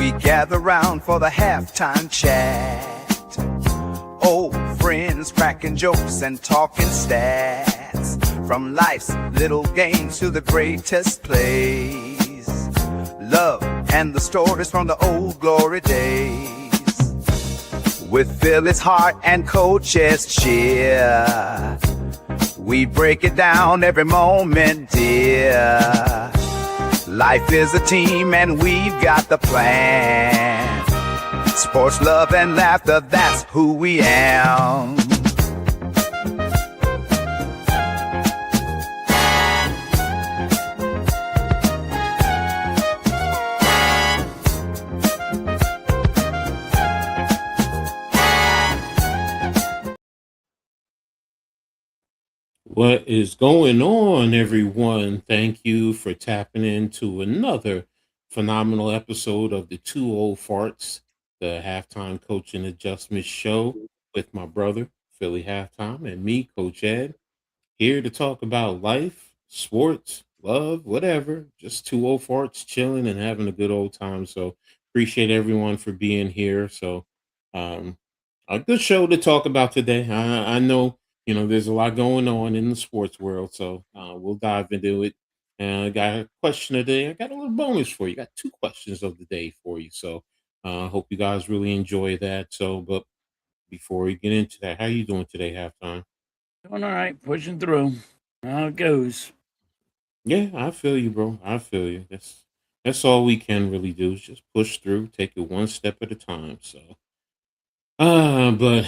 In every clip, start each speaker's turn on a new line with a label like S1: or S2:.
S1: We gather round for the halftime chat. Old friends cracking jokes and talking stats. From life's little games to the greatest plays. Love and the stories from the old glory days. With Philly's heart and coach's cheer, we break it down every moment, dear. Life is a team and we've got the plan. Sports, love, and laughter, that's who we am.
S2: What is going on, everyone? Thank you for tapping into another phenomenal episode of the Two Old Farts, the halftime coaching adjustment show with my brother, Philly Halftime, and me, Coach Ed, here to talk about life, sports, love, whatever. Just two old farts chilling and having a good old time. So appreciate everyone for being here. So um a good show to talk about today. I know, there's a lot going on in the sports world, so we'll dive into it. I got a question today. I got a little bonus for you. Got two questions of the day for you. So I hope you guys really enjoy that. So, but before we get into that, how you doing today, halftime?
S3: Doing all right, pushing through. How it goes.
S2: Yeah, I feel you, bro. I feel you. That's all we can really do is just push through, take it one step at a time. So but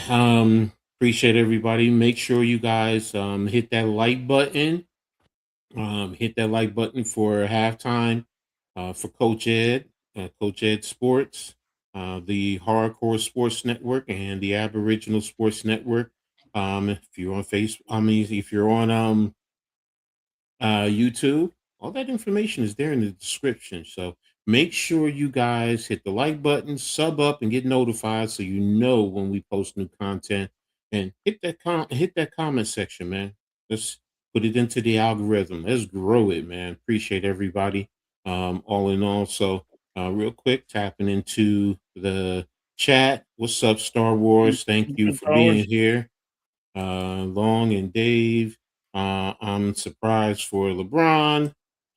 S2: appreciate everybody. Make sure you guys hit that like button. Hit that like button for halftime for Coach Ed, Coach Ed Sports, the Hardcore Sports Network, and the Aboriginal Sports Network. If you're on Facebook, if you're on YouTube, all that information is there in the description. So make sure you guys hit the like button, sub up, and get notified so you know when we post new content. And hit that comment section, man. Let's put it into the algorithm. Let's grow it, man. Appreciate everybody. All in all, so real quick, tapping into the chat. What's up, Star Wars? Thank you for being here. Long and Dave. I'm surprised for LeBron.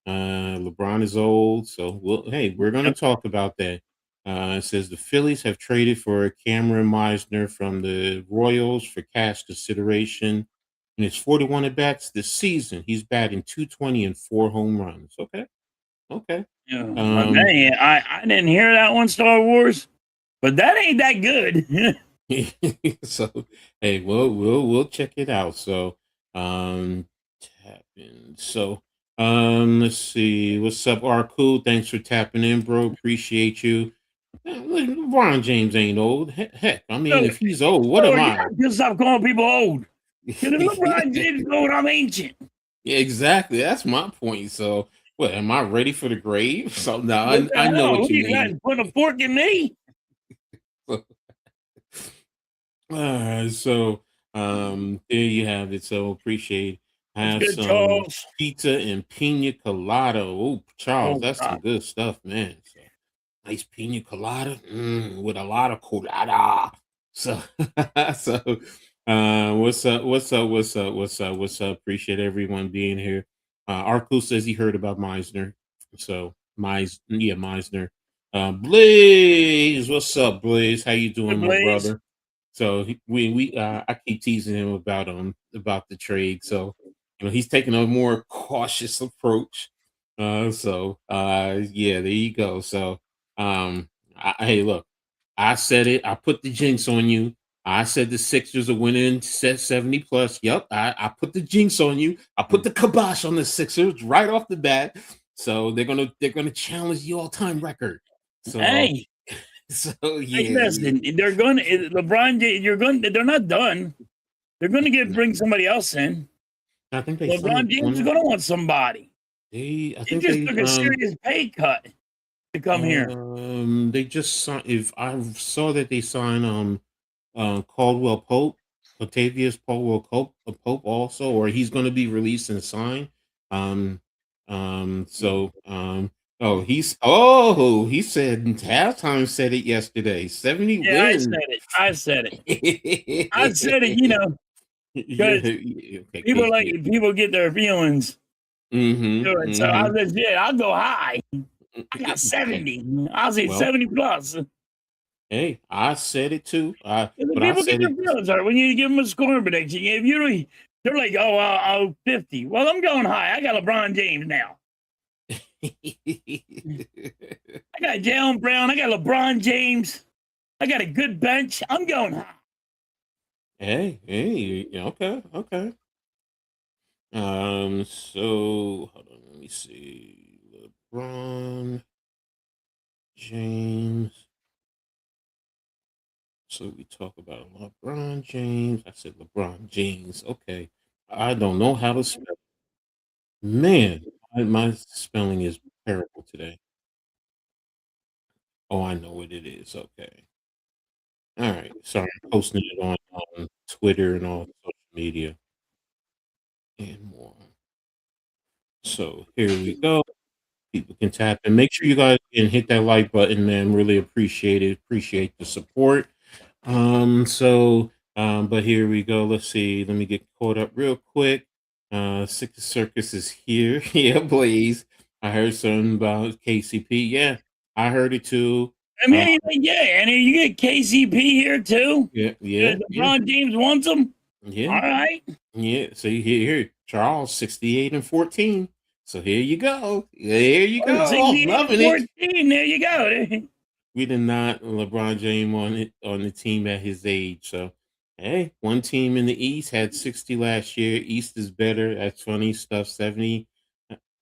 S2: LeBron is old, so we're going to talk about that. It says the Phillies have traded for Cameron Meisner from the Royals for cash consideration. And it's 41 at bats this season. He's batting 220 and 4 home runs. Okay.
S3: Yeah, man, I didn't hear that one, Star Wars, but that ain't that good.
S2: So hey, we'll check it out. So tap in. So let's see. What's up, Arcool? Thanks for tapping in, bro. Appreciate you. LeBron James ain't old. Heck, I mean, if he's old, what am I?
S3: Just stop calling people old. Because if LeBron James is old, I'm ancient.
S2: Yeah, exactly. That's my point. So, what am I ready for the grave? So no, I know what you mean.
S3: Put a fork in me.
S2: So there you have it. So appreciate have some pizza and pina colada. Oh, Charles, that's some good stuff, man. So nice pina colada with a lot of colada. So what's up? Appreciate everyone being here. Arku says he heard about Meisner. So Meisner. Blaze, what's up, Blaze? How you doing, my brother? So I keep teasing him about the trade. So he's taking a more cautious approach. Yeah, there you go. So hey, look, I said it. I put the jinx on you. I said the Sixers are winning set 70 plus. Yep, I put the jinx on you. I put the kibosh on the Sixers right off the bat. So they're gonna challenge the all-time record. So
S3: hey.
S2: So yeah,
S3: listen, they're going to LeBron. They're not done. They're going to bring somebody else in.
S2: I think
S3: LeBron James is going to want somebody.
S2: He
S3: took a serious pay cut to come here.
S2: They just signed. If I saw that they signed Caldwell Pope, Octavius Caldwell Pope also, or he's going to be released and signed. He said halftime said it yesterday. 70
S3: Yeah, I
S2: wins.
S3: said it. I said it. I said it.
S2: Yeah,
S3: Because
S2: okay, KC.
S3: people get their feelings
S2: Mhm,
S3: to it. So I
S2: mhm.
S3: said, yeah, I'll go high. I got
S2: Hey,
S3: 70. I'll say
S2: well,
S3: 70 plus.
S2: hey, I said it too.
S3: And the
S2: But I
S3: people get
S2: said
S3: their
S2: it.
S3: feelings hurt when you give them a scoring prediction. If you really, they're like, oh, I'll 50. Well, I'm going high. I got LeBron James now. I got Jalen Brown. I got LeBron James. I got a good bench. I'm going high.
S2: Hey, yeah, okay, okay. So hold on, let me see. LeBron James. So we talk about LeBron James. I said LeBron James. Okay. I don't know how to spell. Man, my spelling is terrible today. Oh, I know what it is. Okay. All right. Sorry, I'm posting it on Twitter and all social media and more. So here we go. People can tap and make sure you guys can hit that like button, man. Really appreciate it. Appreciate the support. But here we go. Let's see. Let me get caught up real quick. Sick Circus is here. Yeah, please. I heard something about KCP. Yeah, I heard it too.
S3: I
S2: Uh,
S3: mean, yeah, and you get KCP here too.
S2: yeah, yeah, yeah,
S3: LeBron James wants him. All
S2: yeah,
S3: right.
S2: yeah. So here, Charles, 68 and 14. So here you go. There you
S3: Well,
S2: go. Oh,
S3: 68 and
S2: loving it.
S3: 14. There you go.
S2: We did not LeBron James on the team at his age. So hey, one team in the East had 60 last year. East is better. That's funny stuff. 70.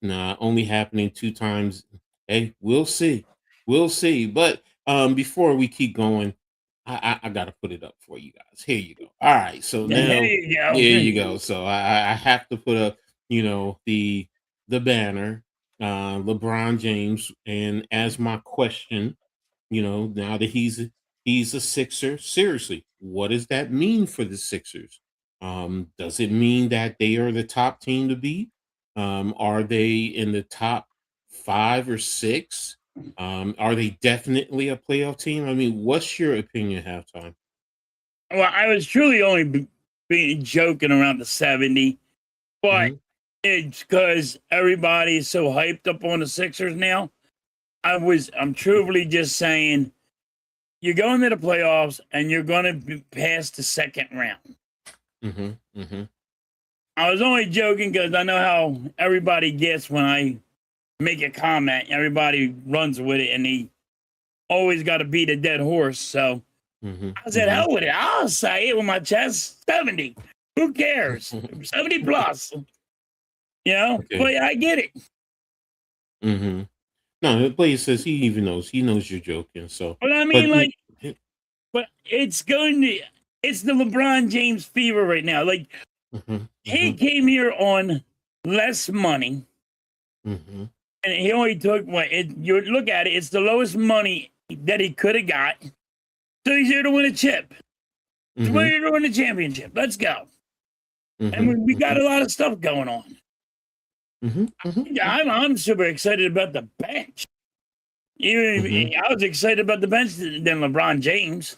S2: Nah, only happening two times. Hey, we'll see. We'll see. But before we keep going, I gotta put it up for you guys. Here you go. All right. So
S3: There
S2: now
S3: you
S2: there
S3: go.
S2: you go. So I have to put up, the banner, LeBron James, and as my question, now that he's a Sixer, seriously, what does that mean for the Sixers? Does it mean that they are the top team to beat? Are they in the top 5 or 6? Are they definitely a playoff team? I mean, what's your opinion halftime?
S3: Well, I was truly only being joking around the 70, but
S2: Mhm,
S3: it's because everybody's so hyped up on the Sixers now. I'm truly just saying you're going to the playoffs and you're going to be past the second round.
S2: mhm, mhm,
S3: I was only joking because I know how everybody gets when I make a comment. Everybody runs with it and they always got to beat a dead horse. So
S2: mhm,
S3: I said,
S2: mhm.
S3: hell with it. I'll say it with my chest 70. Who cares? 70 plus,
S2: Okay.
S3: But I get it.
S2: Mhm. No, but he says he even knows. He knows you're joking. So,
S3: But I
S2: but
S3: mean, but it's the LeBron James fever right now. Like,
S2: mhm,
S3: he
S2: mhm,
S3: came here on less money
S2: mhm,
S3: and he only took you look at it, it's the lowest money that he could have got. So he's here to win a chip. He's
S2: mhm,
S3: here to win a championship. Let's go. And
S2: mhm,
S3: we got
S2: mhm,
S3: a lot of stuff going on.
S2: mhm, mhm,
S3: Yeah, I'm super excited about the bench. Even
S2: mhm,
S3: I was excited about the bench than LeBron James.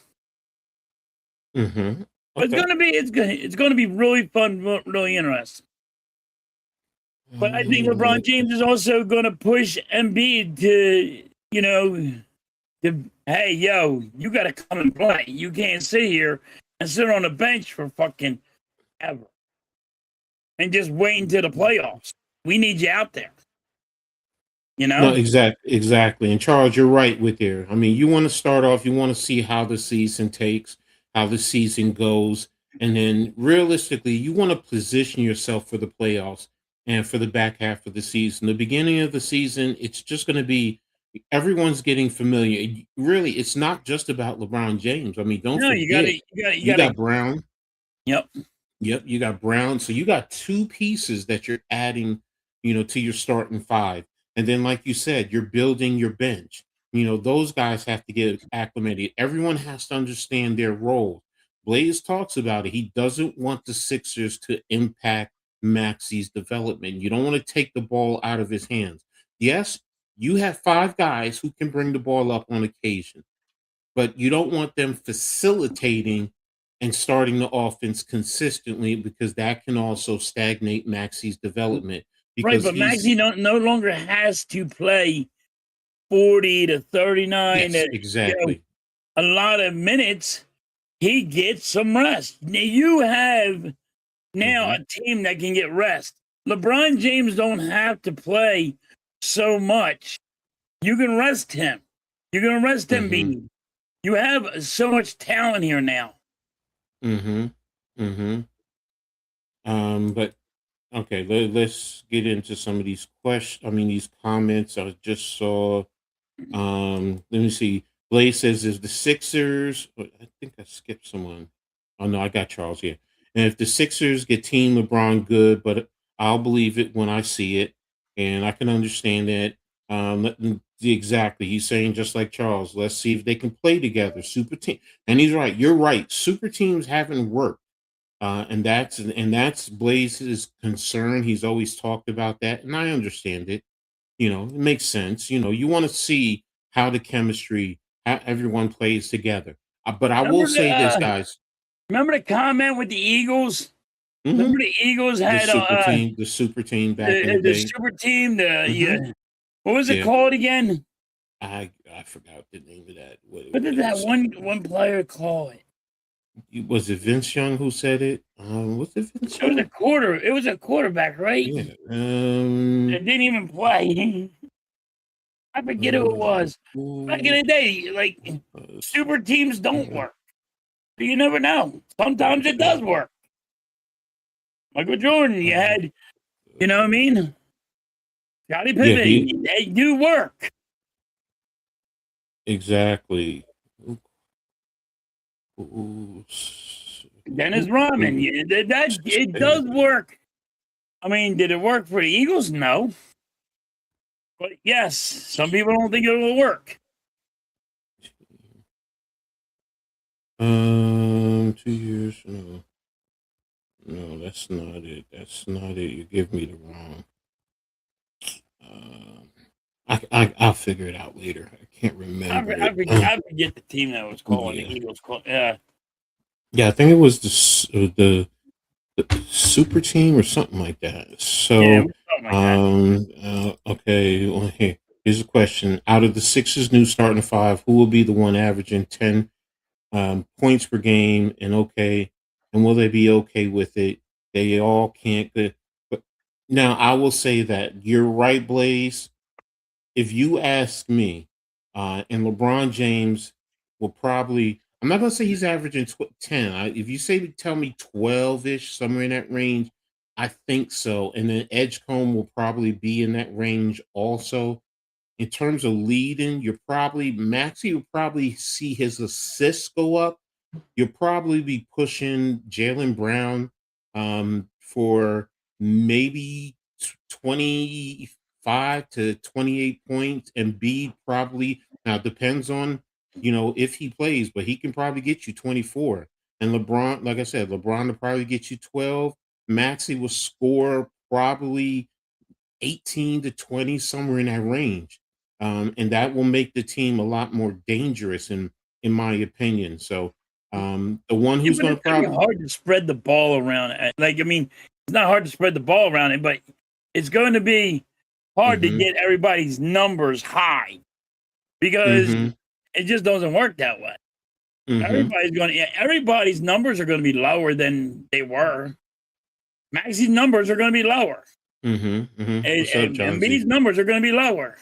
S2: mhm.
S3: But
S2: Okay.
S3: it's gonna be really fun, really interesting. But I think LeBron
S2: Let's
S3: James is also gonna push Embiid to, hey yo, you gotta come and play. You can't sit here and sit on the bench for fucking ever and just wait until the playoffs. We need you out there, you
S2: No,
S3: know?
S2: exactly. And Charles, you're right with there. I mean, you want to start off, you want to see how the season takes, how the season goes, and then realistically, you want to position yourself for the playoffs and for the back half of the season. The beginning of the season, it's just going to be everyone's getting familiar. Really, it's not just about LeBron James. I mean, don't
S3: No,
S2: forget,
S3: you
S2: you
S3: gotta
S2: got Brown.
S3: yep.
S2: Yep, you got Brown. So you got two pieces that you're adding, to your starting five. And then, like you said, you're building your bench. Those guys have to get acclimated. Everyone has to understand their role. Blaze talks about it. He doesn't want the Sixers to impact Maxi's development. You don't want to take the ball out of his hands. Yes, you have 5 guys who can bring the ball up on occasion, but you don't want them facilitating and starting the offense consistently because that can also stagnate Maxi's development
S3: Right,
S2: because
S3: but
S2: he's
S3: Maxey no longer has to play 40 to 39,
S2: yes,
S3: you know,
S2: exactly.
S3: a lot of minutes. He gets some rest. Now you have now
S2: Mhm,
S3: a team that can get rest. LeBron James don't have to play so much. You can rest him. You can rest
S2: mhm,
S3: Embiid. You have so much talent here now.
S2: mhm, mhm. But okay, let's get into some of these questions. I mean, these comments I just saw. Let me see. Blaze says, "If the Sixers, I think I skipped someone. Oh no, I got Charles here. And if the Sixers get Team LeBron, good, but I'll believe it when I see it, and I can understand that. Exactly. He's saying just like Charles. Let's see if they can play together. Super team, and he's right. You're right. Super teams haven't worked, and that's Blaze's concern. He's always talked about that, and I understand it. It makes sense. You want to see how the chemistry, how everyone plays together. But I will
S3: Remember
S2: say this,
S3: the
S2: guys.
S3: remember the comment with the Eagles?
S2: hmm
S3: Remember the Eagles had
S2: the super team back in the
S3: the
S2: day.
S3: super team.
S2: hmm
S3: What was it
S2: Yeah,
S3: called again?
S2: I forgot the name of that. What it
S3: What did that
S2: was.
S3: one player call it?
S2: Was it Vince Young who said it? Was it Vince
S3: It was a
S2: Young?
S3: quarter. It was a quarterback, right?
S2: Yeah.
S3: It didn't even play. I forget who it was. Back in
S2: Who
S3: the day, like
S2: was,
S3: super teams don't
S2: uh,
S3: work. You never know. Sometimes it does work. Michael Jordan, you
S2: uh,
S3: had, you know what I mean? Scottie
S2: yeah,
S3: Pippen,
S2: he
S3: they do work.
S2: exactly.
S3: Dennis
S2: Who,
S3: Rodman, that it does work. I mean, did it work for the Eagles? No. But yes, some people don't think it will work.
S2: 2 years? No, no, that's not it. That's not it. You give me the wrong. Um, I'll figure it out later. I can't remember it.
S3: I forget the team that was calling the
S2: Yeah,
S3: Eagles. Yeah,
S2: yeah. I think it was the super team or something like that.
S3: yeah, it
S2: So,
S3: was something like that.
S2: okay. Well, here's a question: out of the Sixers' new starting five, who will be the one averaging 10 points per game, and will they be okay with it? They all can't get. But now I will say that you're right, Blaze. If you ask me, and LeBron James will probably, I'm not going to say he's averaging 10. If you say, tell me 12 ish, somewhere in that range, I think so. And then Edgecombe will probably be in that range also. In terms of leading, Maxie will probably see his assists go up. You'll probably be pushing Jalen Brown for maybe 25 to 28 points, and B probably now depends on if he plays, but he can probably get you 24. And LeBron, like I said, LeBron will probably get you 12. Maxie will score probably 18 to 20, somewhere in that range. And that will make the team a lot more dangerous in my opinion. So the one
S3: Yeah,
S2: who's
S3: but
S2: going
S3: it's
S2: to
S3: gonna be
S2: probably
S3: hard to spread the ball around. Like, I mean, it's not hard to spread the ball around it, but it's going to be hard to
S2: hmm
S3: get everybody's numbers high because
S2: hmm
S3: it just doesn't work that way.
S2: hmm
S3: Everybody's numbers are going to be lower than they were. Maxie's numbers are going to be lower,
S2: What's up,
S3: and
S2: Jonesy?
S3: B's numbers are going to be lower.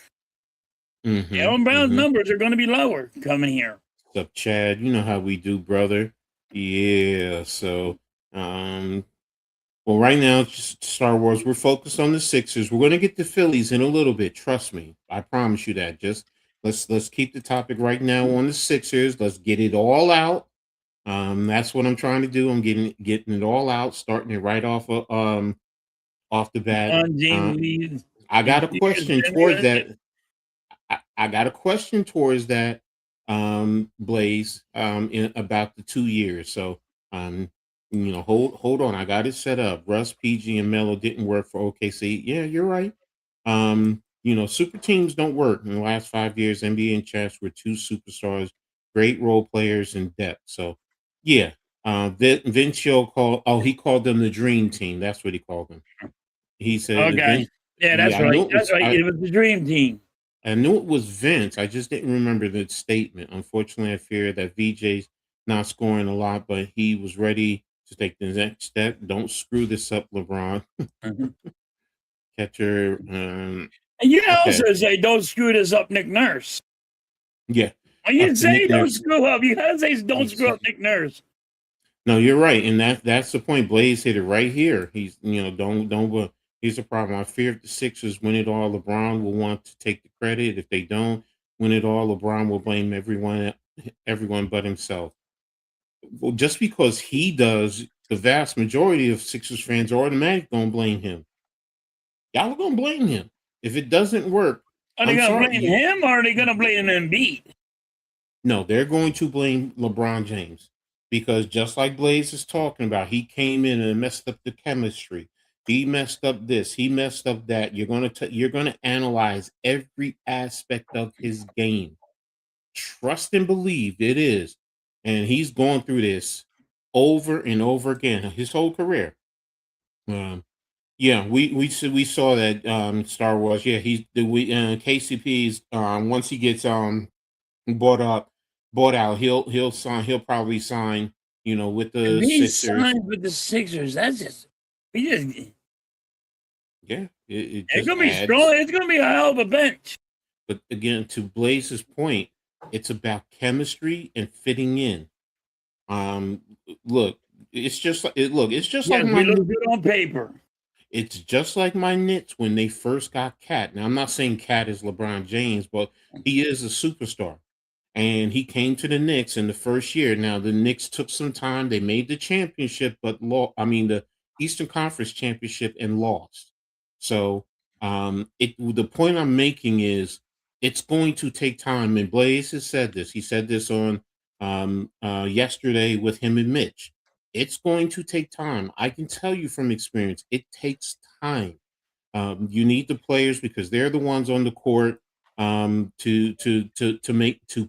S3: Jalen Brown's
S2: Hmm.
S3: numbers are going to be lower coming here.
S2: What's up, Chad? You know how we do, brother. Yeah. So um well, right now, just Star Wars, we're focused on the Sixers. We're going to get the Phillies in a little bit. Trust me. I promise you that. Just let's keep the topic right now on the Sixers. Let's get it all out. That's what I'm trying to do. I'm getting it all out, starting it right off the bat.
S3: On James Lee,
S2: I got a
S3: you guys
S2: question
S3: been
S2: towards
S3: with it?
S2: that. I got a question towards that, Blaze, about the 2 years. So, hold on. I got it set up. Russ, PG, and Melo didn't work for OKC. Yeah, you're right. super teams don't work. In the last 5 years, NBA and chess were two superstars, great role players and depth. So, yeah, Vince he called them the dream team. That's what he called them. He said,
S3: Okay.
S2: Vince,
S3: Yeah, that's
S2: yeah, I
S3: right.
S2: knew it
S3: That's
S2: was,
S3: right. It was the dream team.
S2: I knew it was Vince. I just didn't remember the statement. Unfortunately, I fear that VJ's not scoring a lot, but he was ready to take the next step. Don't screw this up, LeBron.
S3: Mhm.
S2: Catcher.
S3: And you
S2: Okay.
S3: also say, don't screw this up, Nick Nurse.
S2: Yeah.
S3: When you
S2: Up to
S3: say
S2: Nick
S3: don't
S2: Nurse.
S3: screw up, you gotta say don't screw up Nick Nurse.
S2: No, you're right, and that's the point. Blaze hit it right here. He's don't. Here's the problem. I fear if the Sixers win it all, LeBron will want to take the credit. If they don't win it all, LeBron will blame everyone but himself. Well, just because he does, the vast majority of Sixers fans are automatically gonna blame him. Y'all are gonna blame him if it doesn't work.
S3: Are they
S2: I'm
S3: gonna
S2: sorry.
S3: blame him or are they gonna blame Embiid?
S2: No, they're going to blame LeBron James because just like Blaze is talking about, he came in and messed up the chemistry. He messed up this. He messed up that. You're gonna analyze every aspect of his game. Trust and believe it is, and he's gone through this over and over again his whole career. Um, yeah, we saw that Star Wars. Yeah, he's the we KCP's once he gets bought up, bought out. He'll sign. He'll probably sign. With
S3: If
S2: the
S3: he
S2: Sixers.
S3: signs with the Sixers, that's just
S2: Yeah, it
S3: it's
S2: just
S3: gonna be strong.
S2: adds.
S3: It's gonna be a hell of a bench.
S2: But again, to Blaze's point, it's about chemistry and fitting in. Um, look, it's just like Look, it's just like
S3: Yes,
S2: my
S3: we look good on paper.
S2: It's just like my Knicks when they first got Cat. Now I'm not saying Cat is LeBron James, but he is a superstar. And he came to the Knicks in the first year. Now the Knicks took some time. They made the championship, but the Eastern Conference championship and lost. So the point I'm making is it's going to take time. And Blaze has said this. He said this on yesterday with him and Mitch. It's going to take time. I can tell you from experience, it takes time. You need the players because they're the ones on the court to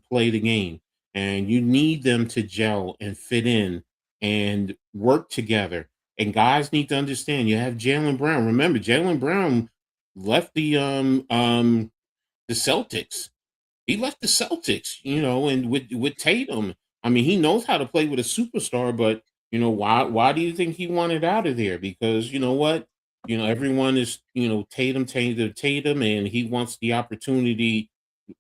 S2: play the game, and you need them to gel and fit in and work together. And guys need to understand. You have Jalen Brown. Remember, Jalen Brown left the Celtics. He left the Celtics, and with Tatum. I mean, he knows how to play with a superstar, but why do you think he wanted out of there? Because you know what? Everyone is, Tatum, and he wants the opportunity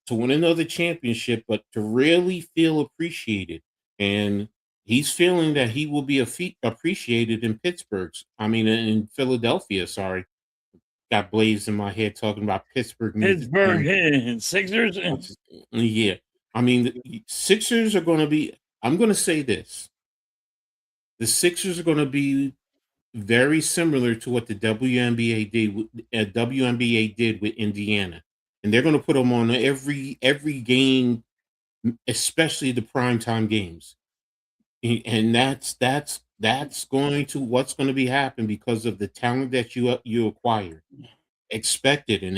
S2: to win another championship, but to really feel appreciated. And he's feeling that he will be appreciated in in Philadelphia. Sorry, got blazed in my head talking about Pittsburgh needs a
S3: Pittsburgh
S2: team.
S3: and Sixers.
S2: Yeah. The Sixers are going to be, I'm going to say this. The Sixers are going to be very similar to what the WNBA did with Indiana. And they're going to put them on every game, especially the primetime games. And that's what's going to be happening because of the talent that you acquire. Expect it. And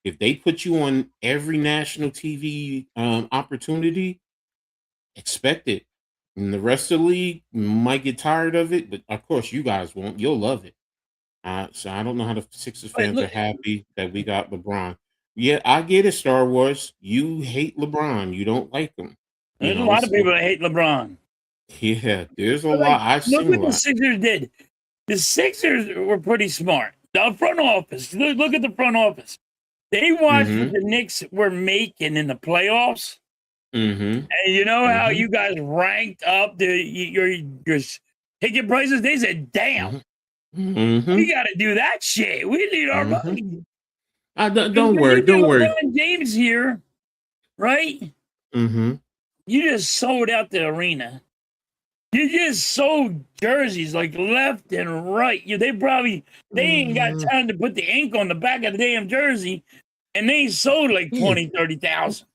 S2: if they put you on every national TV opportunity, expect it. And the rest of the league might get tired of it, but of course you guys won't. You'll love it. So I don't know how the Sixers
S3: But
S2: fans are
S3: look,
S2: happy that we got LeBron. Yeah, I get it, Star Wars. You hate LeBron. You don't like him.
S3: there's a lot of
S2: So
S3: people that hate LeBron.
S2: yeah, there's a
S3: But like,
S2: lot. I've
S3: look
S2: seen a
S3: what the
S2: lot.
S3: Sixers did. The Sixers were pretty smart. The front office. Look at the front office. They watched what
S2: Mm-hmm.
S3: the Knicks were making in the playoffs.
S2: Mm-hmm.
S3: And you know how
S2: Mm-hmm.
S3: you guys ranked up your ticket prices? They said, damn,
S2: Mm-hmm.
S3: we got to do that shit. We need our
S2: Mm-hmm.
S3: money.
S2: Don't
S3: When
S2: worry.
S3: you get
S2: Don't worry.
S3: LeBron James here, right?
S2: Mm-hmm.
S3: You just sold out the arena. You just sold jerseys like left and right. They ain't got
S2: Mm-hmm.
S3: time to put the ink on the back of the damn jersey, and they sold like
S2: Yeah.
S3: 20, 30,000.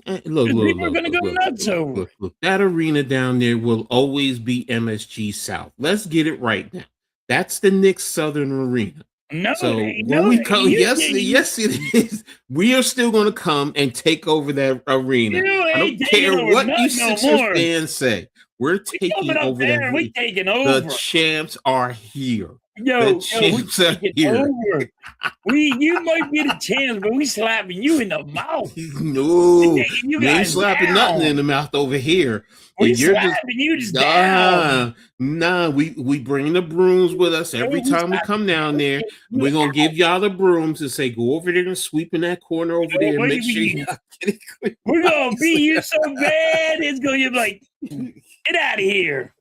S2: Look,
S3: Because
S2: look,
S3: people are
S2: look,
S3: gonna
S2: look,
S3: go
S2: look,
S3: nuts
S2: look,
S3: over
S2: look,
S3: it.
S2: look. That arena down there will always be MSG South. Let's get it right now. That's the Knicks Southern Arena.
S3: No,
S2: So when
S3: no,
S2: we come, yes,
S3: you
S2: yes, it is. We are still going to come and take over that arena. I
S3: ain't
S2: don't
S3: taking
S2: care
S3: over
S2: what you
S3: nothing no
S2: Sixers
S3: more.
S2: fans say. We're
S3: We
S2: taking
S3: coming up
S2: over that
S3: there, we
S2: arena.
S3: taking
S2: The
S3: over.
S2: champs are here. The
S3: Yo, we
S2: champs are
S3: taking
S2: here.
S3: over. You might be the champs, but we slapping you in the mouth. We
S2: No,
S3: taking you
S2: you ain't
S3: guys
S2: slapping nothing in
S3: down.
S2: the mouth over here.
S3: We
S2: And you're just
S3: slapping you just down.
S2: we bring the brooms with us
S3: Yo,
S2: every
S3: we
S2: time we
S3: slapping
S2: come down
S3: you.
S2: there.
S3: We
S2: We're gonna give y'all the brooms and say, go over there and sweep in that corner over
S3: Yo,
S2: there. Make sure
S3: baby,
S2: y'all get it clean.
S3: we're gonna beat you so bad, it's gonna be like, get out of here.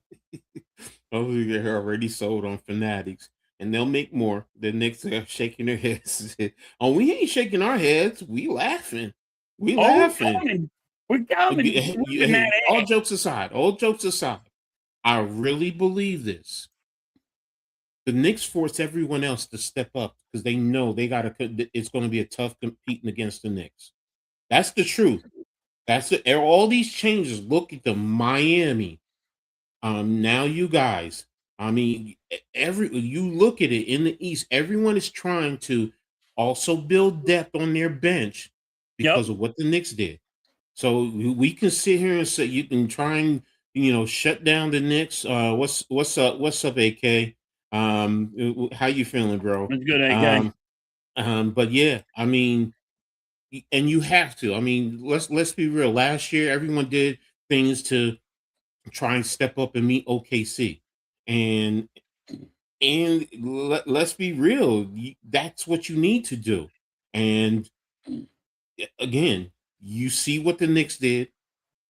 S2: Oh, they're already sold on Fanatics, and they'll make more. The Knicks are shaking their heads. Oh, we ain't shaking our heads. We laughing. We
S3: Oh, we're
S2: laughing.
S3: coming. We're coming. Whipping that
S2: All
S3: ass.
S2: jokes aside, I really believe this. The Knicks force everyone else to step up because they know they got to. It's going to be a tough competing against the Knicks. That's the truth. That's it. All these changes. Look at the Miami. Now you guys. I mean, you look at it in the East. Everyone is trying to also build depth on their bench
S3: Yep.
S2: because of what the Knicks did. So we can sit here and say you can try and shut down the Knicks. What's up, AK? How you feeling, bro?
S3: That's good, AK.
S2: But yeah, I mean, and you have to. I mean, let's be real. Last year, everyone did things to try and step up and meet OKC, and let's be real. That's what you need to do. And again, you see what the Knicks did.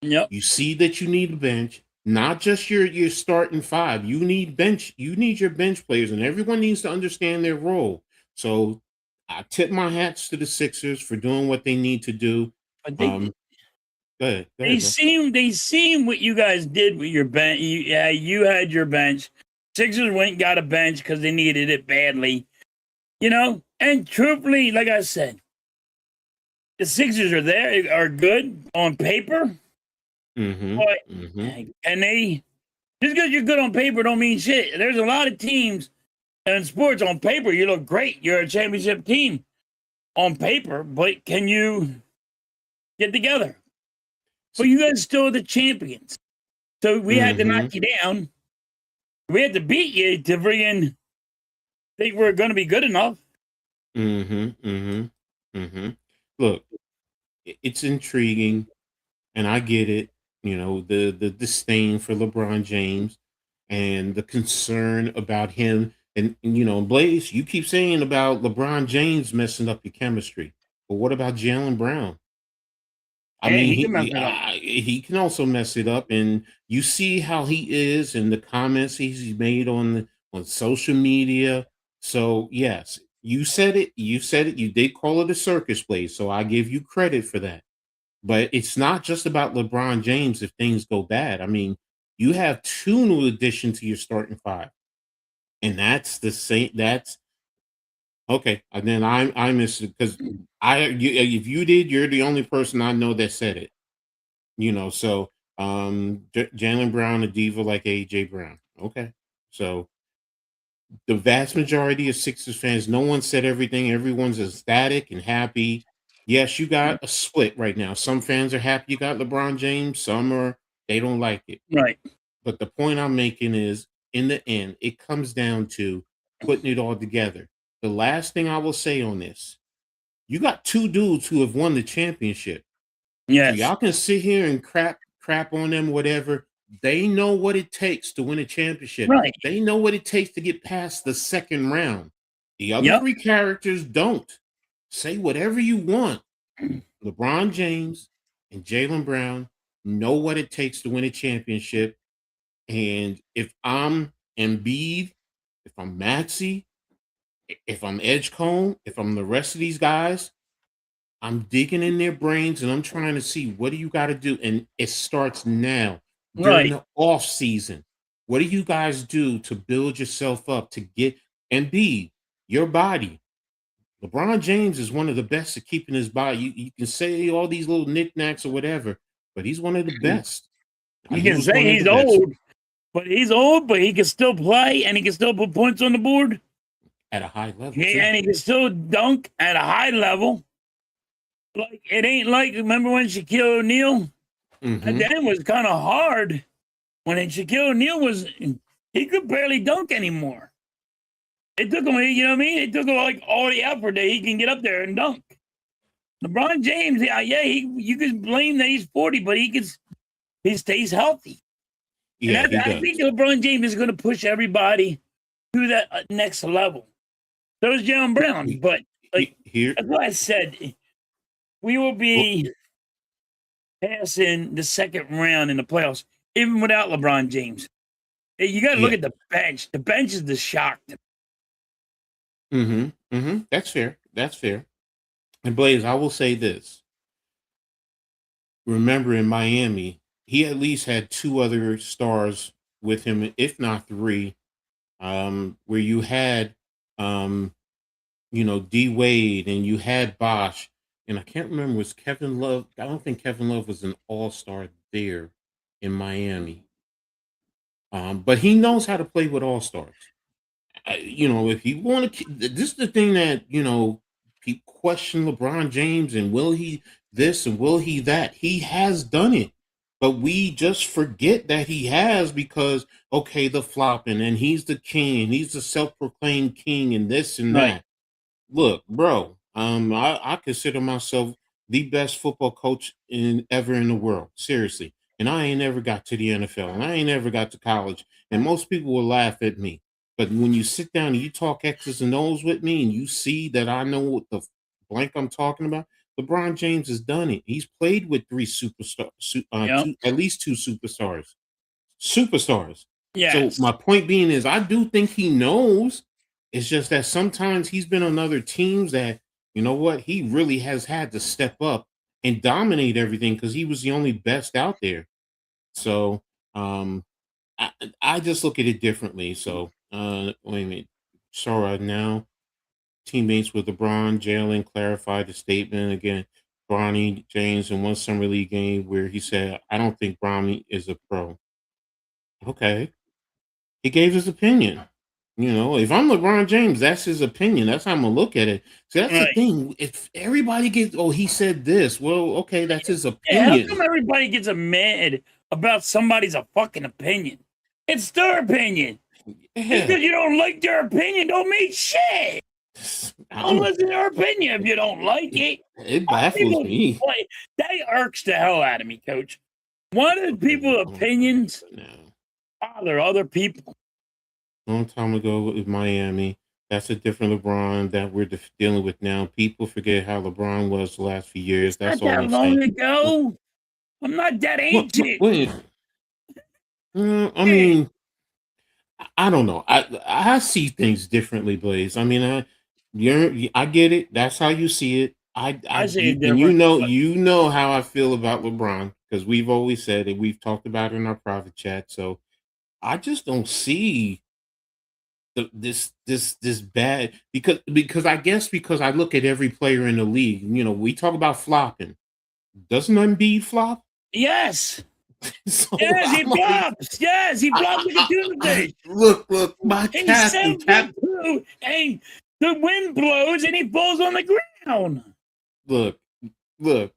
S3: Yep.
S2: You see that you need a bench, not just your starting five. You need bench. You need your bench players, and everyone needs to understand their role. So I tip my hats to the Sixers for doing what they need to do.
S3: But
S2: Go ahead, bro.
S3: they seem what you guys did with your bench. You had your bench. Sixers went and got a bench because they needed it badly. And truthfully, like I said, the Sixers are good on paper. But and they just because you're good on paper don't mean shit. There's a lot of teams in sports on paper. You look great. You're a championship team on paper, but can you get together? But you guys still are the champions. So we had to knock you down. We had to beat you to friggin' think we're going to be good enough.
S2: Look, it's intriguing, and I get it. The disdain for LeBron James and the concern about him. And Blaze, you keep saying about LeBron James messing up your chemistry. But what about Jalen Brown? I
S3: Hey,
S2: mean,
S3: he can mess it up.
S2: he can also mess it up. And you see how he is and the comments he's made on social media. So, yes, you said it. You said it. You did call it a circus play. So I give you credit for that. But it's not just about LeBron James if things go bad. I mean, you have two new additions to your starting five. And that's the same. That's okay. And then I missed it because if you did, you're the only person I know that said it. So Jalen Brown, a diva like AJ Brown. Okay. So the vast majority of Sixers fans, no one said everything. Everyone's ecstatic and happy. Yes, you got a split right now. Some fans are happy you got LeBron James. Some they don't like it.
S3: Right.
S2: But the point I'm making is, in the end, it comes down to putting it all together. The last thing I will say on this, you got two dudes who have won the championship. So
S3: Yes.
S2: y'all can sit here and crap on them, whatever. They know what it takes to win a championship.
S3: Right.
S2: They know what it takes to get past the second round. The other
S3: Yep.
S2: three characters don't. Say whatever you want. LeBron James and Jalen Brown know what it takes to win a championship. And if I'm Embiid, if I'm Maxey, if I'm Edgecombe, if I'm the rest of these guys, I'm digging in their brains and I'm trying to see what do you got to do. And it starts now during
S3: Right.
S2: the off season. What do you guys do to build yourself up to get Embiid, your body? LeBron James is one of the best at keeping his body. You can say all these little knickknacks or whatever, but he's one of the best.
S3: You
S2: He
S3: can
S2: was
S3: say
S2: one of
S3: he's
S2: the best.
S3: old, but he can still play and he can still put points on the board.
S2: at a high level
S3: Yeah,
S2: too.
S3: and he can still dunk at a high level. Like it ain't like remember when Shaquille O'Neal
S2: Mm-hmm.
S3: that was kind of hard when Shaquille O'Neal was he could barely dunk anymore. It took him, you know what I mean? It took him like all the effort that he can get up there and dunk. LeBron James, you can blame that he's 40, but he stays healthy.
S2: Yeah,
S3: And
S2: he
S3: I
S2: does.
S3: think LeBron James is going to push everybody to that next level. So is Jalen Brown, but like
S2: Here,
S3: that's why I said we will be passing the second round in the playoffs, even without LeBron James. Hey, you got to look
S2: yeah.
S3: at the bench. The bench is the shock.
S2: Mm-hmm. Mm-hmm. That's fair. That's fair. And Blaze, I will say this. Remember in Miami, he at least had two other stars with him, if not three, where you had D Wade and you had Bosch, and I can't remember, was Kevin Love. I don't think Kevin Love was an all-star there in Miami. But he knows how to play with all-stars. If you want to, this is the thing that, people question LeBron James and will he this and will he that? He has done it, but we just forget that he has because, okay, the flopping and he's the king and he's the self-proclaimed king and this and
S3: Right.
S2: that. Look, bro, I consider myself the best football coach ever in the world. Seriously. And I ain't ever got to the NFL and I ain't ever got to college. And most people will laugh at me. But when you sit down and you talk X's and O's with me and you see that I know what the blank I'm talking about, LeBron James has done it. He's played with three
S3: Yep.
S2: at least two superstars. Superstars. So
S3: Yes.
S2: my point being is I do think he knows. It's just that sometimes he's been on other teams that, you know what, he really has had to step up and dominate everything because he was the only best out there. So um I just look at it differently. So wait a minute. Sorry, now teammates with LeBron, Jalen clarified the statement again. Bronny James in one summer league game where he said, I don't think Bronny is a pro. Okay. He gave his opinion. If I'm LeBron James, that's his opinion. That's how I'm gonna look at it. So that's the
S3: Right.
S2: thing. If everybody gets, oh, he said this. Well, okay, that's his
S3: Yeah, how come
S2: opinion.
S3: everybody gets mad about somebody's a fucking opinion? It's their opinion. Just
S2: Yeah,
S3: because you don't like their opinion don't mean shit. Don't
S2: I'm.
S3: listen to their opinion if you don't like it.
S2: It
S3: Why
S2: baffles
S3: people
S2: me.
S3: play that irks the hell out of me, coach. Why do people's opinions
S2: Now,
S3: bother other people?
S2: long time ago with Miami, that's a different LeBron that we're dealing with now. People forget how LeBron was the last few years.
S3: It's not
S2: That's all
S3: that
S2: I'm
S3: long
S2: saying.
S3: ago. I'm not that ancient.
S2: Wait. I mean, I don't know. I see things differently, Blaze. I mean, I get it. That's how you see it.
S3: I say it
S2: And
S3: different. But
S2: you know how I feel about LeBron because we've always said it. We've talked about it in our private chat. So I just don't see this bad because I guess because I look at every player in the league. We talk about flopping. Doesn't Embiid flop?
S3: yes,
S2: So
S3: yes, he
S2: I'm like,
S3: flops. Yes, he flops like a tuna fish.
S2: look, my
S3: He's
S2: captain,
S3: 7'2", and the wind blows and he falls on the ground.
S2: look, look.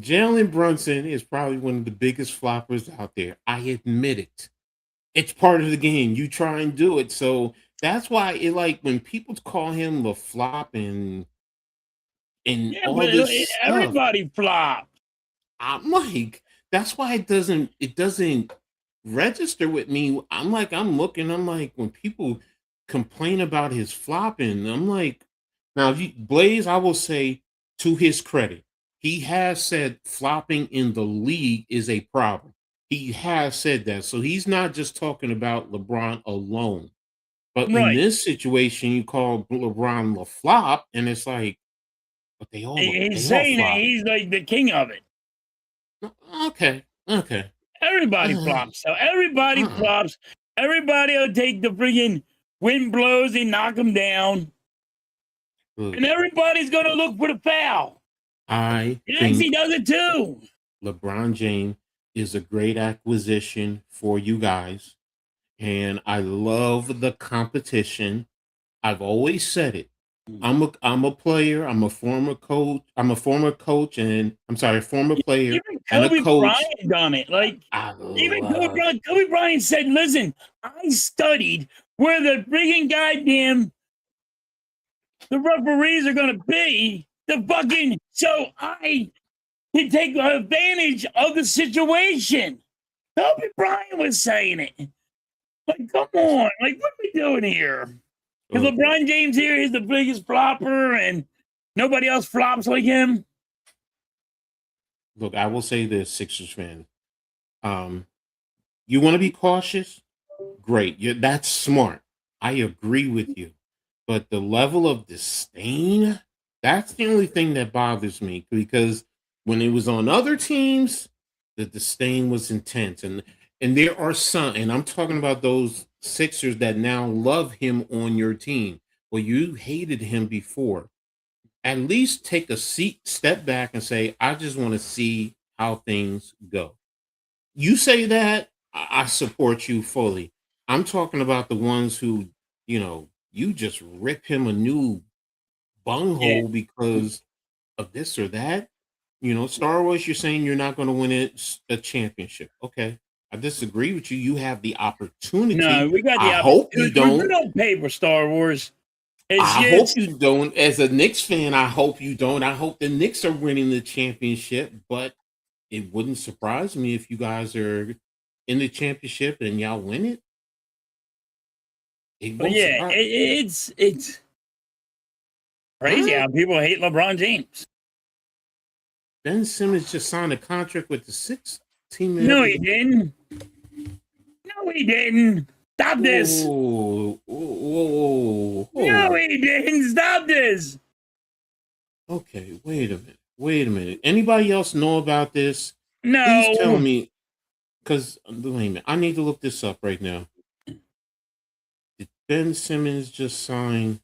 S2: Jalen Brunson is probably one of the biggest floppers out there. I admit it. It's part of the game. You try and do it. So that's why it like when people call him the flop and
S3: Yeah, but
S2: all this stuff,
S3: everybody flops.
S2: I'm like, that's why it doesn't register with me. I'm looking, I'm like, when people complain about his flopping, I'm like, now if you Blaze, I will say to his credit, he has said flopping in the league is a problem. He has said that. So he's not just talking about LeBron alone. But in
S3: Right.
S2: this situation, you call LeBron the flop, and it's like, but
S3: He's
S2: they all
S3: saying that
S2: flop.
S3: he's like the king of it.
S2: Okay. Okay.
S3: Everybody flops. So everybody
S2: Uh-uh.
S3: flops. Everybody will take the friggin' wind blows and knock them down.
S2: Look,
S3: And everybody's going to look for the foul.
S2: I
S3: Yancy
S2: think
S3: does it too.
S2: LeBron James is a great acquisition for you guys, and I love the competition. I've always said it. I'm a player. I'm a former coach. I'm a former coach, and I'm sorry, a former player
S3: Even
S2: and a
S3: Kobe
S2: coach.
S3: Bryant done it. Like
S2: I
S3: even
S2: love.
S3: Kobe Bryant said, "Listen, I studied where the friggin' goddamn the referees are gonna be the fucking so I can take advantage of the situation." Kobe Bryant was saying it. Like, come on, like what are we doing here? Because
S2: Look,
S3: LeBron James here is the biggest flopper, and nobody else flops like him.
S2: look, I will say this, Sixers fan. Um, you want to be cautious? Great. That's smart. I agree with you. But the level of disdain, that's the only thing that bothers me because when it was on other teams, the disdain was intense. And there are some, and I'm talking about those Sixers that now love him on your team. Well, you hated him before. At least take a step back and say, I just want to see how things go. You say that, I support you fully. I'm talking about the ones who, you just rip him a new
S3: Yeah.
S2: bunghole because of this or that. Star Wars, you're saying you're not going to win a championship. Okay. I disagree with you. You have the
S3: No,
S2: opportunity.
S3: we got the
S2: I hope you
S3: opportunity. We're good
S2: don't.
S3: on paper, Star Wars. It's
S2: I hope
S3: just
S2: you don't. As a Knicks fan, I hope you don't. I hope the Knicks are winning the championship, but it wouldn't surprise me if you guys are in the championship and y'all win it. It
S3: but
S2: won't
S3: yeah,
S2: surprise.
S3: it's crazy
S2: Huh?
S3: how people hate LeBron James.
S2: Ben Simmons just signed a contract with the sixth team.
S3: No, he didn't. No, he didn't. Stop this.
S2: Oh, oh,
S3: No, he didn't. Stop this.
S2: okay, wait a minute. Wait a minute. Anybody else know about this? Please tell
S3: No.
S2: me, because wait a minute. I need to look this up right now. Did Ben Simmons just sign?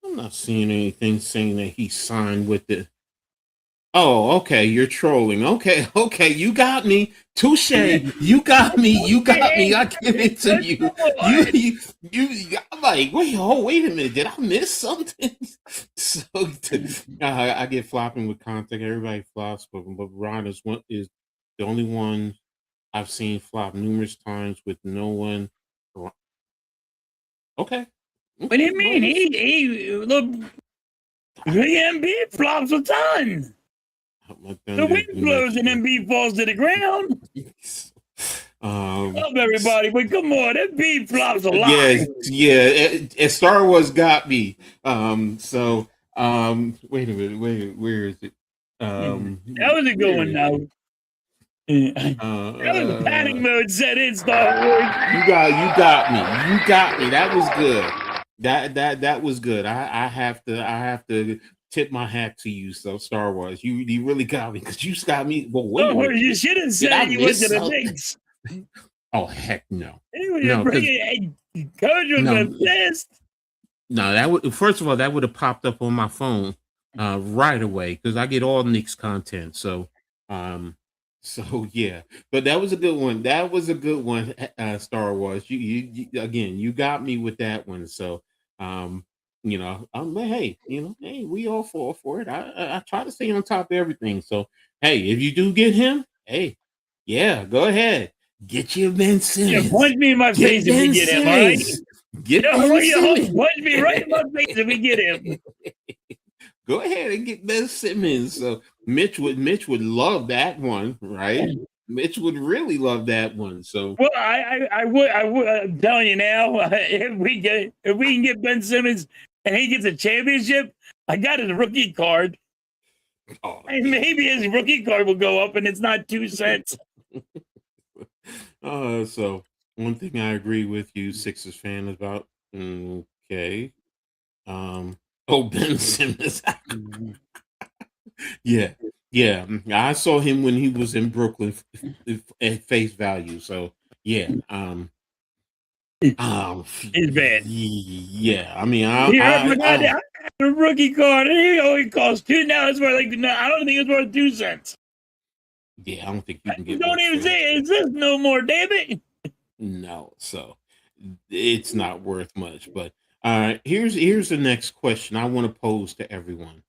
S2: I'm not seeing anything saying that he signed with the. Oh, okay. You're trolling. Okay, okay. You got me. Touche. You got me. You got me. I give it to you. I'm like, wait a minute. Did I miss something? So I get flopping with contact. Everybody flops, but Ron is the only one I've seen flop numerous times with no one. Okay.
S3: What do you mean?
S2: Well,
S3: He look. Embiid flops a ton. The wind blows and Embiid falls to the ground. Love everybody, but come on, Embiid flops a lot.
S2: Yeah. Star Wars got me. So wait a minute. Where is it?
S3: That was a good one, though. That was panic mode set in, Star Wars.
S2: You got me. You got me. That was good. That was good. I have to tip my hat to you. So Star Wars, you really got me because you got me. Well, wait a minute.
S3: You should have said you went to the Knicks.
S2: Oh heck no.
S3: No, coach would have been pissed.
S2: No, that would first of all that would have popped up on my phone right away because I get all Knicks content. So yeah, but that was a good one. That was a good one. Star Wars. You again. You got me with that one. So I'm like, hey, hey, we all fall for it. I try to stay on top of everything. So hey, if you do get him, hey, yeah, go ahead. Get your Ben Simmons.
S3: Yeah, punch me in my face if we get him, all right?
S2: Get Ben Simmons.
S3: Punch me right in my face if we get him.
S2: Go ahead and get Ben Simmons. So Mitch would love that one, right? Mitch would really love that one. So
S3: well, I would. I'm telling you now, if we can get Ben Simmons and he gets a championship, I got his rookie card, and maybe his rookie card will go up, and it's not 2 cents.
S2: So one thing I agree with you, Sixers fan, about. Okay. Ben Simmons. Yeah. I saw him when he was in Brooklyn at face value. So yeah.
S3: It's bad.
S2: Yeah. I mean,
S3: I got a rookie card, and he only costs 2. Now it's worth I don't think it's worth 2 cents.
S2: Yeah, I don't think you can get
S3: Don't
S2: much
S3: even
S2: for him.
S3: say it exists no more, damn it.
S2: No, so it's not worth much. But here's the next question I want to pose to everyone.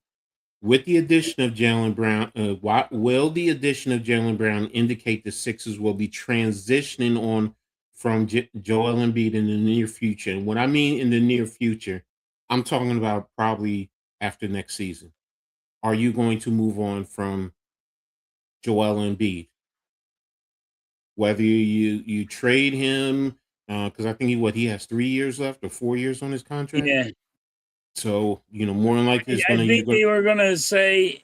S2: With the addition of Jalen Brown, will the addition of Jalen Brown indicate the Sixers will be transitioning on from Joel Embiid in the near future? And what I mean in the near future, I'm talking about probably after next season. Are you going to move on from Joel Embiid? Whether you trade him, because I think he has 3 years left or 4 years on his contract.
S3: Yeah.
S2: So more than likely, it's
S3: I
S2: gonna you're
S3: think
S2: gonna.
S3: they were gonna say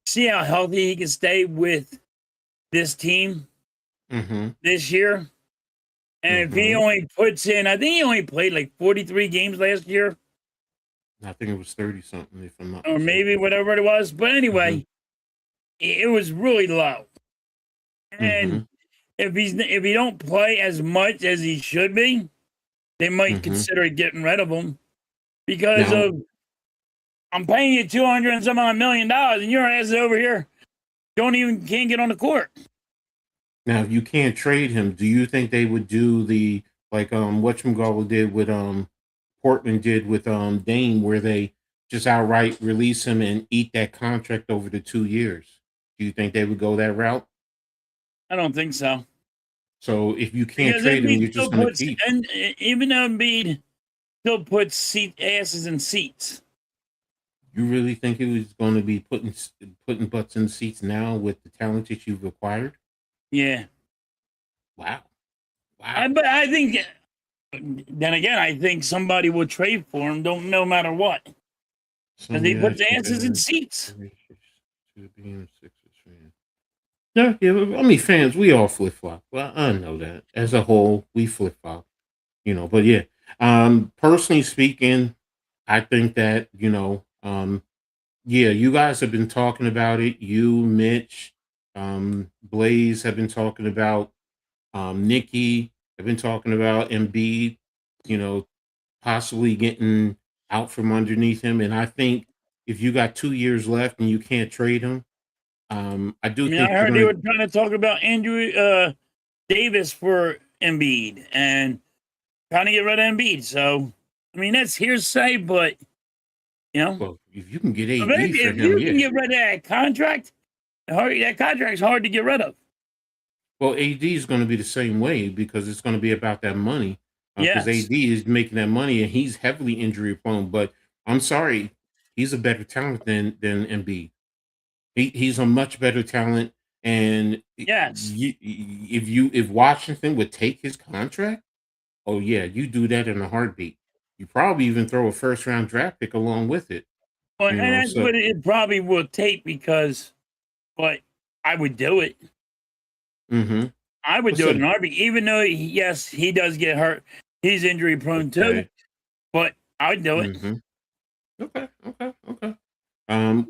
S3: see how healthy he can stay with this team
S2: Mm-hmm,
S3: this year. And if he
S2: mm-hmm.
S3: only puts in, I think he only played like 43 games last year,
S2: I think it was 30 something, if I'm not
S3: or maybe
S2: mistaken.
S3: whatever it was. But
S2: Mm-hmm,
S3: anyway, it was really low.
S2: mm-hmm,
S3: And if he don't play as much as he should be, they might
S2: mm-hmm.
S3: consider getting rid of him because
S2: Now,
S3: of I'm paying you 200 and some odd $1 million, and your ass is over here can't get on the court.
S2: now, if you can't trade him, do you think they would do the like whatchamacallit did with Portland did with Dame, where they just outright release him and eat that contract over the 2 years? Do you think they would go that route?
S3: I don't think so.
S2: So if you can't
S3: Because if
S2: trade him,
S3: he
S2: you're
S3: still
S2: just going to
S3: puts,
S2: keep.
S3: and even though Embiid still puts asses in seats.
S2: You really think he was going to be putting butts in seats now with the talent that you've acquired?
S3: Yeah.
S2: Wow, wow.
S3: But I think, then again, I think somebody will trade for him, no matter what. Because he
S2: Somebody
S3: puts
S2: actually
S3: asses in
S2: got
S3: seats.
S2: to being a Sixers fan. Yeah. I mean, fans, we all flip flop. Well, I know that as a whole, we flip flop. But yeah. Personally speaking, I think that yeah, you guys have been talking about it. You, Mitch, Blaze have been talking about Nikki. Have been talking about Embiid. You know, possibly getting out from underneath him. And I think if you got 2 years left and you can't trade him, I
S3: I
S2: do
S3: mean, I
S2: think you're
S3: heard they
S2: going
S3: were trying to talk about Andrew Davis for Embiid and trying to get rid of Embiid. So, I mean, that's hearsay, but, you know,
S2: well, if you can get
S3: but
S2: AD for
S3: if
S2: him,
S3: you can
S2: yeah.
S3: get rid of that contract, that contract's hard to get rid of.
S2: Well, AD is going to be the same way because it's going to be about that money. Because
S3: Yes.
S2: AD is making that money and he's heavily injury prone. But I'm sorry, he's a better talent than Embiid. He's a much better talent. And
S3: Yes.
S2: if Washington would take his contract, oh yeah, you do that in a heartbeat. You probably even throw a first round draft pick along with it.
S3: Well,
S2: You
S3: and
S2: know,
S3: that's
S2: so
S3: what it probably will take but I would do it.
S2: mm-hmm.
S3: I would
S2: What's
S3: do it
S2: up?
S3: in RB, even though yes, he does get hurt. He's injury prone too,
S2: Okay.
S3: but I would do it.
S2: Mm-hmm. Okay.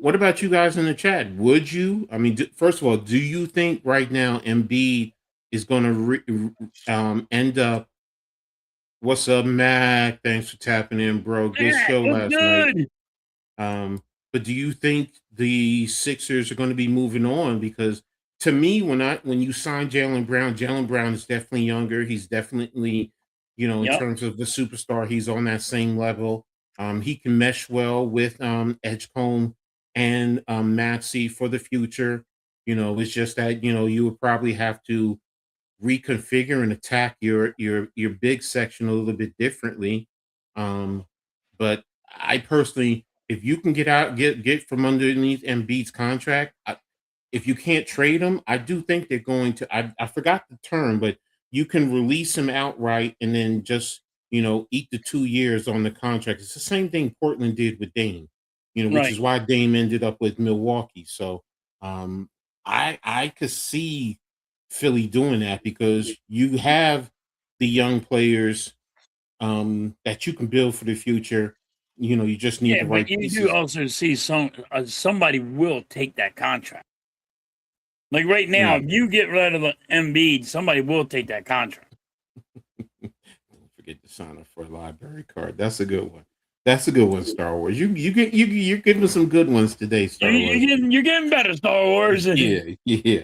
S2: What about you guys in the chat? Would you? I mean, first of all, do you think right now Embiid is going to end up? What's up, Mac? Thanks for tapping in, bro. Good
S3: Yeah,
S2: show
S3: what's
S2: last night.
S3: good?
S2: But do you think the Sixers are going to be moving on? Because to me, when you sign Jalen Brown is definitely younger. He's definitely, in
S3: Yep.
S2: terms of the superstar, he's on that same level. He can mesh well with Edgecombe and Maxey for the future. It's just that you would probably have to reconfigure and attack your big section a little bit differently. But I personally, if you can get from underneath Embiid's contract, if you can't trade him, I do think they're going to. I forgot the term, but you can release him outright and then just eat the 2 years on the contract. It's the same thing Portland did with Dame, which
S3: Right.
S2: is why Dame ended up with Milwaukee. So I could see Philly doing that because you have the young players that you can build for the future. You just need
S3: Yeah,
S2: the
S3: but
S2: right
S3: you do
S2: pieces.
S3: also see somebody will take that contract. Like right now,
S2: Mm.
S3: if you get rid of Embiid, somebody will take that contract.
S2: Don't forget to sign up for a library card. That's a good one. That's a good one, Star Wars. You're giving some good ones today, Star Wars.
S3: You're getting better, Star Wars.
S2: Yeah.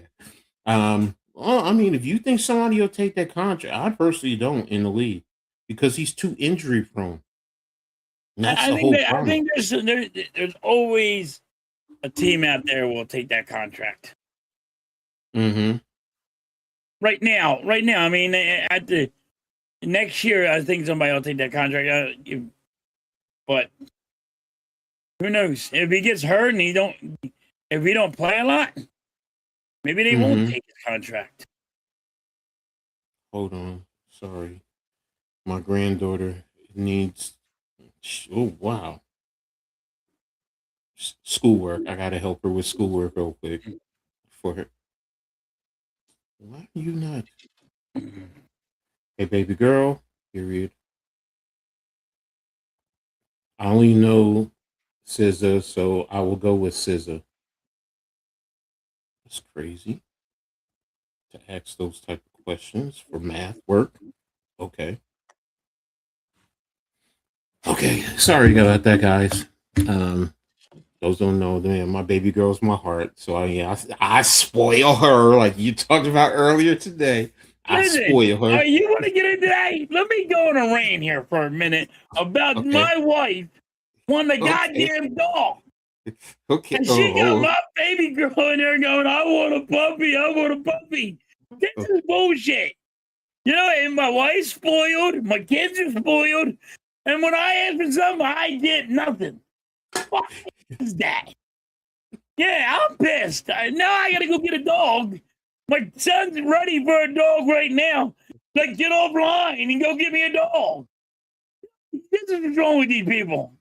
S2: Well, I mean, if you think somebody will take that contract, I personally don't in the league because he's too injury prone. And that's the whole
S3: I
S2: problem.
S3: think there's always a team out there will take that contract.
S2: Mm-hmm.
S3: Right now. I mean, at the next year, I think somebody will take that contract. But who knows? If he gets hurt and if he don't play a lot, maybe they won't take his contract.
S2: Hold on. Sorry. My granddaughter needs. Oh, wow. Schoolwork. I got to help her with schoolwork real quick for her. Why are you not? Hey, baby girl. Period. I only know SZA, so I will go with SZA. That's crazy to ask those type of questions for math work. Okay. Sorry about that, guys. Those don't know, man. My baby girl's my heart, so I spoil her like you talked about earlier today.
S3: Listen,
S2: I spoil her.
S3: You want to get into that? Let me go on a rant here for a minute about my wife wanting a goddamn dog.
S2: Okay.
S3: And she got my baby girl in there going, I want a puppy. I want a puppy. This is bullshit. You know, and my wife's spoiled. My kids are spoiled. And when I ask for something, I get nothing. What is that? Yeah, I'm pissed. Now I got to go get a dog. My son's ready for a dog right now. Like, get offline and go get me a dog. This is what's wrong with these people.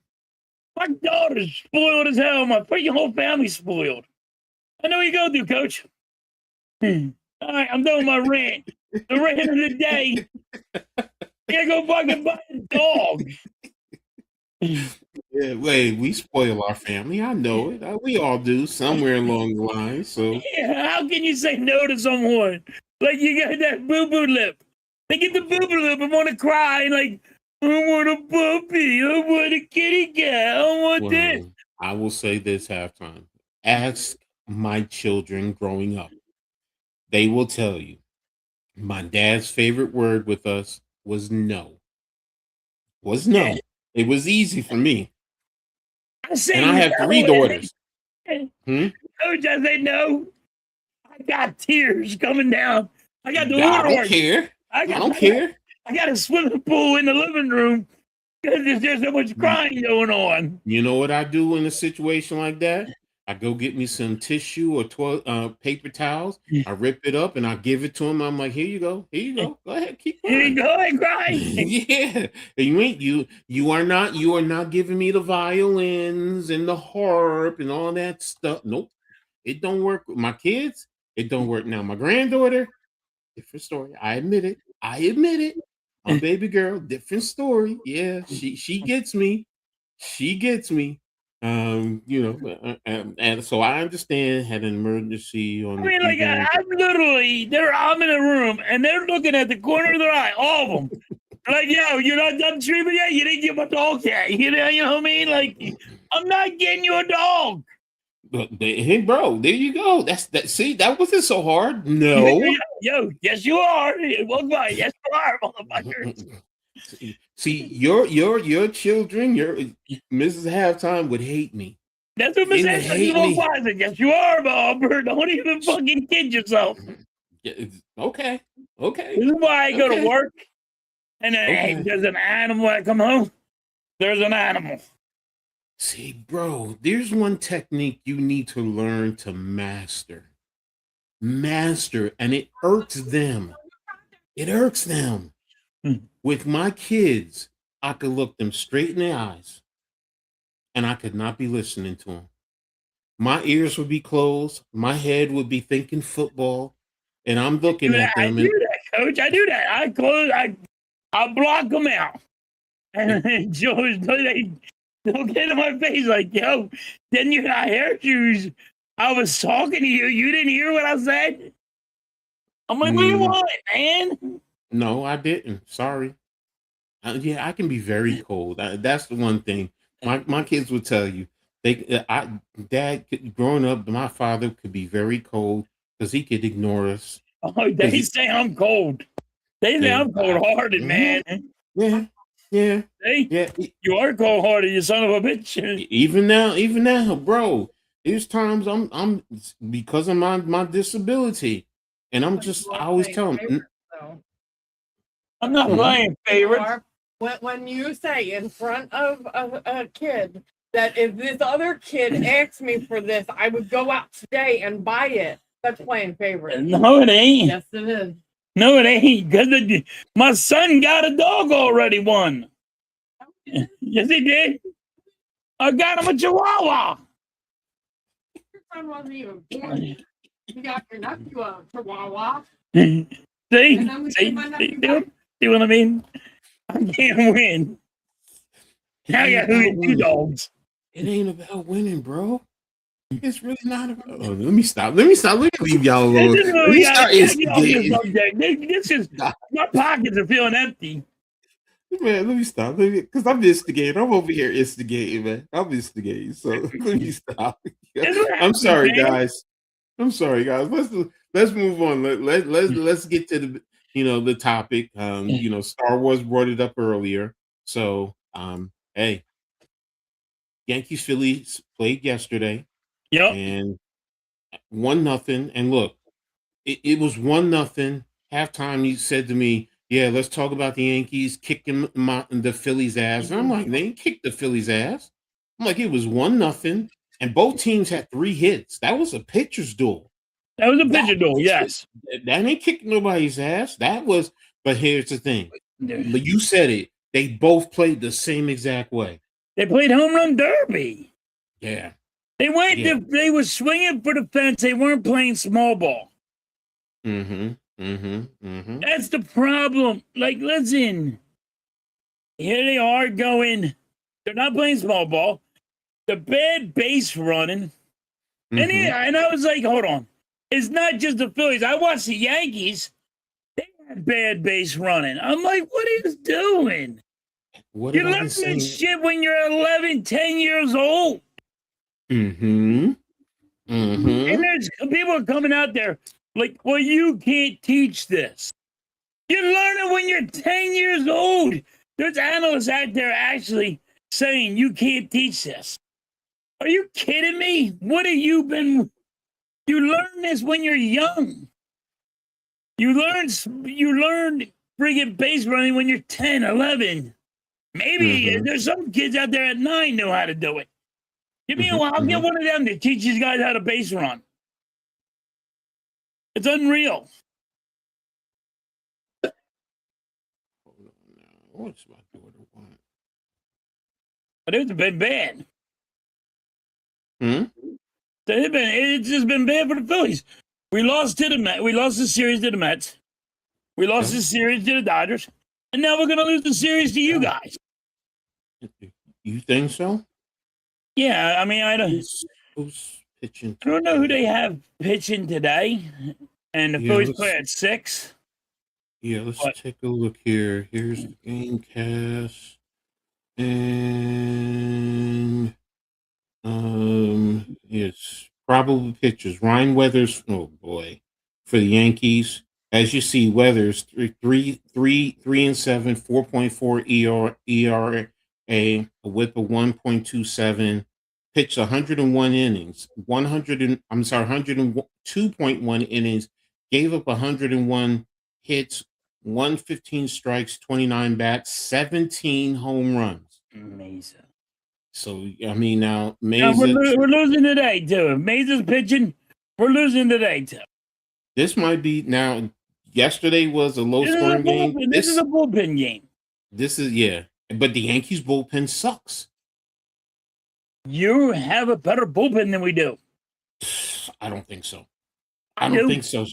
S3: My daughter's spoiled as hell. My freaking whole family's spoiled. I know what you go through, Coach. All right, I'm done with my rant. The rant of the day. I gotta go fucking buy a dog.
S2: Yeah, wait, we spoil our family. I know it. We all do somewhere along the line. So
S3: yeah, how can you say no to someone? Like you got that boo-boo lip. They get the boo-boo lip and want to cry and like, I want a puppy. I want a kitty cat. I want this.
S2: I will say this halftime. Ask my children growing up. They will tell you my dad's favorite word with us was no.
S3: Yeah.
S2: It was easy for me.
S3: And
S2: I have 3 daughters.
S3: Coach, I say no. I got tears coming down. I got the
S2: I
S3: waterworks.
S2: don't care. I don't care.
S3: I got a swimming pool in the living room because there's so much crying going on.
S2: You know what I do in a situation like that? I go get me some tissue or paper towels. I rip it up and I give it to him. I'm like, here you go. Here you go. Go ahead, keep crying.
S3: Here you go and cry.
S2: Yeah. You are not giving me the violins and the harp and all that stuff. Nope. It don't work with my kids. It don't work now. My granddaughter, different story. I admit it. My baby girl, different story. Yeah, she gets me. She gets me. And so I understand had an emergency on the
S3: like I'm literally I'm in a room and they're looking at the corner of their eye, all of them. Like, yo, you're not done treatment yet. You didn't get my dog yet. You know what I mean? Like, I'm not getting you a dog.
S2: Hey, bro, there you go. See, that wasn't so hard. No.
S3: Yo, yes, you are. Well, yes, you are, motherfuckers.
S2: See, your children, your Mrs. Halftime would hate me.
S3: That's what Mrs. Halftime said. Yes, you are, Bob. Don't even fucking kid yourself.
S2: Okay.
S3: This is why I go to work. And then, hey, there's an animal that come home. There's an animal.
S2: See, bro, there's one technique you need to learn to master. And it irks them. With my kids, I could look them straight in the eyes and I could not be listening to them. My ears would be closed. My head would be thinking football. And I'm looking at them.
S3: I do that, Coach. I do that. I block them out. And George, they'll get in my face like, yo, didn't you not hear you? I was talking to you. You didn't hear what I said? I'm like, what do you want, man?
S2: No, I didn't. Sorry. Yeah, I can be very cold. That's the one thing. My kids will tell you. Growing up, my father could be very cold because he could ignore us.
S3: Oh,
S2: Because
S3: they say I'm cold. They say I'm cold hearted, man.
S2: yeah, yeah,
S3: Hey,
S2: yeah.
S3: you are cold hearted, you son of a bitch.
S2: Even now, bro. There's times I'm because of my disability, and I always tell them,
S3: I'm not playing favorites.
S4: When you say in front of a kid that if this other kid asked me for this, I would go out today and buy it. That's playing favorites.
S3: No, it ain't.
S4: Yes, it is.
S3: No, it ain't. Because my son got a dog already. One. Yes, he did. I got him a Chihuahua.
S4: Your son wasn't even born. You got your nephew a Chihuahua.
S3: See,
S4: See
S3: what I mean? I can't win. Now I got two dogs.
S2: it ain't about winning, bro. It's really not about. Oh, let me stop. Let me leave y'all alone. Let me start instigating.
S3: This is my pockets are feeling empty.
S2: Man, let me stop. Because I'm instigating. I'm over here instigating, man. I'm instigating. So let me stop. I'm sorry, guys. Let's move on. Let's get to the topic. Star Wars brought it up earlier. So hey, Yankees Phillies played yesterday.
S3: Yep.
S2: And 1-0. And look, it was 1-0. Halftime, you said to me, yeah, let's talk about the Yankees kicking the Phillies' ass. And I'm like, they ain't kicked the Phillies' ass. I'm like, it was 1-0. And both teams had 3 hits. That was a pitcher's duel.
S3: That was a pitcher duel, yes.
S2: That ain't kicking nobody's ass. But here's the thing. But you said it. They both played the same exact way.
S3: They played home run derby.
S2: Yeah.
S3: They went. Yeah. They were swinging for the fence. They weren't playing small ball. That's the problem. Like, listen. Here they are going. They're not playing small ball. The bad base running. And I was like, hold on. It's not just the Phillies. I watched the Yankees. They had bad base running. I'm like, what are you doing? You learn this shit when you're 11, 10 years old. And there's people coming out there like, well, you can't teach this. You learn it when you're 10 years old. There's analysts out there actually saying you can't teach this. Are you kidding me? What have you been? You learn this when you're young. You learn friggin' base running when you're 10, 11. Maybe there's some kids out there at 9 know how to do it. Give me a while. I'll get one of them to teach these guys how to base run. It's unreal.
S2: Hold on now. What's my daughter want?
S3: But it's been bad. It's just been bad for the Phillies. We lost to the Mets. We lost the series to the Mets. We lost the series to the Dodgers. And now we're going to lose the series to you guys.
S2: You think so?
S3: Yeah, I mean, I don't.
S2: Who's pitching?
S3: I don't know who they have pitching today, and the Phillies play at 6.
S2: Yeah, let's take a look here. Here's the game cast, and it's probable pitchers. Ryan Weathers. Oh boy, for the Yankees. As you see, Weathers 3-7, 4.4 ERA, a whip of 1.27, pitched 101 innings, 102.1 innings, gave up 101 hits, 115 strikes, 29 bats, 17 home runs.
S3: Amazing.
S2: So I mean, now
S3: we're losing today too. Maze's pitching. We're losing today too.
S2: This might be now. Yesterday was a low-scoring game.
S3: This is a bullpen game.
S2: This is but the Yankees bullpen sucks.
S3: You have a better bullpen than we do.
S2: I don't think so. I don't think so.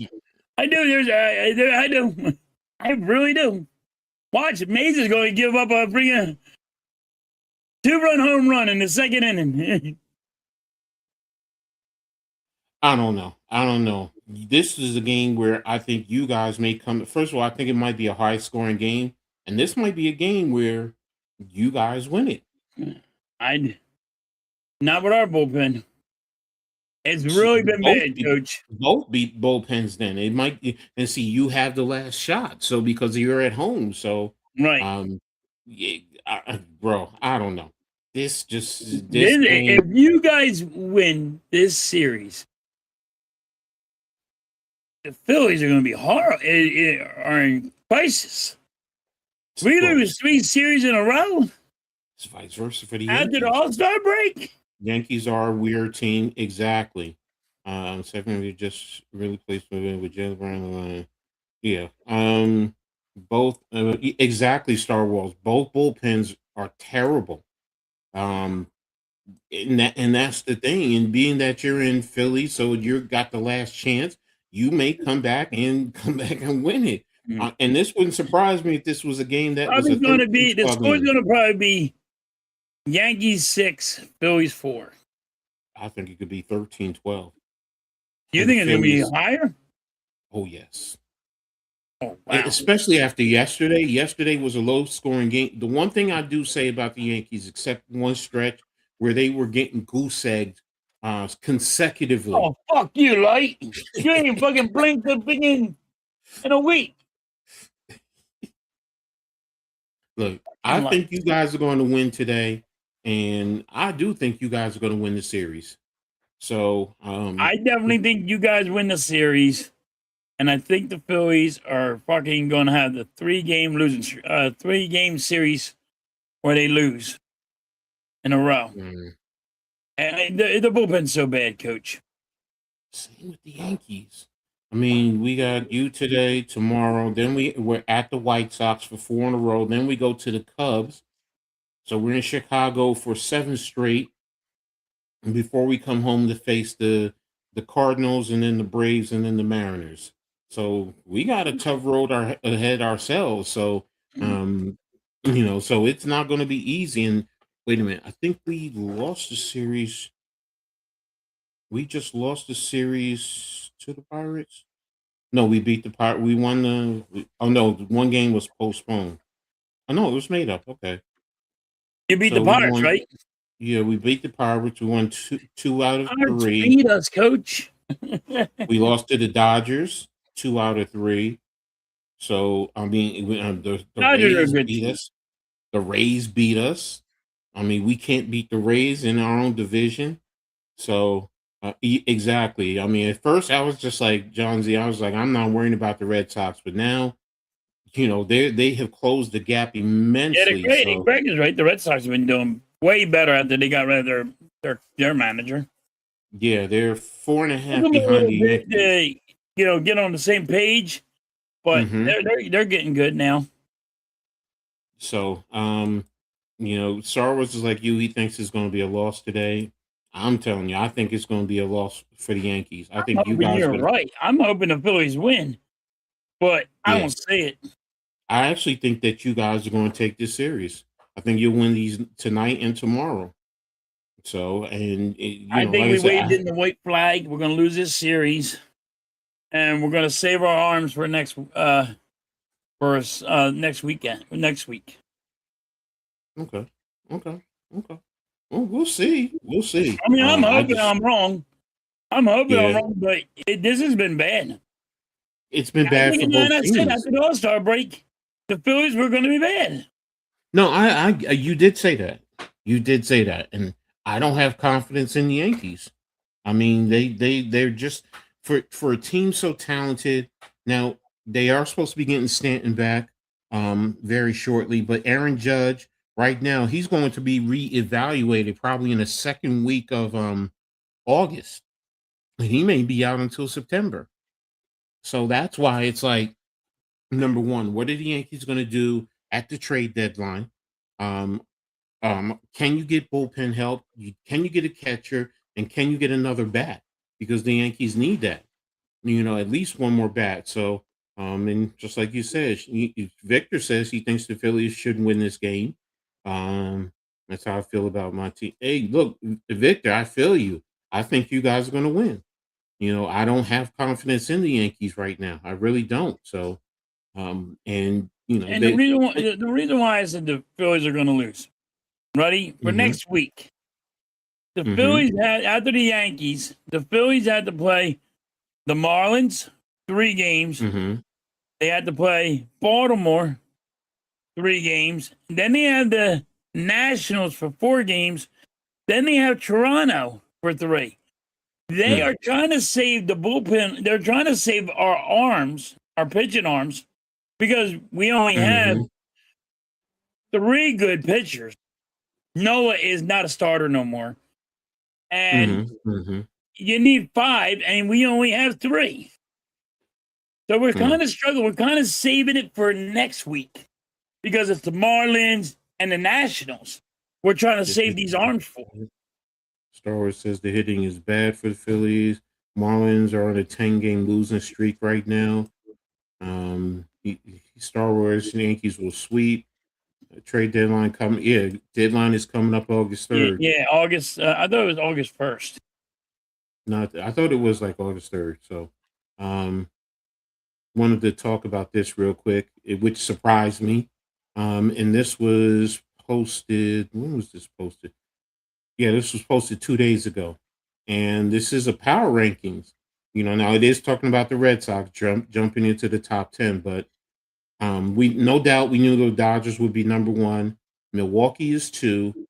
S3: I do. I do. I really do. Watch, Maze is going to give up a freaking 2-run home run in the second inning.
S2: I don't know. This is a game where I think you guys may come. First of all, I think it might be a high-scoring game. And this might be a game where you guys win it.
S3: I'd not with our bullpen. It's really been bad, Coach.
S2: Both beat bullpens. Then it might, and see, you have the last shot. So because you're at home, so
S3: Right.
S2: yeah, bro, I don't know. This game.
S3: If you guys win this series, the Phillies are going to be horrible. Are in crisis. We lose 3 series in a row.
S2: It's vice versa for the
S3: after
S2: Yankees.
S3: the All-Star break.
S2: Yankees are a weird team, exactly. Second, we just really placed with Jalen Brown. Yeah. Both exactly. Star Wars. Both bullpens are terrible. And that's the thing. And being that you're in Philly, so you got the last chance, you may come back and win it. And this wouldn't surprise me if this was a game that was
S3: going to be the score's going to probably be Yankees 6, Phillies 4.
S2: I think it could be 13-12.
S3: You think it's going to be higher?
S2: Oh, yes.
S3: Oh, wow.
S2: Especially after yesterday. Yesterday was a low-scoring game. The one thing I do say about the Yankees, except one stretch where they were getting goose-egged consecutively.
S3: Oh, fuck you, Light. You ain't fucking blinked a in a week.
S2: Look, I think you guys are going to win today, and I do think you guys are going to win the series. So
S3: I definitely think you guys win the series, and I think the Phillies are fucking going to have the 3-game series where they lose in a row. And the bullpen's so bad, Coach.
S2: Same with the Yankees. I mean, we got you today, tomorrow. Then we're at the White Sox for 4 in a row. Then we go to the Cubs. So we're in Chicago for 7 straight. And before we come home to face the Cardinals and then the Braves and then the Mariners. So we got a tough road ahead ourselves. So, so it's not going to be easy. And wait a minute. I think we lost the series. We just lost the series to the Pirates. No, we beat the Pirates. We won one game was postponed. Oh, no, it was made up. Okay.
S3: You beat the Pirates, right?
S2: Yeah, we beat the Pirates. We won two out of
S3: Pirates
S2: 3.
S3: Beat us, Coach.
S2: We lost to the Dodgers 2 out of 3. So I mean, the Rays beat us. The Rays beat us. I mean, we can't beat the Rays in our own division. So exactly. I mean, at first I was just like John Z. I was like, I'm not worrying about the Red Sox, but now, they have closed the gap immensely.
S3: Yeah, Greg is right. The Red Sox have been doing way better after they got rid of their manager.
S2: Yeah, they're 4.5 behind the Yankees.
S3: Get on the same page, but they're getting good now.
S2: So, Star Wars is like you. He thinks it's going to be a loss today. I'm telling you, I think it's going to be a loss for the Yankees. I think you guys
S3: are right. I'm hoping the Phillies win, but I don't see it.
S2: I actually think that you guys are going to take this series. I think you'll win these tonight and tomorrow. So, and
S3: I think we waved in the white flag. We're going to lose this series, and we're going to save our arms for next weekend. Next week.
S2: Okay. Well, we'll see.
S3: I mean, I'm hoping I'm wrong. I'm hoping I'm wrong, but this has been bad.
S2: It's been bad for both teams.
S3: I said after the All-Star break, the Phillies were going to be bad.
S2: No, you did say that. You did say that, and I don't have confidence in the Yankees. I mean, they're just for a team so talented. Now they are supposed to be getting Stanton back very shortly, but Aaron Judge right now he's going to be reevaluated probably in the second week of August. He may be out until September. So that's why it's like, number one, what are the Yankees going to do at the trade deadline? Can you get bullpen help? Can you get a catcher? And can you get another bat? Because the Yankees need that. At least one more bat. So, and just like you said, Victor says he thinks the Phillies should win this game. That's how I feel about my team. Hey, look, Victor, I feel you. I think you guys are going to win. I don't have confidence in the Yankees right now. I really don't. So, and
S3: And the reason why I said the Phillies are going to lose. Ready for next week? The Phillies had after the Yankees. The Phillies had to play the Marlins 3 games. They had to play Baltimore 3 games. Then they had the Nationals for 4 games. Then they have Toronto for 3. They are trying to save the bullpen. They're trying to save our arms, our pitching arms, because we only have 3 good pitchers. Noah is not a starter no more. And you need 5, and we only have 3. So we're kind of struggling. We're kind of saving it for next week because it's the Marlins and the Nationals. We're trying to save these arms for.
S2: Star Wars says the hitting is bad for the Phillies. Marlins are on a 10-game losing streak right now. Star Wars Yankees will sweep. Trade deadline coming. Yeah, deadline is coming up August 3rd.
S3: Yeah, August. I thought it was August 1st.
S2: I thought it was like August 3rd. So, wanted to talk about this real quick, which surprised me. And this was posted. When was this posted? Yeah, this was posted 2 days ago. And this is a power rankings. Now it is talking about the Red Sox jumping into the top 10, but we no doubt we knew the Dodgers would be number 1. Milwaukee is 2.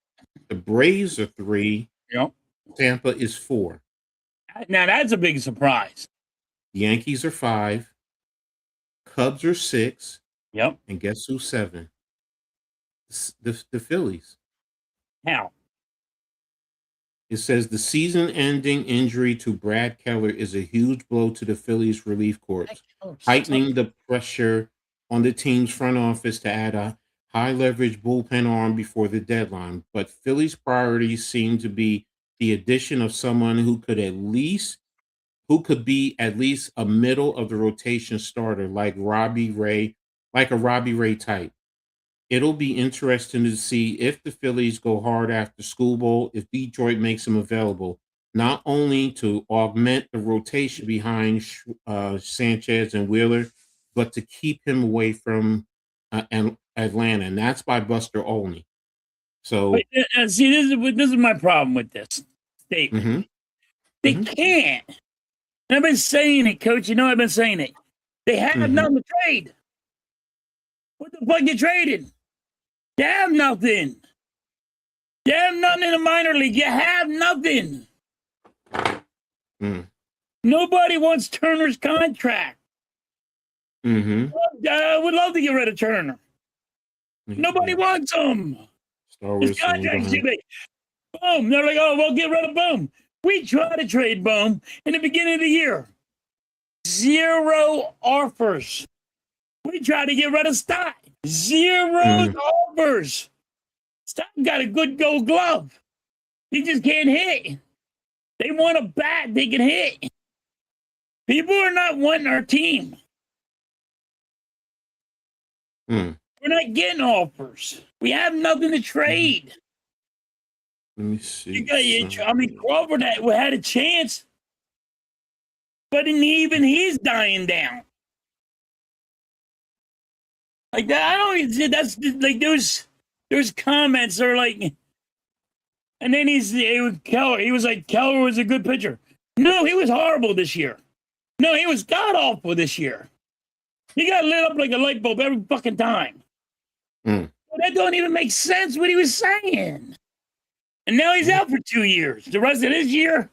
S2: The Braves are 3.
S3: Yep.
S2: Tampa is 4.
S3: Now that's a big surprise.
S2: The Yankees are 5. Cubs are 6.
S3: Yep.
S2: And guess who's 7? The Phillies.
S3: How?
S2: It says the season-ending injury to Brad Keller is a huge blow to the Phillies relief corps, heightening the pressure on the team's front office to add a high-leverage bullpen arm before the deadline. But Phillies' priorities seem to be the addition of someone who could be at least a middle of the rotation starter, like a Robbie Ray type. It'll be interesting to see if the Phillies go hard after School Bowl, if Detroit makes him available, not only to augment the rotation behind Sanchez and Wheeler, but to keep him away from Atlanta. And that's by Buster Olney. So,
S3: see, this is my problem with this statement. They can't. And I've been saying it, Coach. I've been saying it. They have nothing to trade. What the fuck you trading? You have nothing. You have nothing in the minor league. You have nothing. Nobody wants Turner's contract. I would love to get rid of Turner. Nobody wants him. His contract should be boom. They're like, oh, we'll get rid of Boom. We tried to trade Boom in the beginning of the year. 0 offers. We tried to get rid of Stott. 0 offers. Stott got a good Gold Glove. He just can't hit. They want a bat they can hit. People are not wanting our team. We're not getting offers. We have nothing to trade.
S2: Let me see.
S3: Crawford had a chance, but even he's dying down. Like that, I don't even. That's like there's comments that are like, and then Keller. He was like Keller was a good pitcher. No, he was horrible this year. No, he was god awful this year. He got lit up like a light bulb every fucking time. Well, that don't even make sense what he was saying. And now he's out for 2 years. The rest of this year,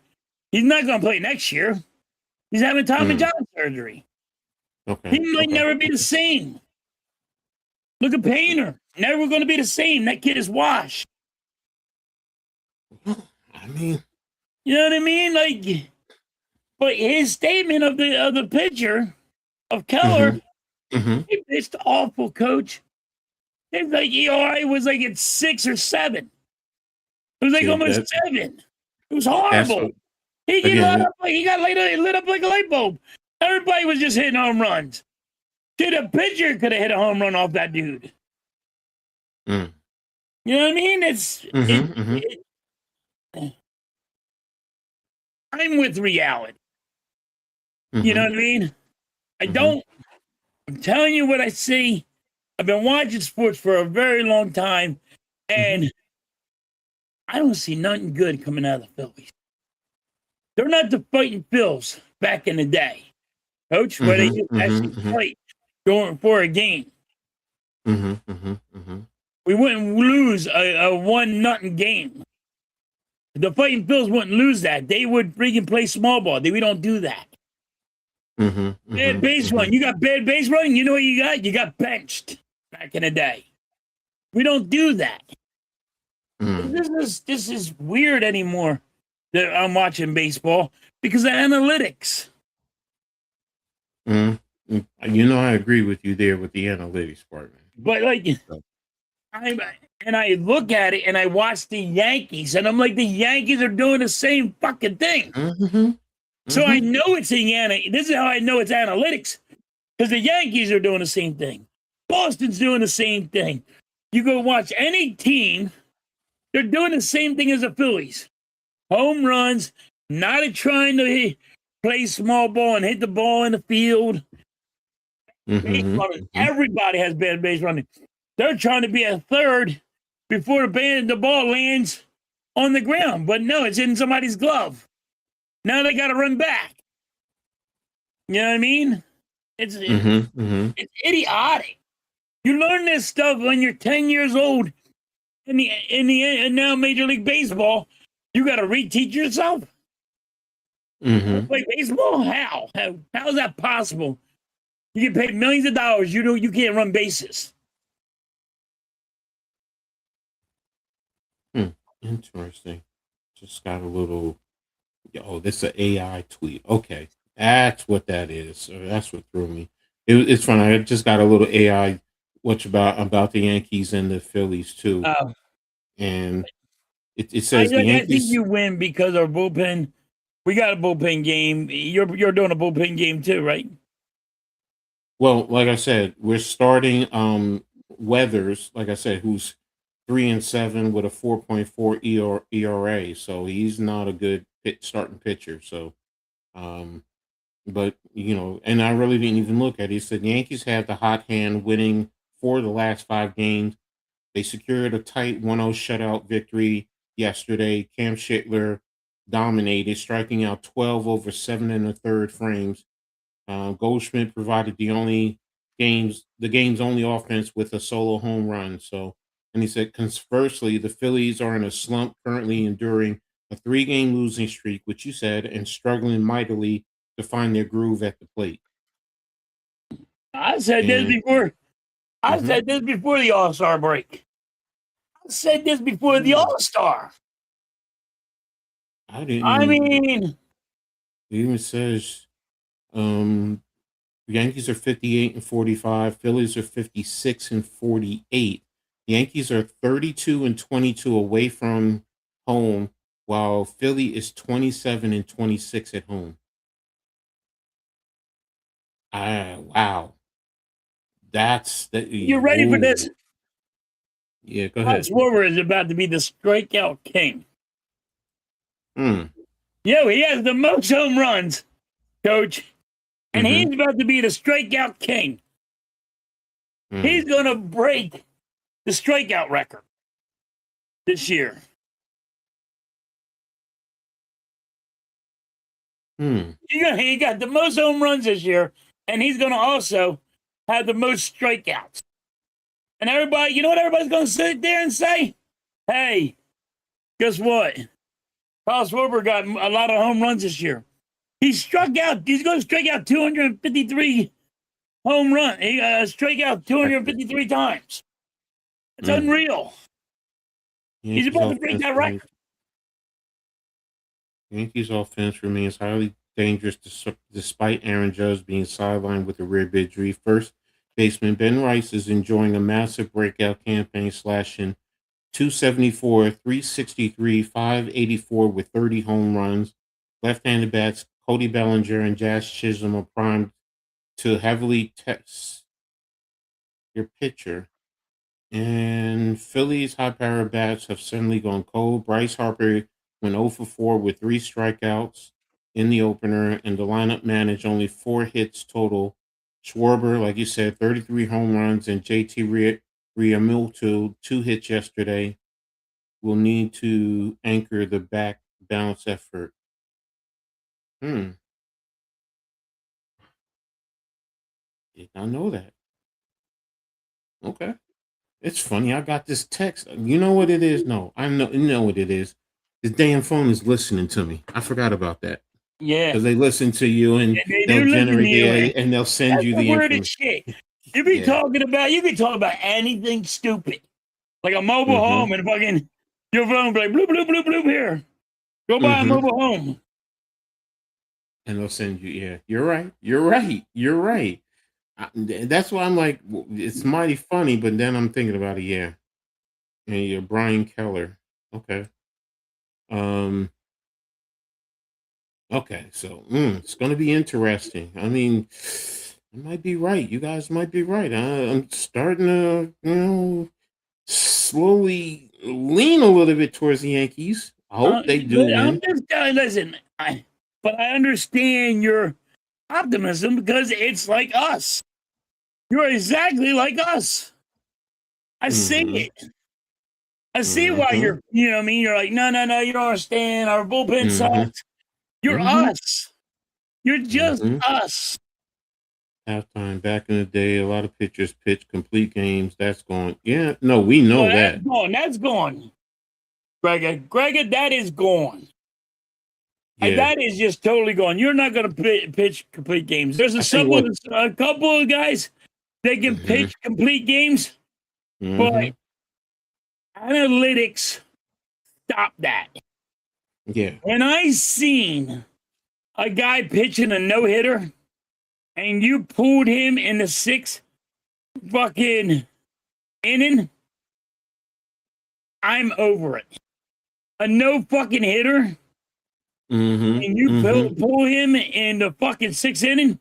S3: he's not going to play next year. He's having Tommy John surgery. He might never be the same. Look at Painter. Never going to be the same. That kid is washed.
S2: I mean,
S3: you know what I mean? Like, but his statement of the pitcher of Keller, he pitched awful, Coach. It's like ERA was like at 6 or 7. It was like almost 7. It was horrible. He got lit up like a light bulb. Everybody was just hitting home runs. Dude, a pitcher could have hit a home run off that dude. You know what I mean? I'm with reality. You know what I mean? I don't. I'm telling you what I see. I've been watching sports for a very long time, and I don't see nothing good coming out of the Phillies. They're not the fighting Phils back in the day, Coach, where they just actually fight going for a game. We wouldn't lose a 1-0 game. The fighting Phils wouldn't lose that. They would freaking play small ball. We don't do that. Bad base run. You got bad base running. You know what you got? You got benched back in the day. We don't do that. This is weird anymore that I'm watching baseball because of analytics.
S2: You know, I agree with you there with the analytics part, man.
S3: But like, I look at it and I watch the Yankees and I'm like, the Yankees are doing the same fucking thing. So I know it's this is how I know it's analytics, because the Yankees are doing the same thing. Boston's doing the same thing. You go watch any team, they're doing the same thing as the Phillies. Home runs, not trying to play small ball and hit the ball in the field. Base running. Everybody has bad base running. They're trying to be a third before the ball lands on the ground. But no, it's in somebody's glove. Now they got to run back. You know what I mean? It's idiotic. You learn this stuff when you're 10 years old in now Major League Baseball. You got to reteach yourself. Play baseball? How is that possible? You get paid millions of dollars. You can't run bases.
S2: Interesting. Just got a little. Oh, this is an AI tweet. Okay, that's what that is. That's what threw me. It's funny. I just got a little AI. What's about the Yankees and the Phillies too, and it says the Yankees.
S3: I think you win because our bullpen. We got a bullpen game. You're doing a bullpen game too, right?
S2: Well, like I said, we're starting Weathers. Like I said, who's 3-7 with a 4.4 ERA. So he's not a good starting pitcher. So, but you know, and I really didn't even look at it. He said the Yankees have the hot hand, winning 4 of the last 5 games. They secured a tight 1-0 shutout victory yesterday. Cam Schittler dominated, striking out 12 over 7 1/3 frames. Goldschmidt provided the game's only offense with a solo home run. So, and he said, conversely, the Phillies are in a slump, currently enduring a 3-game losing streak, which you said, and struggling mightily to find their groove at the plate.
S3: I said this before. I said this before the All-Star break. I said this before the All-Star. I mean,
S2: it even says the Yankees are 58-45, Phillies are 56-48. The Yankees are 32-22 away from home, while Philly is 27-26 at home. Wow.
S3: You ready for this?
S2: Yeah, go ahead.
S3: Schwarber is about to be the strikeout king. Yo, he has the most home runs, Coach. And he's about to be the strikeout king. He's going to break the strikeout record this year. He got the most home runs this year, and he's going to also have the most strikeouts. And everybody, you know what everybody's going to sit there and say? Hey, guess what? Kyle Schwarber got a lot of home runs this year. He's going to strike out 253 home run. He struck out 253 times. It's unreal. He's about to break that record.
S2: Yankees offense remains highly dangerous despite Aaron Judge being sidelined with a rib injury. First baseman Ben Rice is enjoying a massive breakout campaign, slashing 274, 363, 584 with 30 home runs. Left-handed bats Cody Bellinger and Jazz Chisholm are primed to heavily test your pitcher. And Phillies high-powered bats have suddenly gone cold. Bryce Harper went 0 for 4 with 3 strikeouts in the opener, and the lineup managed only 4 hits total Schwarber, like you said, 33 home runs, and JT Realmuto, 2 hits yesterday. Will need to anchor the back bounce effort. Hmm. Did not know that. Okay. It's funny. I got this text. You know what it is? No, I know. You know what it is. The damn phone is listening to me. I forgot about that
S3: Yeah,
S2: because they listen to you and
S3: they
S2: they'll
S3: do listen to
S2: generate
S3: you.
S2: and they'll send
S3: That's
S2: you
S3: the
S2: the
S3: weirdest
S2: information.
S3: shit. You
S2: Yeah.
S3: can talk about anything stupid, like a mobile
S2: Mm-hmm.
S3: home, and fucking your phone be like bloop bloop bloop bloop here. Go buy a
S2: Mm-hmm.
S3: mobile home.
S2: And they'll send you. Yeah, you're right. You're right. You're right. That's why I'm like, it's mighty funny. But then I'm thinking about it. Yeah. And you're Brian Keller. Okay. Um. Okay. So it's going to be interesting. I mean, I might be right. You guys might be right. I'm starting to, slowly lean a little bit towards the Yankees. I hope they do
S3: But I'm
S2: win.
S3: just telling. Listen, but I understand your optimism because it's like us. You're exactly like us. I see
S2: Mm-hmm.
S3: it. I see why
S2: Mm-hmm.
S3: you know what I mean? You're like, no, you don't understand. Our bullpen
S2: Mm-hmm.
S3: sucks. You're
S2: Mm-hmm.
S3: us. You're just
S2: Mm-hmm.
S3: us.
S2: Halftime back in the day, a lot of pitchers pitch complete games. That's gone. Yeah, no, we know
S3: Oh, that's
S2: that.
S3: gone. That's gone. Gregor, that is gone.
S2: Yeah,
S3: That is just totally gone. You're not going to pitch complete games. There's
S2: I tell you what.
S3: a couple of guys that can
S2: Mm-hmm.
S3: pitch complete games, but
S2: Mm-hmm.
S3: analytics stop that.
S2: Yeah.
S3: When I seen a guy pitching a no hitter and you pulled him in the sixth fucking inning, I'm over it. A no fucking hitter
S2: Mm-hmm.
S3: and you
S2: Mm-hmm.
S3: pull him in the fucking sixth inning,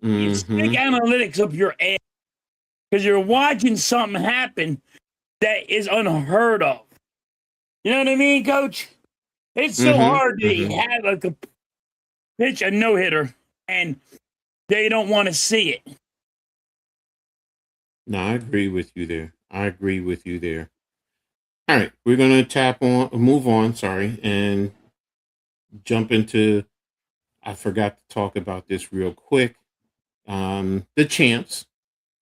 S3: you stick
S2: Mm-hmm.
S3: analytics up your ass because you're watching something happen that is unheard of. You know what I mean, Coach? It's so
S2: Mm-hmm.
S3: hard to
S2: Mm-hmm.
S3: have pitch a no hitter and they don't want to see it.
S2: No, I agree with you there. I agree with you there. All right, we're gonna move on. Sorry, and jump into. I forgot to talk about this real quick. The champs.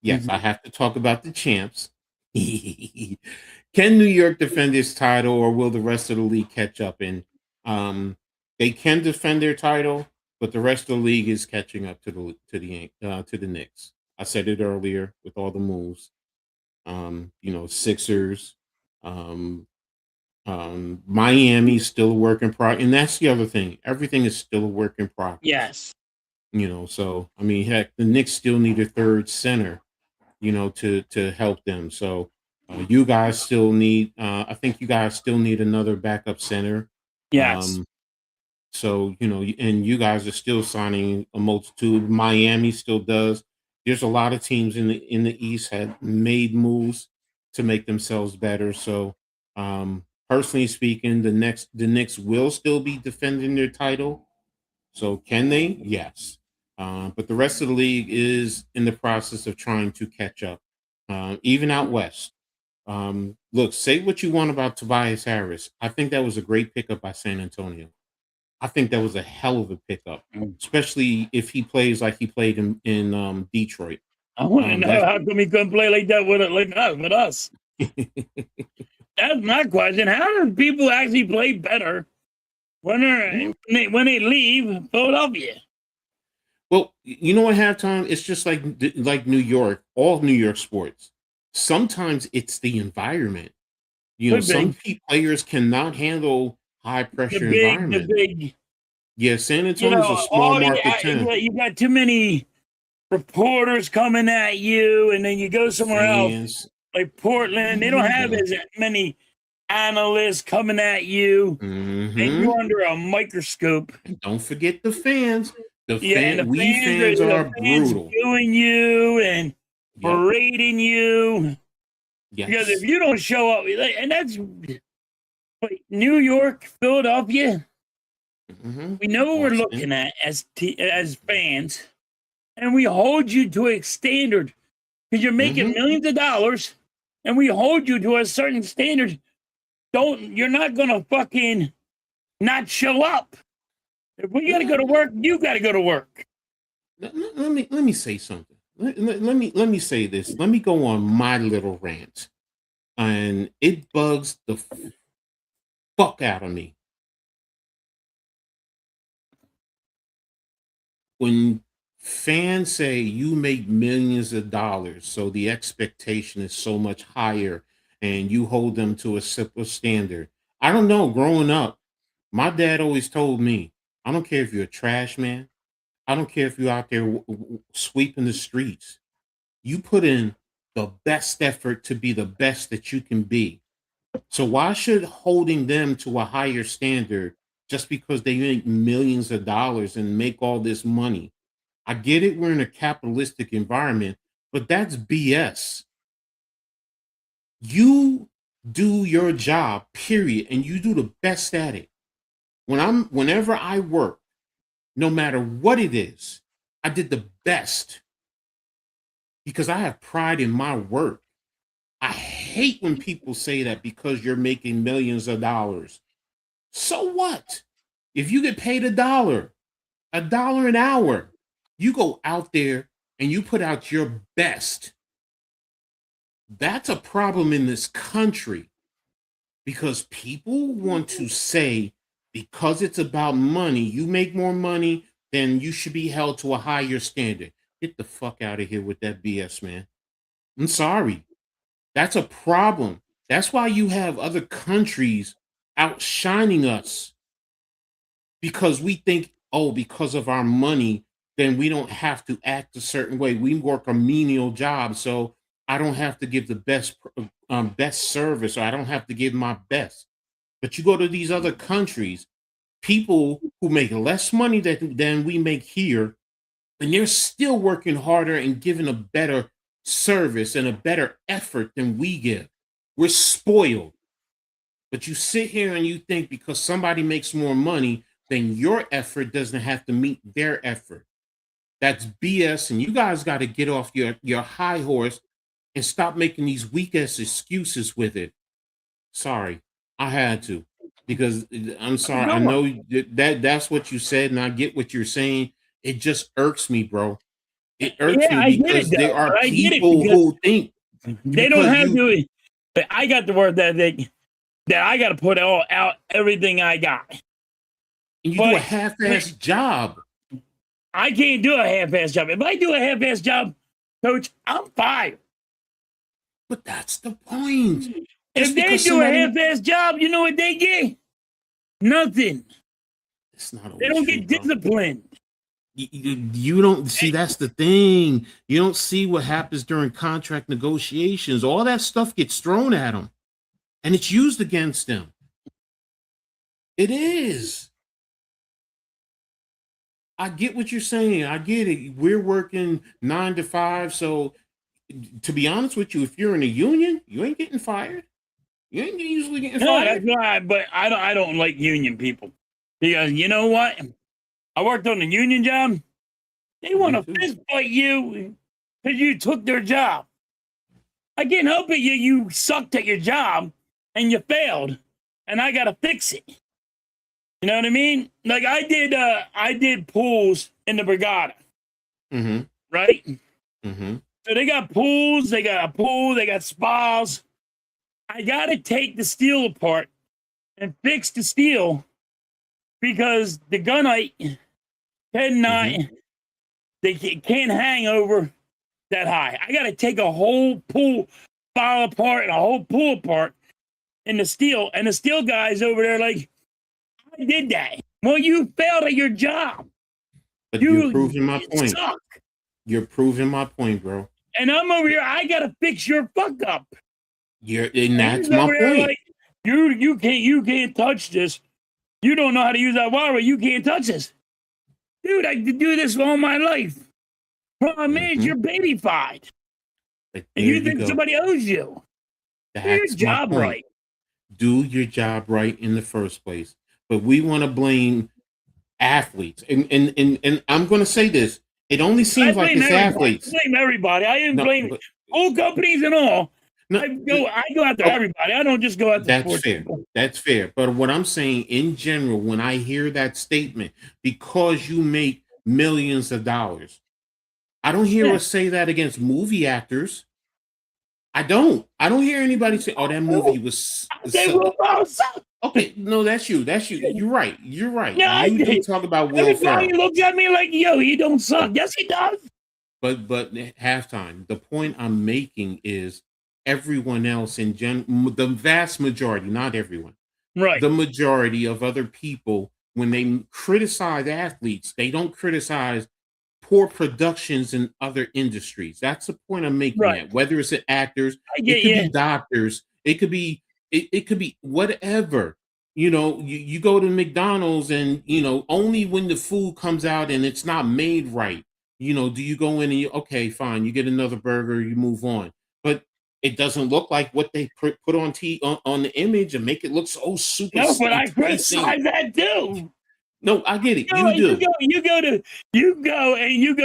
S2: Yes, I have to talk about the champs. Can New York defend its title, or will the rest of the league catch up? And they can defend their title, but the rest of the league is catching up to the Knicks. I said it earlier with all the moves. Sixers, um, Miami's still a work in progress, and that's the other thing. Everything is still a work in progress.
S3: Yes.
S2: So I mean, heck, the Knicks still need a third center, to help them. So you guys still need. I think you guys still need another backup center.
S3: Yes.
S2: Um, so and you guys are still signing a multitude. Miami still does. There's a lot of teams in the East had made moves to make themselves better. So personally speaking, the Knicks will still be defending their title. So can they? Yes. But the rest of the league is in the process of trying to catch up. Even out west. Look, say what you want about Tobias Harris. I think that was a great pickup by San Antonio. I think that was a hell of a pickup, especially if he plays like he played in Detroit.
S3: I want to know
S2: That
S3: how come he couldn't play like that with us. That's my question. How do people actually play better when they leave Philadelphia?
S2: Well, you know what, halftime, it's just like New York, all New York sports. Sometimes it's the environment.
S3: Could
S2: Some
S3: be
S2: players cannot handle high pressure
S3: the
S2: environment.
S3: big.
S2: Yeah, San Antonio's a small
S3: All
S2: market town.
S3: you got too many reporters coming at you, and then you go somewhere else
S2: Fans.
S3: like Portland. They don't have
S2: Yeah.
S3: as many analysts coming at you, and
S2: Hmm.
S3: you're under a microscope.
S2: And don't forget the fans.
S3: Yeah, and
S2: We fans
S3: the
S2: are
S3: fans
S2: brutal.
S3: booing you and
S2: Yep.
S3: berating you because if
S2: Yes.
S3: you don't show up, and that's like New York, Philadelphia.
S2: Hmm.
S3: We know what we're
S2: Boston.
S3: looking at as fans, and we hold you to a standard because you're making millions of dollars, and we hold you to a certain standard. You're not gonna fucking not show up. If we gotta go to work, you gotta go to work.
S2: Let me say something. Let me say this. Let me go on my little rant, and it bugs the fuck out of me when fans say you make millions of dollars, so the expectation is so much higher, and you hold them to a simple standard. I don't know. Growing up, my dad always told me, I don't care if you're a trash man. I don't care if you're out there sweeping the streets. You put in the best effort to be the best that you can be. So why should holding them to a higher standard just because they make millions of dollars and make all this money? I get it, we're in a capitalistic environment, but that's BS. You do your job, period, and you do the best at it. Whenever I work, no matter what it is, I did the best because I have pride in my work. I hate when people say that because you're making millions of dollars. So what? If you get paid $1 an hour, you go out there and you put out your best. That's a problem in this country because people want to say because it's about money, you make more money, then you should be held to a higher standard. Get the fuck out of here with that BS, man. I'm sorry. That's a problem. That's why you have other countries outshining us because we think, oh, because of our money, then we don't have to act a certain way. We work a menial job, so I don't have to give the best service, or I don't have to give my best. But you go to these other countries, people who make less money than we make here, and they're still working harder and giving a better service and a better effort than we give. We're spoiled. But you sit here and you think because somebody makes more money, then your effort doesn't have to meet their effort. That's BS, and you guys got to get off your high horse and stop making these weak ass excuses with it. Sorry, I had to because I'm sorry. I know that's what you said, and I get what you're saying. It just irks me, bro. It irks me because there are people who think
S3: they don't have to. But I got the word that I got to put out everything I got.
S2: And you do a half-ass job.
S3: I can't do a half-ass job. If I do a half-ass job, Coach, I'm fired.
S2: But that's the point.
S3: If they do a half-ass job, you know what they get? Nothing.
S2: It's not.
S3: They don't get disciplined.
S2: You don't see. That's the thing. You don't see what happens during contract negotiations. All that stuff gets thrown at them, and it's used against them. It is. I get what you're saying. I get it. We're working 9 to 5. So, to be honest with you, if you're in a union, you ain't getting fired. You ain't usually getting fired.
S3: That's why. But I don't like union people because you know what? I worked on a union job. They want to fist fight you because you took their job. I can't help it. You sucked at your job and you failed, and I got to fix it. You know what I mean? Like I did pools in the Brigada.
S2: Mm-hmm.
S3: Right?
S2: Mm-hmm.
S3: So they got pools, they got a pool, they got spas. I got to take the steel apart and fix the steel because the gunite cannot, they can't hang over that high. I got to take a whole pool file apart and a whole pool apart in the steel. And the steel guys over there like, I did that. Well, you failed at your job.
S2: But you're proving my point.
S3: Suck.
S2: You're proving my point, bro.
S3: And I'm over here. I gotta fix your fuck up.
S2: And that's my point.
S3: Like, you can't touch this. You don't know how to use that wire. You can't touch this, dude. I could do this all my life. Problem is, you're babyfied, and you think somebody owes you.
S2: That's
S3: do your job right.
S2: Do your job right in the first place. But we want to blame athletes, and I'm going to say this: It only
S3: I
S2: seems like
S3: blame
S2: it's
S3: everybody.
S2: athletes.
S3: I blame everybody. I didn't
S2: No,
S3: blame
S2: but
S3: all companies and all.
S2: no,
S3: I go after
S2: oh,
S3: everybody. I don't just go after
S2: that's
S3: sports
S2: fair.
S3: people.
S2: That's fair. But what I'm saying in general, when I hear that statement, because you make millions of dollars, I don't hear
S3: Yeah.
S2: us say that against movie actors. I don't. I don't hear anybody say, "Oh, that movie was."
S3: They will bounce up.
S2: Okay, no, that's you. That's you. You're right. You're right.
S3: Yeah, I
S2: You do
S3: did.
S2: talk about Will
S3: Everybody
S2: Ferrell,
S3: looks at me like, yo, he don't suck. Yes, he does.
S2: but halftime. The point I'm making is everyone else the vast majority, not everyone,
S3: Right.
S2: the majority of other people, when they criticize athletes, they don't criticize poor productions in other industries. That's the point I'm making.
S3: Right.
S2: At whether it's actors,
S3: I
S2: it
S3: get
S2: could be
S3: you.
S2: doctors, it could be whatever. You go to McDonald's and only when the food comes out and it's not made right, do you go in and okay, fine, you get another burger, you move on. But it doesn't look like what they put on the image and make it look so super
S3: No, but I
S2: enticing.
S3: criticize that too.
S2: No, I get it.
S3: You know,
S2: You do.
S3: you go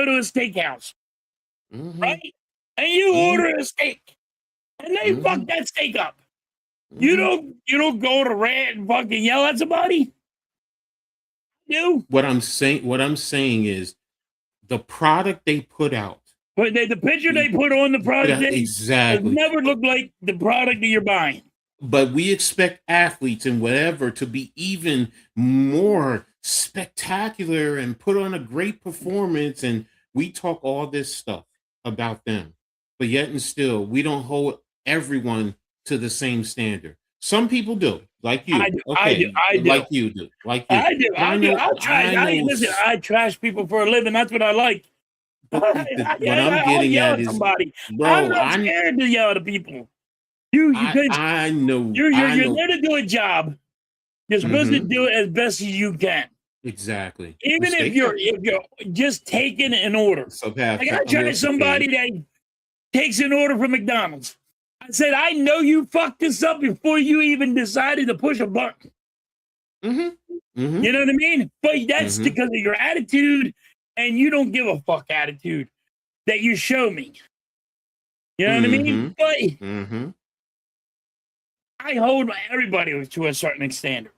S3: to a steakhouse,
S2: Mhm,
S3: right? And you
S2: mhm,
S3: order a steak, and they fuck
S2: mhm,
S3: that steak up.
S2: mhm.
S3: You don't go to rant and fucking yell at somebody. You,
S2: What I'm saying is the product they put out.
S3: but the picture they put on the product has
S2: Exactly.
S3: never looked like the product that you're buying.
S2: But we expect athletes and whatever to be even more spectacular and put on a great performance. And we talk all this stuff about them. But yet and still, we don't hold everyone to the same standard. Some people do, like
S3: I
S2: you.
S3: do,
S2: Okay,
S3: I do,
S2: like you do, like you.
S3: I do,
S2: But
S3: I do. I trash.
S2: I know
S3: Listen. I trash people for a living. That's what I like.
S2: what I'm
S3: I'll
S2: getting
S3: yell
S2: at
S3: at
S2: is,
S3: somebody. I'm
S2: bro,
S3: not scared to yell at people. Because
S2: I know,
S3: you're there to do a job. You're supposed to
S2: Mhm,
S3: do it as best as you can.
S2: exactly.
S3: Even
S2: Mistakes are
S3: if you're just taking an order.
S2: so bad.
S3: Like I
S2: I'm
S3: tried somebody that takes an order from McDonald's. I said, I know you fucked this up before you even decided to push a button.
S2: Mhm, mhm,
S3: You know what I mean? But that's
S2: mhm,
S3: because of your attitude and you don't give a fuck attitude that you show me. You know what I mean?
S2: mhm,
S3: But
S2: mhm.
S3: I hold everybody to a certain standard.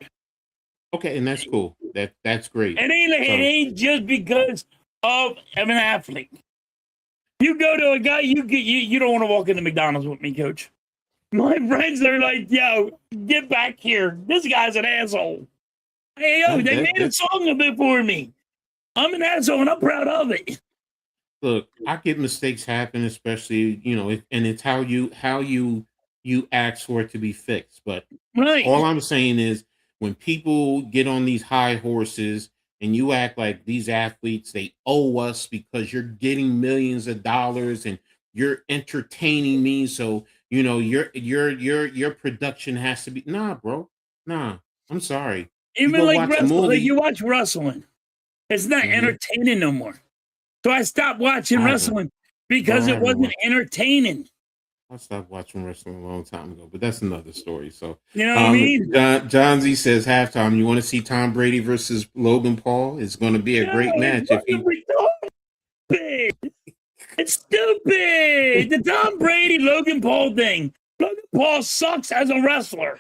S2: Okay, and that's cool. That's great.
S3: It
S2: So
S3: ain't just because of an athlete. You go to a guy, you don't want to walk into McDonald's with me, coach. My friends are like, yo, get back here. This guy's an asshole. Hey, yo,
S2: that
S3: they
S2: that
S3: made a
S2: that
S3: song of it for me. I'm an asshole and I'm proud of it.
S2: look, I get mistakes happen, especially and it's how you ask for it to be fixed. But all
S3: Right.
S2: I'm saying is when people get on these high horses and you act like these athletes they owe us because you're getting millions of dollars and you're entertaining me, so your production has to be nah, bro. Nah, I'm sorry. You
S3: Even
S2: go
S3: like
S2: watch a
S3: wrestling, like you
S2: movie.
S3: watch wrestling. It's not
S2: Mhm.
S3: entertaining no more. So I stopped watching
S2: I haven't,
S3: wrestling
S2: bro.
S3: because
S2: I
S3: it
S2: haven't
S3: wasn't
S2: watched.
S3: entertaining.
S2: I stopped watching wrestling a long time ago, but that's another story. So,
S3: You know what I mean?
S2: John Z says halftime. You want to see Tom Brady versus Logan Paul? It's going to be a
S3: No,
S2: great
S3: it's
S2: match if he.
S3: fucking stupid. It's stupid. The Tom Brady Logan Paul thing. Logan Paul sucks as a wrestler.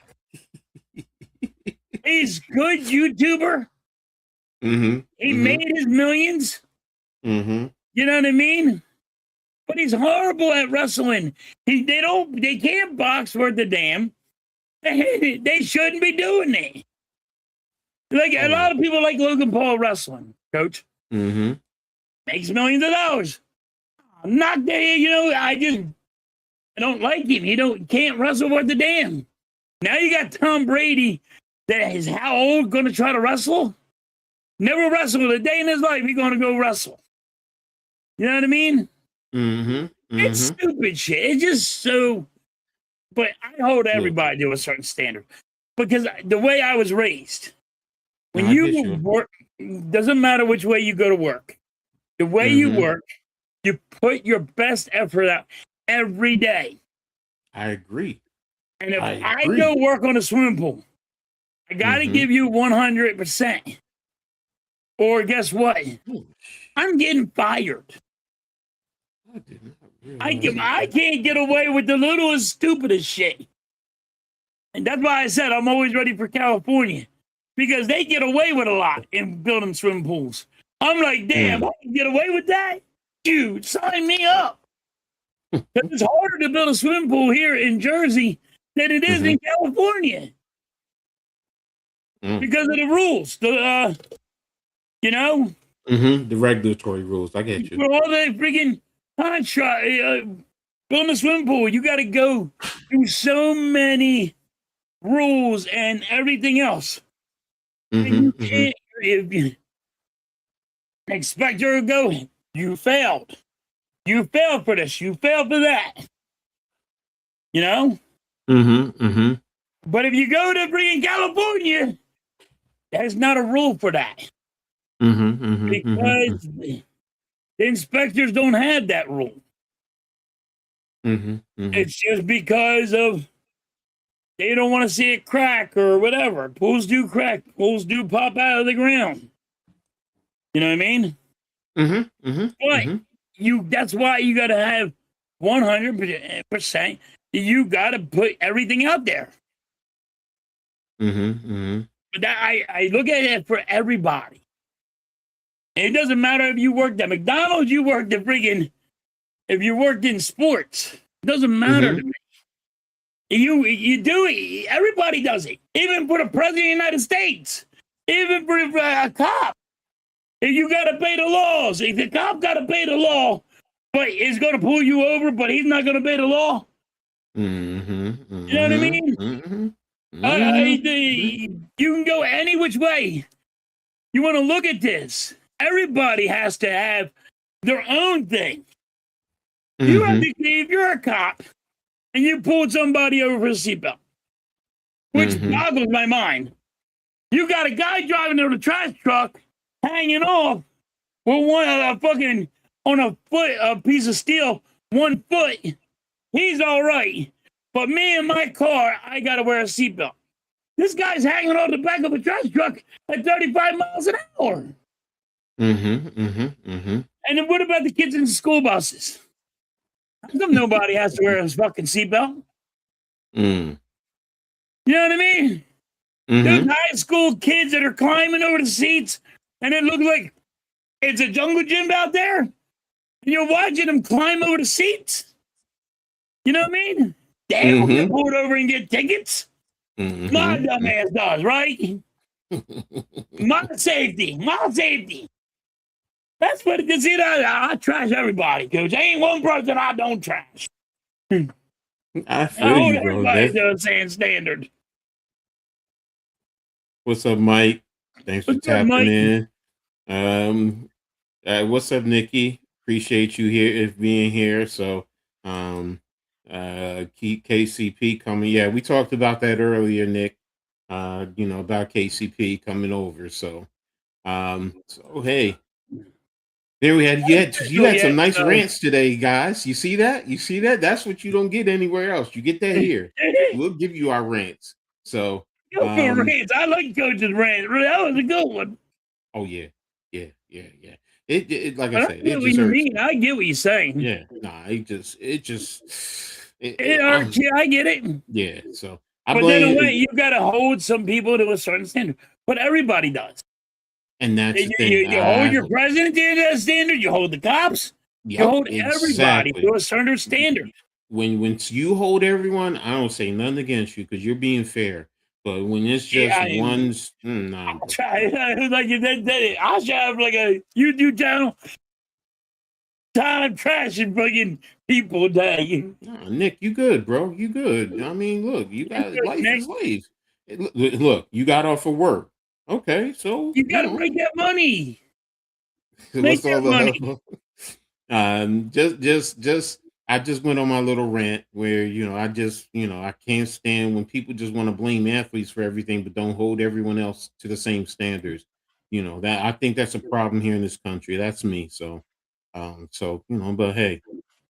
S3: He's good YouTuber.
S2: Mm-hmm.
S3: He
S2: Mm-hmm.
S3: made his millions.
S2: Mm-hmm.
S3: You know what I mean? But he's horrible at wrestling. They can't box worth a damn. They shouldn't be doing it. Like a lot of people like Logan Paul wrestling, coach.
S2: Mm-hmm.
S3: Makes millions of dollars. I'm not there, I don't like him. Can't wrestle worth a damn. Now you got Tom Brady that is how old gonna try to wrestle? Never wrestled a day in his life, he's gonna go wrestle. You know what I mean?
S2: Mm-hmm.
S3: It's
S2: Mm-hmm.
S3: stupid shit. It's just so. But I hold
S2: Look,
S3: everybody to a certain standard because the way I was raised,
S2: no,
S3: when
S2: I get
S3: you
S2: you.
S3: work, doesn't matter which way you go to work. The way you
S2: Mm-hmm.
S3: work, you put your best effort out every day.
S2: I agree.
S3: And if
S2: I
S3: I
S2: agree.
S3: go work on a swimming pool, I got to
S2: Mm-hmm.
S3: give you 100%. Or guess what? I'm getting fired.
S2: I did not
S3: I can't get away with the littlest, stupidest shit. And that's why I said I'm always ready for California. Because they get away with a lot in building swimming pools. I'm like, damn, I can get away with that? Dude, sign me up. It's harder to build a swimming pool here in Jersey than it is in California. Because of the rules. The
S2: the regulatory rules. I get you.
S3: For all the freaking contract, building a swimming pool, you got to go through so many rules and everything else. And you can't, if you expect her to go, you failed. You failed for this. You failed for that. You know? But if you go to freaking California, there's not a rule for that. Because the inspectors don't have that rule. It's just because of they don't want to see it crack or whatever. Pools do crack. Pools do pop out of the ground. You know what I mean? But that's why you got to have 100%. You got to put everything out there. But that, I look at it for everybody. And it doesn't matter if you worked at McDonald's, you worked at friggin', if you worked in sports. It doesn't matter to me. You do it. Everybody does it. Even for the president of the United States. Even for a cop. If you got to pay the laws. If the cop got to pay the law, but is going to pull you over, but he's not going to pay the law. You know what I mean? You can go any which way. You want to look at this. Everybody has to have their own thing. You have to, if you're a cop and you pulled somebody over for a seatbelt, which boggles my mind. You got a guy driving in a trash truck hanging off with one fucking on a foot, a piece of steel, 1 foot. He's all right. But me in my car, I got to wear a seatbelt. This guy's hanging on the back of a trash truck at 35 miles an hour. And then what about the kids in the school buses? How come nobody has to wear a fucking seatbelt? You know what I mean? There's high school kids that are climbing over the seats, and it looks like it's a jungle gym out there. And you're watching them climb over the seats. You know what I mean? They don't get pulled over and get tickets. My dumb ass does, right? My safety. That's what it is. I trash everybody, Coach. There ain't one person I don't trash.
S2: I feel you, bro.
S3: Everybody's the same standard.
S2: What's up, Mike? Thanks for tapping in. What's up, Nikki? Appreciate you being here. So, KCP coming. Yeah, we talked about that earlier, Nick. About KCP coming over. So hey, there we had. You had some nice rants today, guys. You see that? That's what you don't get anywhere else. You get that here. We'll give you our rants. So
S3: go for rants. I like Coach's rant. That was a good one.
S2: Oh yeah. It like I said,
S3: it just hurts. I get what you're saying.
S2: Yeah, I get
S3: it.
S2: Yeah, so
S3: but then you got to hold some people to a certain standard. But everybody does.
S2: And that's the thing.
S3: You hold your president to that standard. You hold the cops. You hold everybody to a certain standard.
S2: When you hold everyone, I don't say nothing against you because you're being fair. But when it's just one's,
S3: I'll try. I'll have like a YouTube channel. Time trashing fucking people day.
S2: Nah, Nick, you good, bro? You good? I mean, look, you got life is life. Look, you got off of work. Okay, so
S3: you got to make that money.
S2: Make that money. I just went on my little rant where, I can't stand when people just want to blame athletes for everything, but don't hold everyone else to the same standards. That I think that's a problem here in this country. That's me. So, but hey,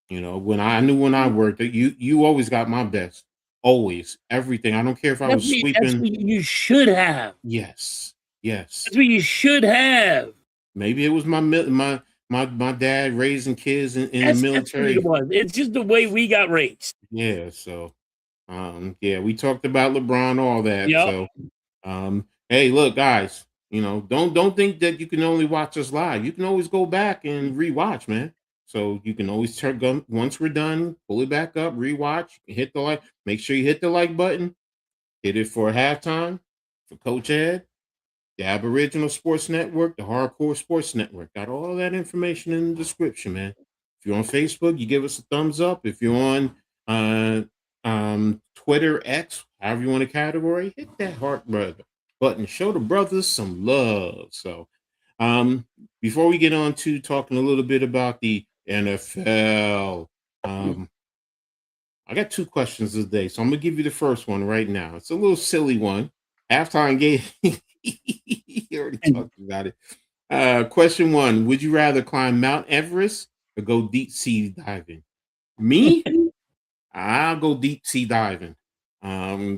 S2: when I worked, you always got my best, always, everything. I don't care if I was sleeping.
S3: That's what you should have.
S2: Yes.
S3: That's what you should have.
S2: Maybe it was my my dad raising kids in the
S3: That's what
S2: military.
S3: it was. It's just the way we got raised.
S2: Yeah, so yeah, we talked about LeBron, all that.
S3: Yep.
S2: So hey, look, guys, don't think that you can only watch us live. You can always go back and rewatch, man. So you can always once we're done, pull it back up, rewatch, hit the like, make sure you hit the like button, hit it for halftime for Coach Ed, the Aboriginal Sports Network, the Hardcore Sports Network. Got all that information in the description, man. If you're on Facebook, you give us a thumbs up. If you're on Twitter, X, however you want to category, hit that heart button. Show the brothers some love. So before we get on to talking a little bit about the NFL, I got 2 questions today. So I'm going to give you the first one right now. It's a little silly one. Halftime game. You already talked about it. Question 1. Would you rather climb Mount Everest or go deep sea diving? Me? I'll go deep sea diving.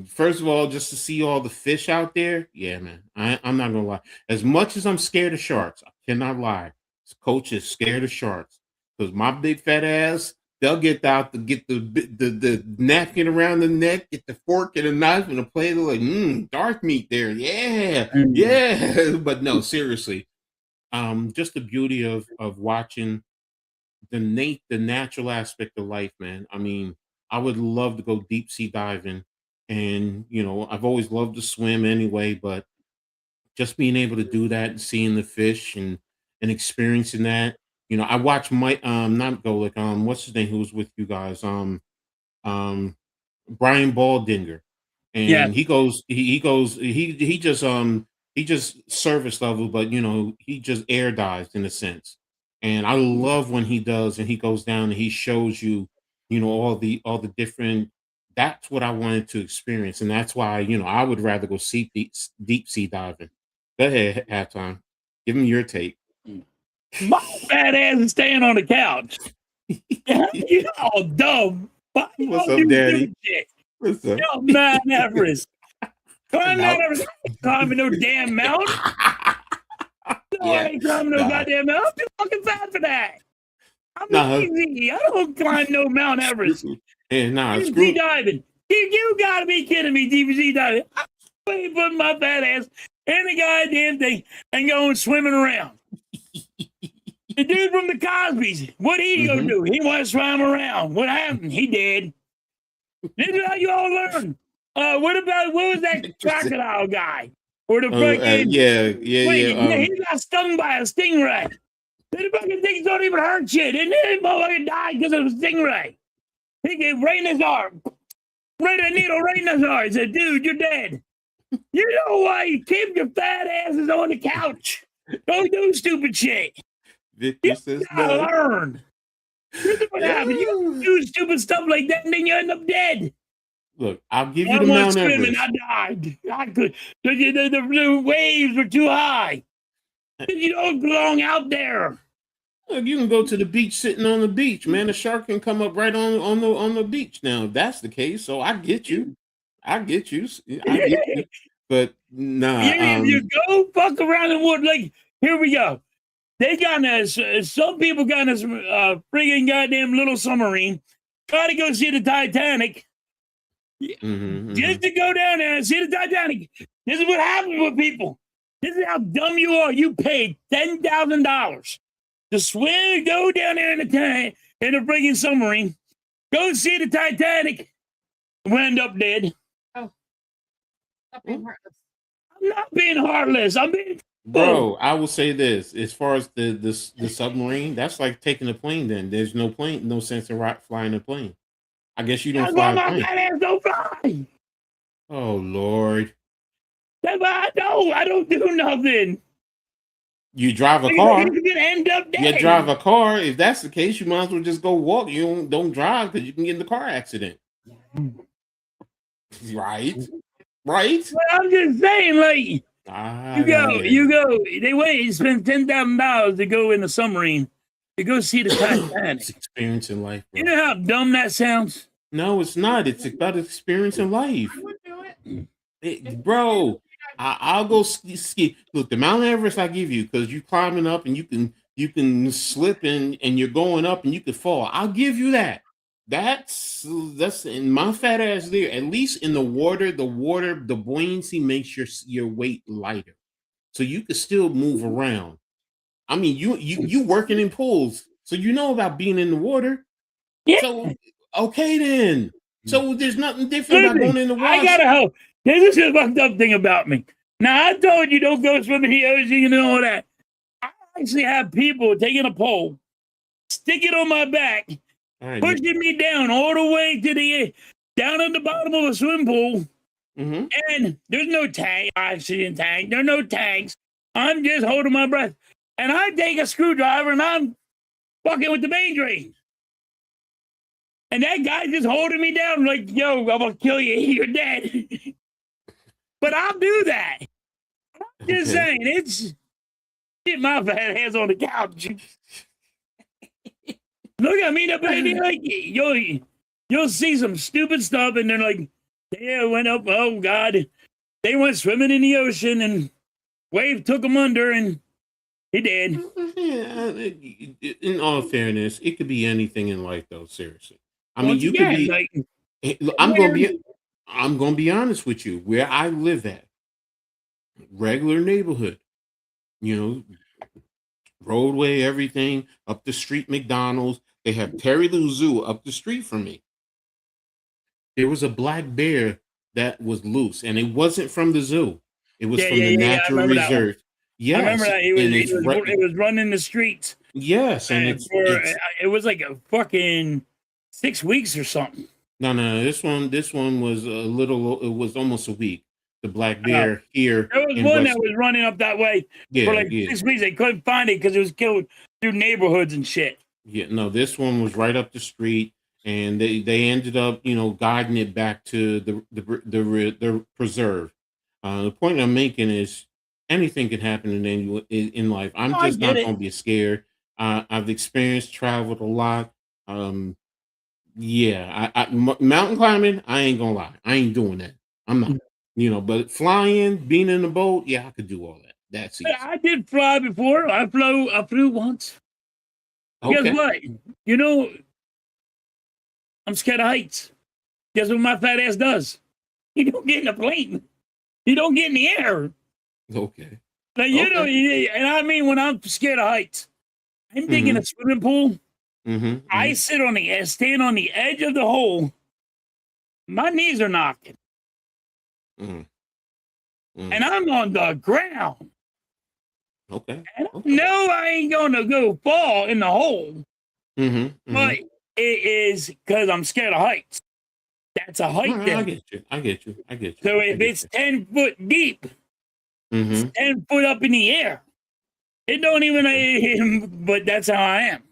S2: First of all, just to see all the fish out there. Yeah, man. I'm not gonna lie. As much as I'm scared of sharks, I cannot lie. This coach is scared of sharks because my big fat ass. They'll get out to get the napkin around the neck, get the fork and a knife and a plate. They're like, dark meat there. Yeah, yeah. But no, seriously. Just the beauty of watching the natural aspect of life, man. I mean, I would love to go deep sea diving. And I've always loved to swim anyway, but just being able to do that and seeing the fish and experiencing that. I watched Mike not Golick, what's his name who was with you guys? Um Brian Baldinger.
S3: Yeah.
S2: And he just service level, but he just air dives in a sense. And I love when he does and he goes down and he shows you, all the different. That's what I wanted to experience. And that's why, I would rather go see deep sea diving. Go ahead, halftime. Give him your take.
S3: My fat ass is staying on the couch. You all dumb.
S2: What's up, Daddy? What's up?
S3: Yo, Mount Everest. Climb Mount Everest. I ain't climbing no damn mountain. No, I ain't climbing no goddamn mountain. I'm too fucking fat for that. I'm easy. I don't climb no Mount Everest.
S2: Yeah,
S3: Deep sea diving. You gotta be kidding me, deep sea diving. I ain't putting my fat ass in the goddamn thing and going swimming around. The dude from the Cosby's, what he gonna do? He want to swim around. What happened? He did. This is how you all learn. What was that crocodile guy? Or the fucking he got stung by a stingray. The fucking things don't even hurt shit. And then motherfucker died because of a stingray. He gave right in his arm. Right a needle right in his arm. He said, dude, you're dead. You know why? You keep your fat asses on the couch. Don't do stupid shit.
S2: Victor says
S3: no. Learn. This is what happens. You do stupid stuff like that and then you end up dead.
S2: Look, I'll give you the Mount Everest.
S3: I died. I could. The waves were too high. You don't belong out there.
S2: Look, you can go to the beach, sitting on the beach, man. The shark can come up right on the beach. Now, if that's the case, so I get you. But nah.
S3: You go fuck around the wood. Like, here we go. They got us. Some people got us friggin' goddamn little submarine. Try to go see the Titanic. Just to go down there and see the Titanic. This is what happens with people. This is how dumb you are. You paid $10,000 to swim, go down there in the friggin' submarine, go see the Titanic, and end up dead.
S4: Oh, stop being heartless.
S3: I'm not being heartless. I'm being.
S2: Bro, I will say this: as far as the submarine, that's like taking a plane. Then there's no sense in flying a plane. I guess you don't fly a plane.
S3: Ass don't fly.
S2: Oh Lord!
S3: I don't do nothing.
S2: You drive a car.
S3: You're gonna end up dead.
S2: You drive a car. If that's the case, you might as well just go walk. You don't drive because you can get in the car accident. Right.
S3: Well, I'm just saying, like. You go. You spend $10,000 to go in the submarine to go see the Titanic.
S2: It's experiencing life, bro.
S3: You know how dumb that sounds?
S2: No, it's not. It's about experiencing life.
S4: I would do it.
S2: Bro, I'll go ski. Look, the Mount Everest I give you because you climbing up and you you can slip and you're going up and you could fall. I'll give you that. That's in my fat ass there. At least in the water, the buoyancy makes your weight lighter, so you can still move around. I mean, you working in pools, so you know about being in the water.
S3: Yeah.
S2: So okay then. So there's nothing different about
S3: Listen,
S2: going in the
S3: I
S2: water.
S3: gotta help. This is the fucked up thing about me. Now I told you don't go swimming in the ocean and all that. I actually have people taking a pole, stick it on my back,
S2: All right.
S3: pushing me down all the way to the down at the bottom of a swimming pool.
S2: Mm-hmm.
S3: And there's no tank, oxygen tank. There are no tanks. I'm just holding my breath. And I take a screwdriver and I'm fucking with the main drain. And that guy just holding me down like, yo, I'm gonna kill you. You're dead. But I'll do that. I'm just saying, it's get my fat ass on the couch. Look at me, the baby, like you'll see some stupid stuff, and they're like, yeah, went up. Oh God, they went swimming in the ocean, and wave took them under, and he did.
S2: Yeah, in all fairness, it could be anything in life, though. Seriously, I mean, you could be.
S3: Like,
S2: I'm gonna be honest with you. Where I live at, regular neighborhood, you know, roadway, everything up the street, McDonald's. They have Terry Lou Zoo up the street from me. There was a black bear that was loose, and it wasn't from the zoo. It was from the natural reserve.
S3: Yes, I remember that it was running the streets.
S2: Yes, and
S3: it was like a fucking 6 weeks or something.
S2: No. This one was a little. It was almost a week. The black bear here.
S3: There was one that was running up that way for like 6 weeks. They couldn't find it because it was killed through neighborhoods and shit.
S2: Yeah, no, this one was right up the street, and they ended up, guiding it back to the preserve. The point I'm making is anything can happen in life. I'm just not going to be scared. I've experienced, traveled a lot. Mountain climbing, I ain't gonna lie, I ain't doing that. I'm not. But flying, being in the boat, yeah, I could do all that. That's easy.
S3: I did fly before. I flew once. Okay. Guess what? I'm scared of heights. Guess what my fat ass does? You don't get in a plane. You don't get in the air.
S2: Okay.
S3: Like, and I mean, when I'm scared of heights, I'm thinking a swimming pool. I stand on the edge of the hole. My knees are knocking. And I'm on the ground.
S2: Okay.
S3: And no, I ain't gonna go fall in the hole. But it is because I'm scared of heights. That's a height thing.
S2: I get you.
S3: So if it's 10 foot deep, it's 10 foot up in the air. It don't even, but that's how I am.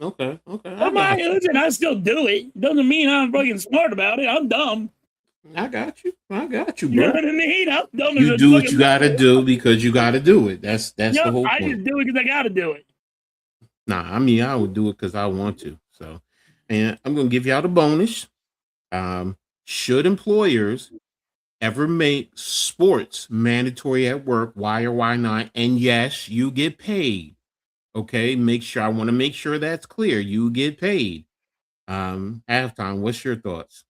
S2: Okay.
S3: Listen, I still do it. Doesn't mean I'm fucking smart about it. I'm dumb.
S2: I got you, bro.
S3: You know what I mean? I'm dumb.
S2: You do what you gotta do because you gotta do it. That's the whole point.
S3: I just do it because I gotta do it.
S2: Nah, I mean, I would do it because I want to. So, and I'm gonna give y'all the bonus. Should employers ever make sports mandatory at work? Why or why not? And yes, you get paid. Okay, I want to make sure that's clear. You get paid. Halftime, what's your thoughts?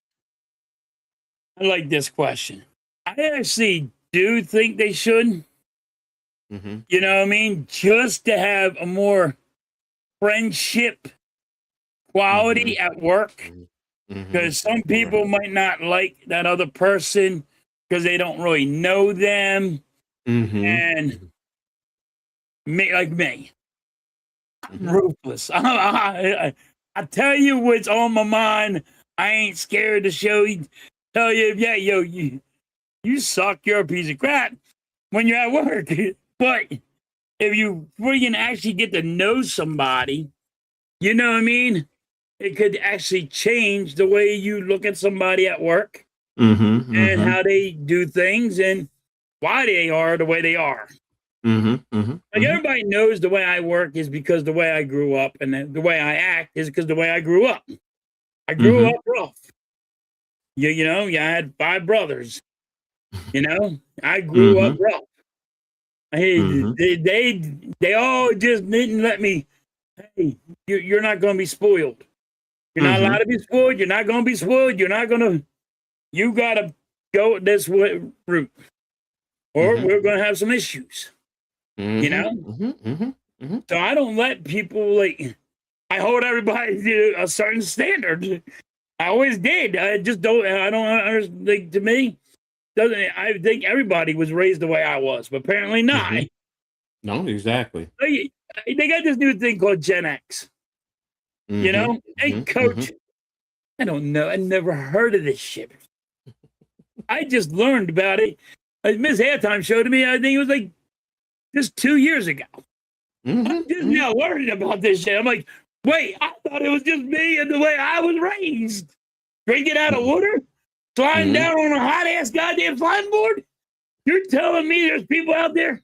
S3: I like this question. I actually do think they should. You know what I mean? Just to have a more friendship quality at work. Because some people might not like that other person because they don't really know them. And like me. I'm ruthless. I tell you what's on my mind. I ain't scared to tell you, you suck. You're a piece of crap when you're at work. But if you freaking actually get to know somebody, you know what I mean? It could actually change the way you look at somebody at work and how they do things and why they are the way they are. Everybody knows the way I work is because the way I grew up, and the way I act is because the way I grew up. I grew up rough. I had 5 brothers. I grew up rough.
S2: Mhm.
S3: They all just didn't let me. Hey, you're not going to be spoiled. You're not allowed
S2: Mhm.
S3: to be spoiled. You're not going to be spoiled. You're not going to. You got to go this route, or
S2: Mhm.
S3: we're going to have some issues. You
S2: Mhm.
S3: know.
S2: Mhm. Mhm. Mhm.
S3: So I don't let people like. I hold everybody to a certain standard. I always did. I just don't. I don't understand. Like, to me, doesn't. I think everybody was raised the way I was, but apparently not.
S2: Mhm. No, exactly.
S3: They got this new thing called Gen X. You
S2: Mhm.
S3: know, hey,
S2: Mhm. Mhm.
S3: coach. I don't know. I never heard of this shit. I just learned about it. Miss Halftime showed me. I think it was like just 2 years ago. I'm
S2: Mhm.
S3: just
S2: Mhm.
S3: now learning about this shit. I'm like, wait, I thought it was just me and the way I was raised. Drinking out of water, sliding
S2: Mhm.
S3: down on a hot ass goddamn sliding board. You're telling me there's people out there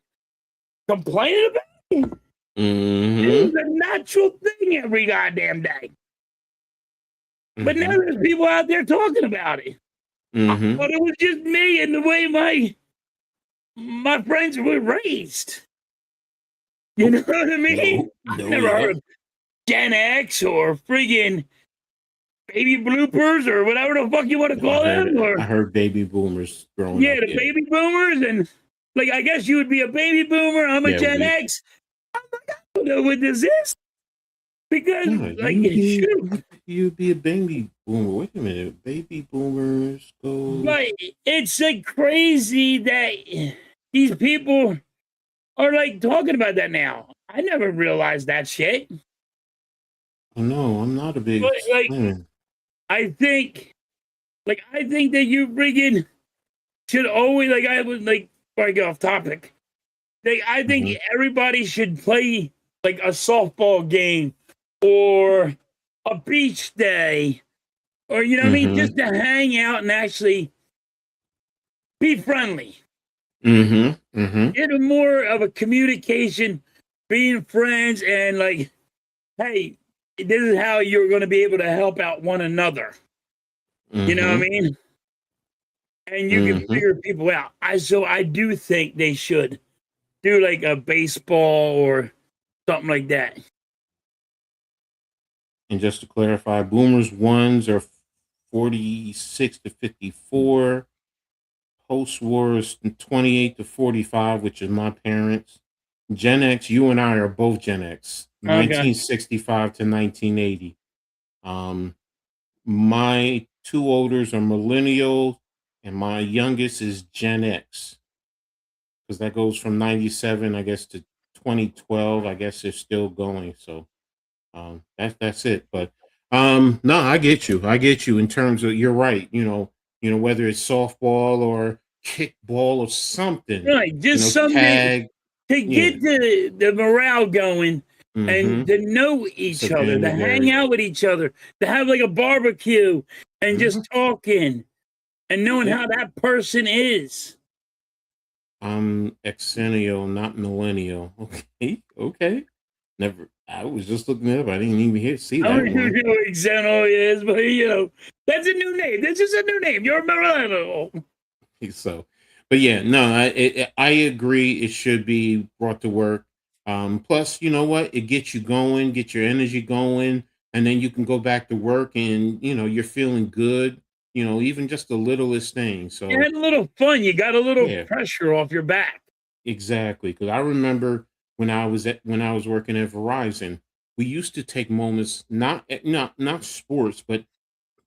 S3: complaining about it? This is
S2: Mhm.
S3: a natural thing every goddamn day. But now
S2: Mhm.
S3: there's people out there talking about it. I
S2: Mhm.
S3: thought it was just me and the way my friends were raised. You know
S2: Nope.
S3: what I mean?
S2: No.
S3: I've
S2: No.
S3: never heard
S2: Yeah.
S3: of Gen X or friggin' baby bloopers or whatever the fuck you want to
S2: I
S3: call
S2: heard
S3: them,
S2: it.
S3: or
S2: I heard baby boomers growing
S3: yeah,
S2: up.
S3: the
S2: Yeah.
S3: baby boomers. And like, I guess you would be a baby boomer. I'm a
S2: Yeah.
S3: Gen X. I'm like, I don't know what this is because,
S2: No,
S3: like, shoot,
S2: you'd be a baby boomer. Wait a minute. Baby boomers go.
S3: but it's like crazy that these people are like talking about that now. I never realized that shit.
S2: Oh no, I'm not a
S3: But
S2: big
S3: like,
S2: fan.
S3: I think, I think that you friggin' should always, like, I would like, before I get off topic, I think
S2: Mhm.
S3: everybody should play like a softball game or a beach day, or you know what I mean, just
S2: Mhm.
S3: to hang out and actually be friendly.
S2: Mhm. Mhm.
S3: Get a more of a communication, being friends, and like, hey, this is how you're going to be able to help out one another. You know what I
S2: Mhm.
S3: mean? And you can
S2: Mhm.
S3: figure people out. I do think they should do like a baseball or something like that.
S2: And just to clarify, boomers ones are 46 to 54. Post wars 28 to 45, which is my parents. Gen X, you and I are both Gen X,
S3: Okay.
S2: 1965 to 1980. Um, my two olders are millennials, and my youngest is Gen X because that goes from 97, I guess, to 2012. I guess they're still going. So that's it. But no, I get you. I get you in terms of you're right. Whether it's softball or kickball or something,
S3: Right. Just something
S2: tag.
S3: to
S2: Yeah.
S3: get the morale going and
S2: Mm-hmm.
S3: to know
S2: It's a
S3: each other, to
S2: band
S3: hang
S2: Gary.
S3: out with each other, to have like a barbecue and
S2: Mm-hmm.
S3: just talking and knowing
S2: Yep.
S3: how that person is.
S2: I'm exennial, not millennial. Okay. Okay. Never. I was just looking it up. I didn't even see
S3: I don't
S2: that
S3: even
S2: one.
S3: know what Xeno is, but that's a new name. This is a new name. You're a millennial.
S2: So, but yeah, no, I agree. It should be brought to work. Plus, you know what? It gets you going, get your energy going, and then you can go back to work, and you're feeling good. Even just the littlest thing.
S3: You
S2: So,
S3: had a little fun. You got a little
S2: yeah,
S3: pressure off your back.
S2: exactly. Because I remember when I was working at Verizon, we used to take moments, not sports, but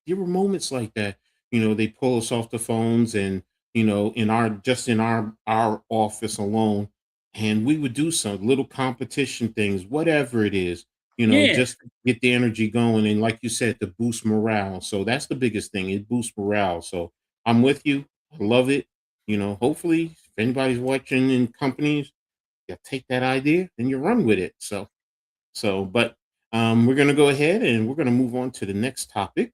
S2: there were moments like that. They pull us off the phones and, in our office alone, and we would do some little competition things, whatever it is,
S3: Yeah.
S2: just to get the energy going. And like you said, to boost morale. So that's the biggest thing. It boosts morale. So I'm with you. I love it. Hopefully if anybody's watching in companies, you take that idea and you run with it. But we're going to go ahead and we're going to move on to the next topic.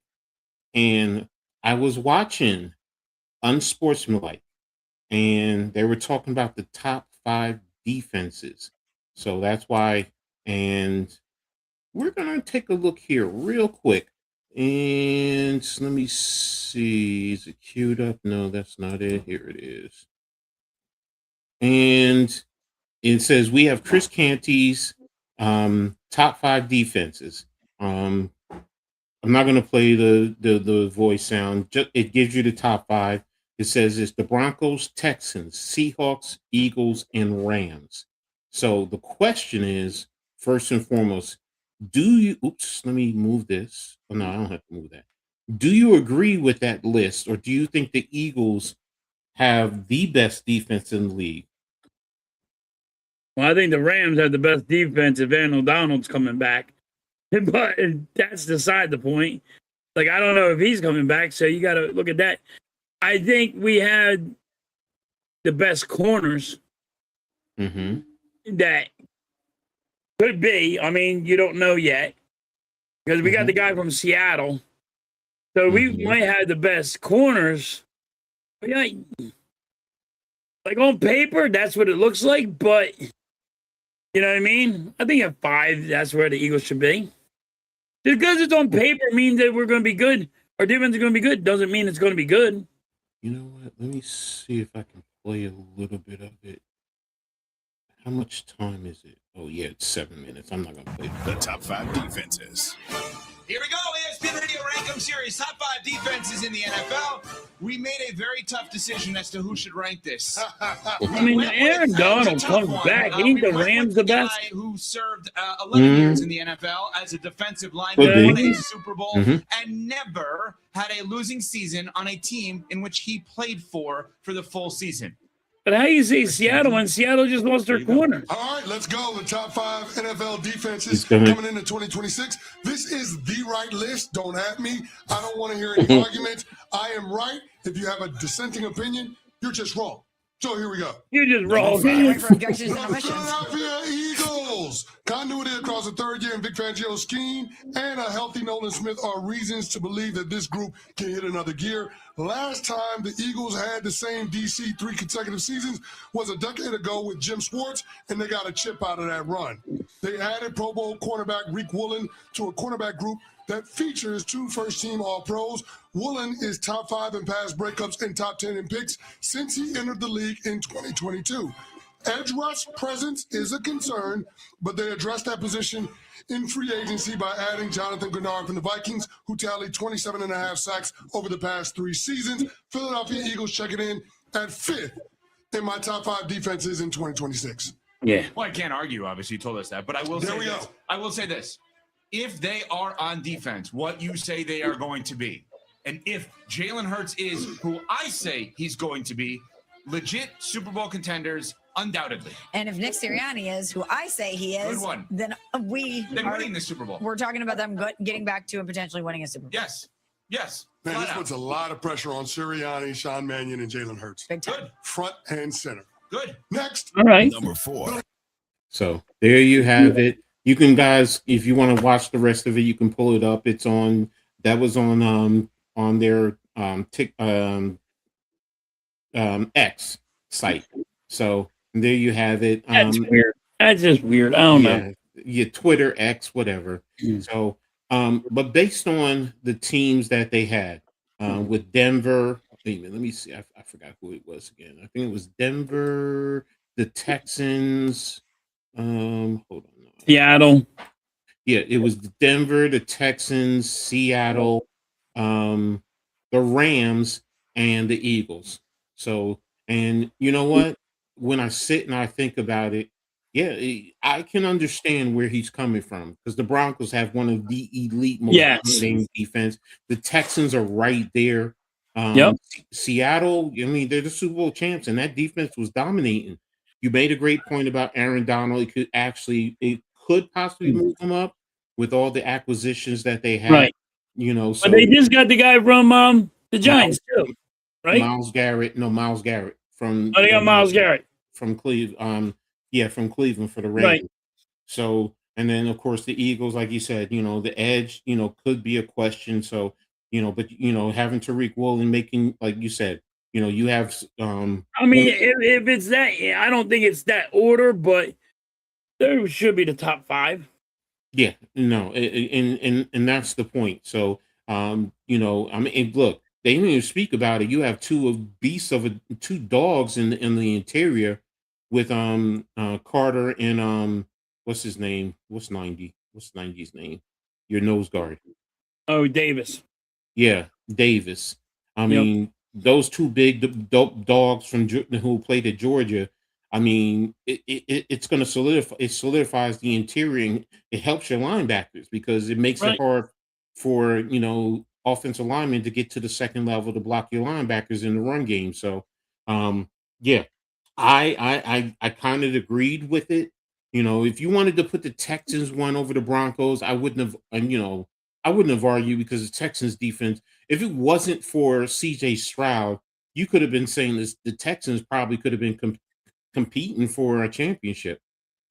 S2: And I was watching Unsportsmanlike, and they were talking about the top five defenses. So that's why, and we're gonna take a look here real quick. And let me see, is it queued up? No, that's not it. Here it is. And it says we have Chris Canty's top 5 defenses. I'm not going to play the voice sound. It gives you the top 5. It says it's the Broncos, Texans, Seahawks, Eagles, and Rams. So the question is, first and foremost, do you? Oops, let me move this. Oh, no, I don't have to move that. Do you agree with that list, or do you think the Eagles have the best defense in the league?
S3: Well, I think the Rams have the best defense if Van O'Donnell's coming back. But that's beside the point. Like, I don't know if he's coming back, so you got to look at that. I think we had the best corners that could be. I mean, you don't know yet because we got the guy from Seattle. So we might have the best corners. Like on paper, that's what it looks like. But you know what I mean? I think at 5, that's where the Eagles should be. Just because it's on paper means that we're going to be good. Our defense is going to be good. Doesn't mean it's going to be good.
S2: You know what? Let me see if I can play a little bit of it. How much time is it? Oh, yeah, it's 7 minutes. I'm not going to play
S5: the top 5 defenses.
S6: Here we go, ESPN Radio Rankum Series, top 5 defenses in the NFL. We made a very tough decision as to who should rank this.
S3: I mean, Aaron Donald comes back. Ain't the Rams the best?
S6: Guy who served 11 years in the NFL as a defensive lineman, won a Super Bowl, and never had a losing season on a team in which he played for the full season.
S3: But how you say Seattle when Seattle just lost their corner?
S5: All right, let's go. The top 5 NFL defenses coming into 2026. This is the right list. Don't at me. I don't want to hear any arguments. I am right. If you have a dissenting opinion, you're just wrong. So here we go.
S3: You're just wrong.
S5: Philadelphia Eagles. Continuity across the third year in Vic Fangio's scheme and a healthy Nolan Smith are reasons to believe that this group can hit another gear. Last time the Eagles had the same DC 3 consecutive seasons was a decade ago with Jim Schwartz, and they got a chip out of that run. They added Pro Bowl cornerback Reek Woolen to a cornerback group that features 2 first-team All-Pros. Woolen is top 5 in pass breakups and top 10 in picks since he entered the league in 2022. Edge rush presence is a concern, but they addressed that position in free agency by adding Jonathan Grenard from the Vikings, who tallied 27.5 sacks over the past 3 seasons. Philadelphia Eagles checking in at 5th in my top 5 defenses in 2026.
S3: Yeah.
S6: Well, I can't argue, obviously, you told us that, but I will say this. I will say this. If they are on defense, what you say they are going to be, and if Jalen Hurts is who I say he's going to be, legit Super Bowl contenders, undoubtedly.
S7: And if Nick Sirianni is who I say he is, then they're
S6: winning the Super Bowl.
S7: We're talking about them getting back to and potentially winning a Super Bowl.
S6: Yes.
S5: Man, this puts a lot of pressure on Sirianni, Sean Mannion, and Jalen Hurts.
S7: Big time.
S6: Good.
S5: Front and center.
S6: Good.
S5: Next.
S3: All right.
S5: Number 4.
S2: So there you have it. You can, guys, if you want to watch the rest of it, you can pull it up. It's on. That was on their X site. So there you have it.
S3: That's weird. That's just weird. I don't know.
S2: Your Twitter, X, whatever. So, but based on the teams that they had with Denver, wait a minute, let me see. I forgot who it was again. I think it was Denver, the Texans. Hold on.
S3: Seattle.
S2: Yeah, it was Denver, the Texans, Seattle, the Rams, and the Eagles. So, and you know what? When I sit and I think about it, yeah, I can understand where he's coming from because the Broncos have one of the elite most dominating defense. The Texans are right there. Seattle, I mean, they're the Super Bowl champs, and that defense was dominating. You made a great point about Aaron Donald. It could possibly move him up with all the acquisitions that they have.
S3: Right.
S2: You know, so
S3: but they just got the guy from the Giants too, right?
S2: Miles Garrett from.
S3: Oh, they got Miles Garrett
S2: from Cleveland. From Cleveland for the Ravens. Right. So, and then of course the Eagles, like you said, you know, the edge, you know, could be a question. So, you know, but you know, having Tariq Woolen making, like you said, you know, you have.
S3: I mean, if it's that, I don't think it's that order, but there should be the top 5.
S2: Yeah, no, and that's the point. So, you know, I mean, look, they didn't even speak about it. You have two dogs in the interior with Carter and what's his name? What's 90? What's 90's name? Your nose guard.
S3: Oh, Davis.
S2: Yeah, Davis. I
S3: Yep.
S2: mean, those two big dogs from who played at Georgia. I mean, it's going to solidify. It solidifies the interior. And it helps your linebackers because it makes it
S3: Right.
S2: hard for offensive linemen to get to the second level to block your linebackers in the run game. So, yeah, I kind of agreed with it. If you wanted to put the Texans one over the Broncos, I wouldn't have. I wouldn't have argued because the Texans defense, if it wasn't for CJ Stroud, you could have been saying this, the Texans probably could have been competing for a championship,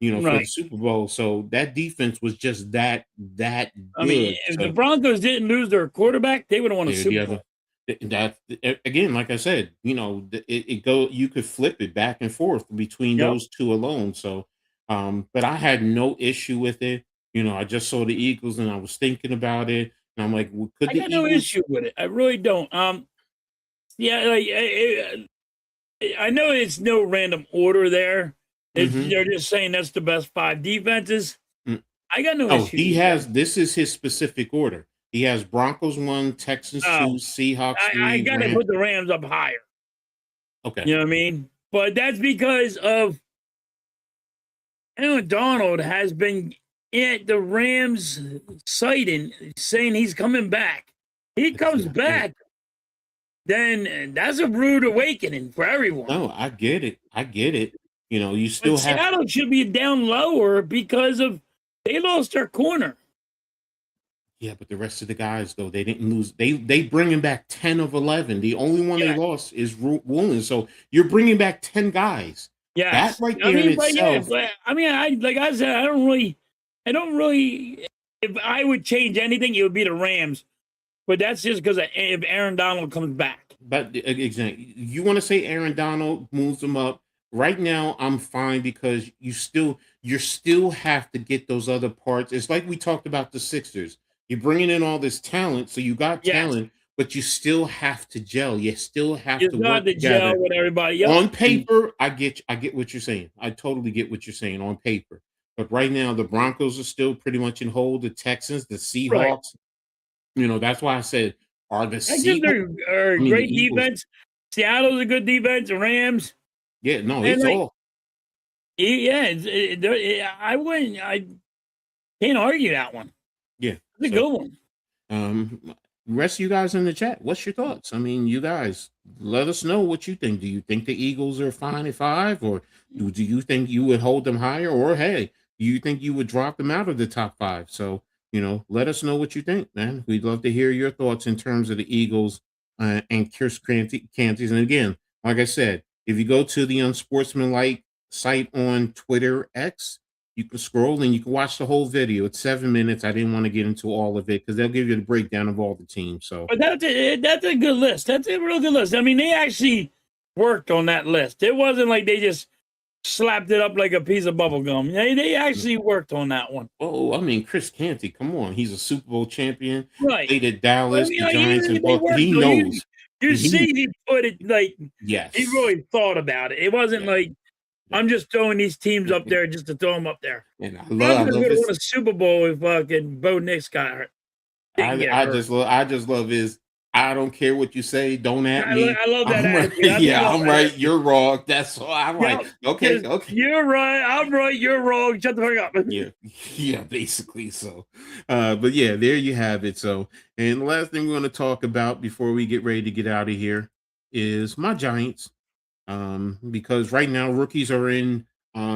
S2: for the
S3: Right.
S2: Super Bowl. So that defense was just that
S3: I mean,
S2: good.
S3: if the
S2: So
S3: Broncos didn't lose their quarterback, they would have won a
S2: there,
S3: Super Bowl.
S2: that again, like I said, it go you could flip it back and forth between
S3: Yep.
S2: those two alone. So, but I had no issue with it. I just saw the Eagles and I was thinking about it, and I'm like, well, could
S3: I
S2: the
S3: got no
S2: Eagles?
S3: issue with it. I really don't. Yeah, like I know it's no random order there.
S2: Mhm.
S3: They're just saying that's the best 5 defenses.
S2: Mm.
S3: I got no
S2: Oh,
S3: issue.
S2: he
S3: with
S2: has.
S3: that.
S2: This is his specific order. He has Broncos 1, Texans 2,
S3: Oh,
S2: Seahawks
S3: I
S2: 3,
S3: got to
S2: Rams.
S3: put the Rams up higher.
S2: Okay.
S3: You know what I mean? But that's because of Aaron Donald has been at the Rams sighting, saying he's coming back. He
S2: It's
S3: comes
S2: not good.
S3: back, then that's a rude awakening for everyone.
S2: No, I get it. I get it. You
S3: But
S2: still have.
S3: Seattle should be down lower because of they lost their corner.
S2: Yeah, but the rest of the guys though they didn't lose. They bringing back 10 of 11. The only one they
S3: Yeah.
S2: lost is Woolen. So you're bringing back 10 guys. That
S3: Yes,
S2: right
S3: I
S2: there in
S3: mean, but yeah,
S2: itself.
S3: but I mean, I like I said, I don't really. If I would change anything, it would be the Rams. But that's just because if Aaron Donald comes back.
S2: But exactly, you want to say Aaron Donald moves them up right now. I'm fine because you still have to get those other parts. It's like we talked about the Sixers. You're bringing in all this talent, so you got
S3: Yes,
S2: talent, but you still have to gel. You still have
S3: it's
S2: to
S3: not
S2: work
S3: the gel
S2: together.
S3: with everybody. Yep.
S2: On paper, I get what you're saying. I totally get what you're saying on paper. But right now, the Broncos are still pretty much in hold. The Texans, the
S3: Right.
S2: Seahawks. That's why I said, are the
S3: Texans
S2: Seahawks?
S3: are
S2: I mean, the
S3: great
S2: Eagles.
S3: defense. Seattle's a good defense. The Rams.
S2: Yeah, no,
S3: And
S2: it's
S3: like,
S2: all.
S3: yeah, I can't argue that one.
S2: Yeah.
S3: It's a
S2: So,
S3: good one.
S2: rest of you guys in the chat, what's your thoughts? I mean, you guys, let us know what you think. Do you think the Eagles are fine at 5, or do you think you would hold them higher, or hey, do you think you would drop them out of the top 5? So, let us know what you think, man. We'd love to hear your thoughts in terms of the Eagles and Chris Canties. And again, like I said, if you go to the Unsportsmanlike site on Twitter X, you can scroll and you can watch the whole video. It's 7 minutes. I didn't want to get into all of it because they'll give you the breakdown of all the teams. So,
S3: But that's a good list. That's a real good list. I mean, they actually worked on that list. It wasn't like they just slapped it up like a piece of bubble gum. They actually worked on that one.
S2: oh, I mean, Chris Canty, come on. He's a Super Bowl champion.
S3: Right.
S2: Played at
S3: I
S2: Dallas,
S3: mean,
S2: the
S3: like,
S2: Giants, and
S3: they
S2: Buffalo.
S3: worked
S2: He
S3: on it.
S2: knows.
S3: You
S2: He,
S3: see, he put it like
S2: yes.
S3: he really thought about it. It wasn't
S2: Yeah.
S3: like I'm just throwing these teams up there just to throw them up there.
S2: And I
S3: Broncos
S2: love
S3: would have
S2: his.
S3: won a Super Bowl if fucking Bo Nix got hurt. Didn't get
S2: I
S3: hurt.
S2: just love his. I don't care what you say. Don't at me.
S3: I love that
S2: I'm right.
S3: attitude. I
S2: Yeah,
S3: love
S2: I'm
S3: that
S2: right.
S3: attitude.
S2: You're wrong. That's all. I'm
S3: Yeah,
S2: like, okay, okay.
S3: You're right. I'm right. You're wrong. Shut the fuck up.
S2: Yeah, yeah, basically. So, but yeah, there you have it. So, and the last thing we're going to talk about before we get ready to get out of here is my Giants. Because right now rookies are in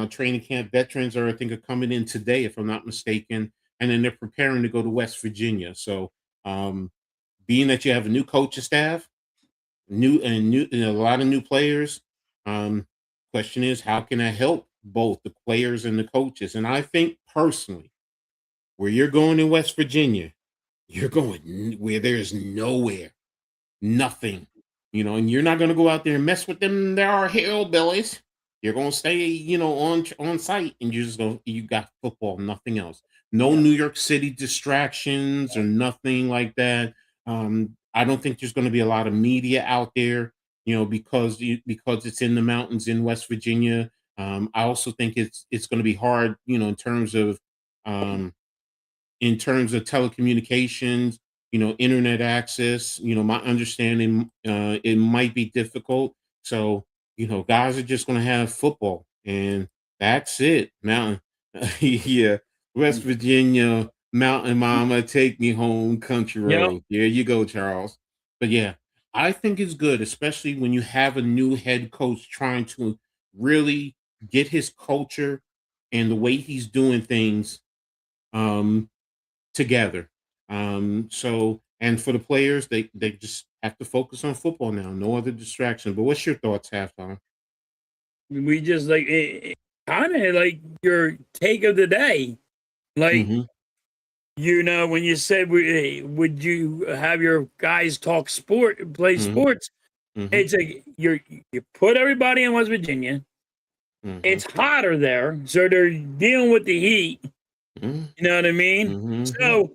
S2: training camp. Veterans are, I think, are coming in today, if I'm not mistaken, and then they're preparing to go to West Virginia. So, being that you have a new coaching staff, new and a lot of new players, um, question is how can I help both the players and the coaches? And I think personally, where you're going in West Virginia, you're going where there's nowhere, nothing, and you're not going to go out there and mess with them. There are hillbillies. You're going to stay, on site, and you got football, nothing else. No New York City distractions or nothing like that. I don't think there's going to be a lot of media out there, because it's in the mountains in West Virginia. I also think it's going to be hard, um, in terms of telecommunications, internet access. My understanding, it might be difficult. So, guys are just going to have football, and that's it. Mountain, yeah, West Virginia, Mountain Mama, take me home, country
S3: Yep.
S2: road. There you go, Charles. But yeah, I think it's good, especially when you have a new head coach trying to really get his culture and the way he's doing things. Um, Together. And for the players, they just have to focus on football now. No other distraction. But what's your thoughts, halftime?
S3: We just like kind of like your take of the day. Like,
S2: Mm-hmm.
S3: when you said, would you have your guys talk play
S2: Mm-hmm.
S3: sports?
S2: Mm-hmm.
S3: It's like you put everybody in West Virginia.
S2: Mm-hmm.
S3: It's hotter there, so they're dealing with the heat.
S2: Mm-hmm.
S3: You know what I mean?
S2: Mm-hmm.
S3: So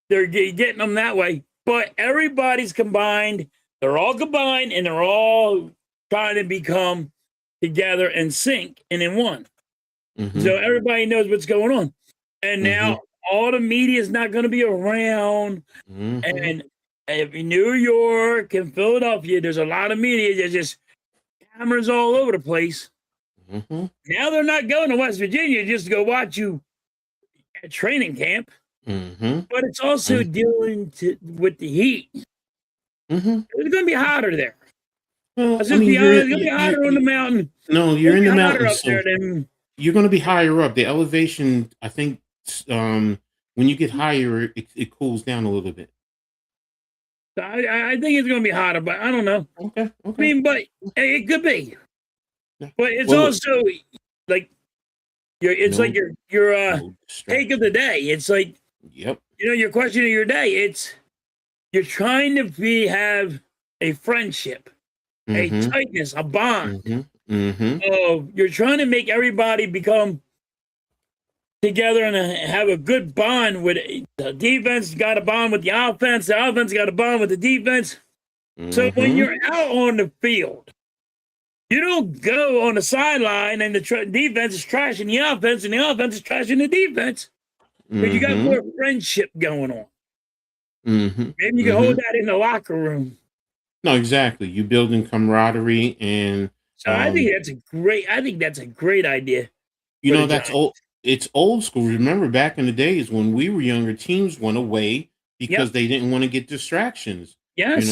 S3: they're getting them that way. But everybody's combined. They're all combined, and they're all trying to become together and sync and in one.
S2: Mm-hmm.
S3: So everybody knows what's going on. And now
S2: Mm-hmm.
S3: all the media is not going to be around.
S2: Mm-hmm.
S3: And in New York and Philadelphia, there's a lot of media. There's just cameras all over the place.
S2: Mm-hmm.
S3: Now they're not going to West Virginia just to go watch you at training camp.
S2: Mm-hmm.
S3: But it's also dealing with the heat.
S2: Mm-hmm.
S3: It's going to be hotter there.
S2: Well,
S3: Let's just be honest. It's going to be hotter on the mountain.
S2: No, you're in the
S3: Hotter
S2: mountains,
S3: up there
S2: so
S3: than.
S2: you're going to be higher up. The elevation, I think, when you get higher, it cools down a little bit.
S3: I think it's going to be hotter, but I don't know.
S2: Okay.
S3: I mean, but it could be.
S2: Yeah.
S3: But it's
S2: Well,
S3: also like like your
S2: no
S3: take of the day. It's like
S2: Yep.
S3: your question of your day. It's you're trying to have a friendship, a
S2: Mm-hmm.
S3: tightness, a bond.
S2: Mm-hmm. Mm-hmm.
S3: You're trying to make everybody become together and have a good bond with the defense. Got a bond with the offense. The offense got a bond with the defense. So when
S2: Mm-hmm.
S3: you're out on the field, you don't go on the sideline and the defense is trashing the offense and the offense is trashing the defense. But you got
S2: Mm-hmm.
S3: more friendship going on.
S2: Mm-hmm.
S3: Maybe you can hold that in the locker room.
S2: No, exactly. You building camaraderie, and
S3: So I think that's a great idea.
S2: that's old. It's old school. Remember back in the days when we were younger, teams went away because they didn't want to get distractions.
S3: Yes.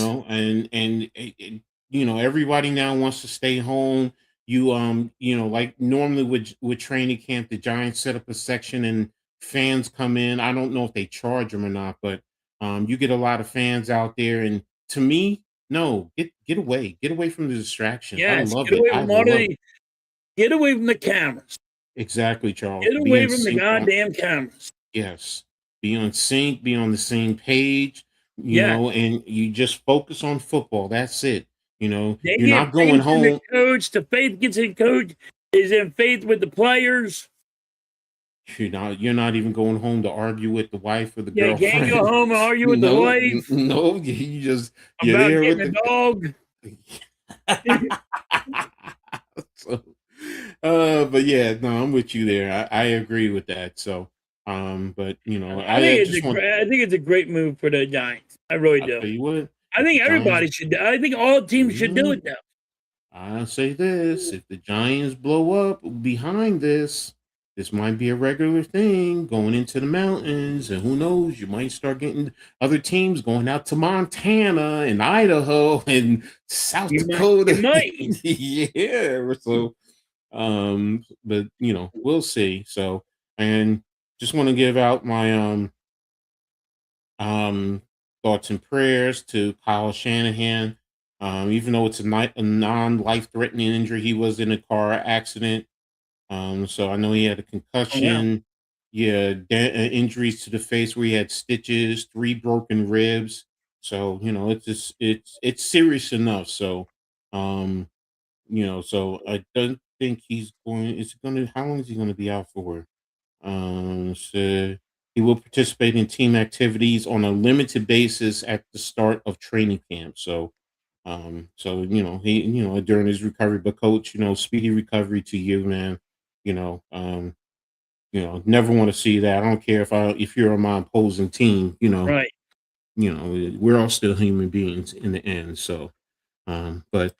S2: Everybody now wants to stay home. Like normally with training camp, the Giants set up a section and fans come in. I don't know if they charge them or not, but you get a lot of fans out there. And to me, no, get away from the distractions.
S3: Yes.
S2: I love
S3: Get
S2: it.
S3: away
S2: I
S3: from
S2: love it.
S3: Get away from the cameras.
S2: Exactly, Charles.
S3: Get
S2: Be
S3: away
S2: in
S3: from the
S2: sync
S3: goddamn cameras.
S2: Yes. Be on sync, be on the same page,
S3: Yeah.
S2: and you just focus on football. That's it. You're
S3: They
S2: not
S3: get
S2: going
S3: faith in
S2: home.
S3: the coach. The faith gets in coach is in faith with the players.
S2: You're not even going home to argue with the wife or the
S3: Yeah, you
S2: girlfriend.
S3: can't go home and argue with the
S2: No,
S3: wife
S2: no, you're
S3: about
S2: there
S3: getting
S2: with
S3: a dog.
S2: So, but yeah, no, I'm with you there. I agree with that. So, but
S3: I think it's a great move for the Giants. I really
S2: I'll
S3: do.
S2: tell you what,
S3: I think
S2: the
S3: everybody should. I think all teams should do it though.
S2: I say this: if the Giants blow up behind this might be a regular thing going into the mountains, and who knows, you might start getting other teams going out to Montana and Idaho and South Dakota.
S3: You might.
S2: Yeah. So, but we'll see. So, and just want to give out my thoughts and prayers to Kyle Shanahan. Even though it's a non-life-threatening injury, he was in a car accident. So I know he had a concussion. Yeah, injuries to the face where he had stitches, 3 broken ribs. So it's serious enough. So, so I don't think he's going. It's going to. How long is he going to be out for? So he will participate in team activities on a limited basis at the start of training camp. So, So he during his recovery, but coach, speedy recovery to you, man. You know, um, never want to see that. I don't care if you're on my opposing team.
S3: Right.
S2: We're all still human beings in the end. So, but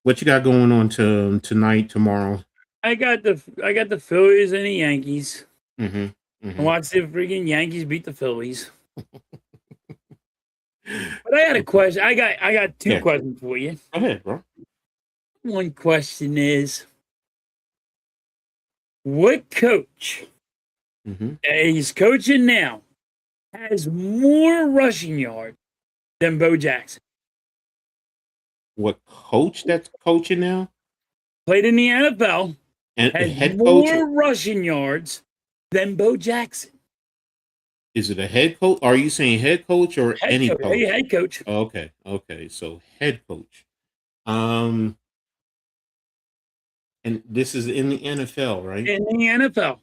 S2: what you got going on tonight, tomorrow?
S3: I got the Phillies and the Yankees.
S2: Mm-hmm.
S3: I watched the freaking Yankees beat the Phillies. But I got a question. I got two questions for you.
S2: Go ahead, bro.
S3: One question is, what coach he's coaching now has more rushing yards than Bo Jackson?
S2: What coach that's coaching now?
S3: Played in the NFL
S2: And
S3: has
S2: head
S3: more
S2: coach?
S3: rushing yards than Bo Jackson.
S2: Is it a head coach? Are you saying head coach or any coach?
S3: Hey, head coach.
S2: Okay. So head coach. And this is in the NFL, right?
S3: In the NFL,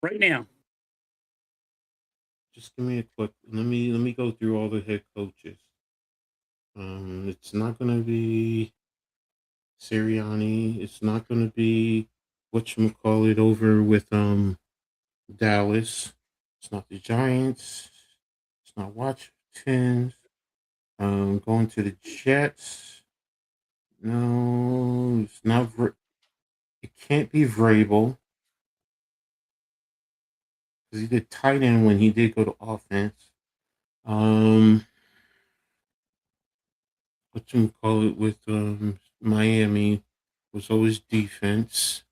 S3: right now.
S2: Just give me a quick. Let me go through all the head coaches. It's not going to be Sirianni. It's not going to be whatchamacallit over with Dallas. It's not the Giants. It's not Washington. Going to the Jets. No, it's not. It can't be Vrabel because he did tight end when he did go to offense. Whatchamacallit with Miami was always defense.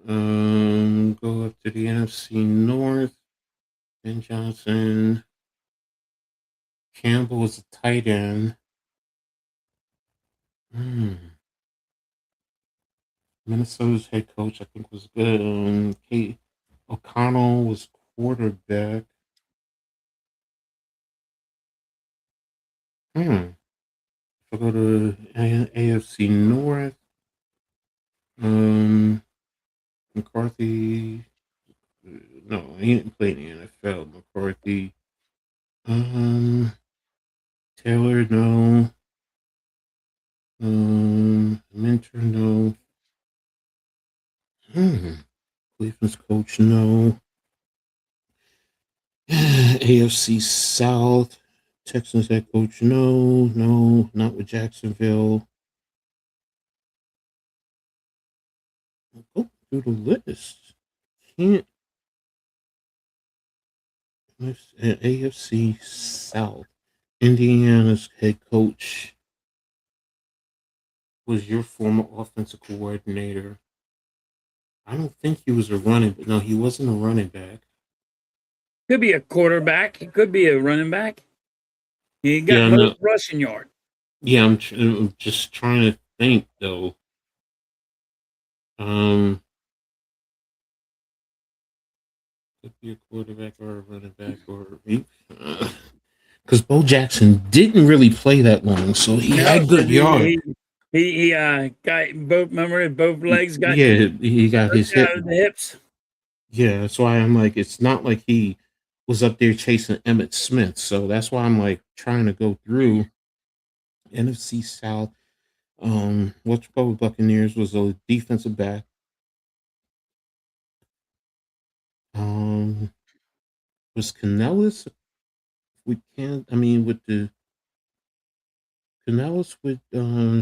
S2: Go up to the NFC North. Ben Johnson. Campbell was a tight end. Minnesota's head coach, I think, was good. Kate O'Connell was quarterback. If I go to AFC North, McCarthy. No, he didn't play in the NFL. McCarthy. Taylor, no. Mentor, no. Cleveland's coach, no. AFC South. Texans head coach, no, not with Jacksonville. Go through the list. Can't. AFC South. Indiana's head coach was your former offensive coordinator. I don't think he was a running back. No, he wasn't a running back.
S3: Could be a quarterback. It could be a running back. He got most rushing yard.
S2: Yeah, I'm just trying to think though. Could be a quarterback or a running back or because Bo Jackson didn't really play that long, so he had good yards.
S3: He got both. Remember, both legs got.
S2: Yeah, he got his
S3: the hips.
S2: Yeah, that's why I'm like, it's not like he was up there chasing Emmitt Smith. So that's why I'm like trying to go through NFC South. What's called Buccaneers was a defensive back. Was Canellis? With Canellis with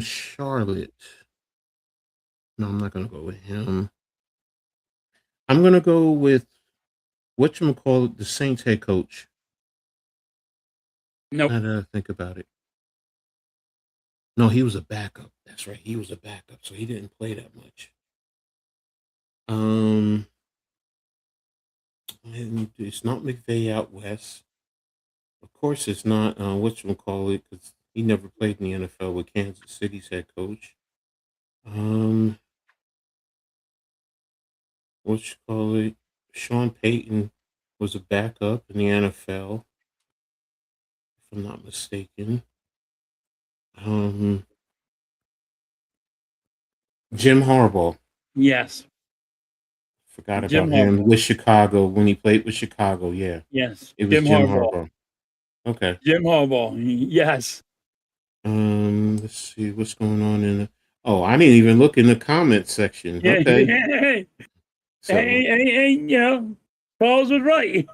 S2: Charlotte. No, I'm not gonna go with him. I'm gonna go with whatchamacallit, the Saints head coach.
S3: No.
S2: Now that I think about it. No, he was a backup. That's right. He was a backup, so he didn't play that much. It's not McVay out west. Of course, it's not whatchamacallit, because he never played in the NFL with Kansas City's head coach. Sean Payton was a backup in the NFL, if I'm not mistaken. Jim Harbaugh.
S3: Yes.
S2: Forgot about him with Chicago when he played with Chicago. Yeah.
S3: Yes.
S2: It was Jim Harbaugh. Okay.
S3: Jim Harbaugh. Yes.
S2: Let's see what's going on in the. Oh, I didn't even look in the comment section.
S3: Yeah,
S2: Okay,
S3: hey,
S2: so
S3: you know, Paul's was right.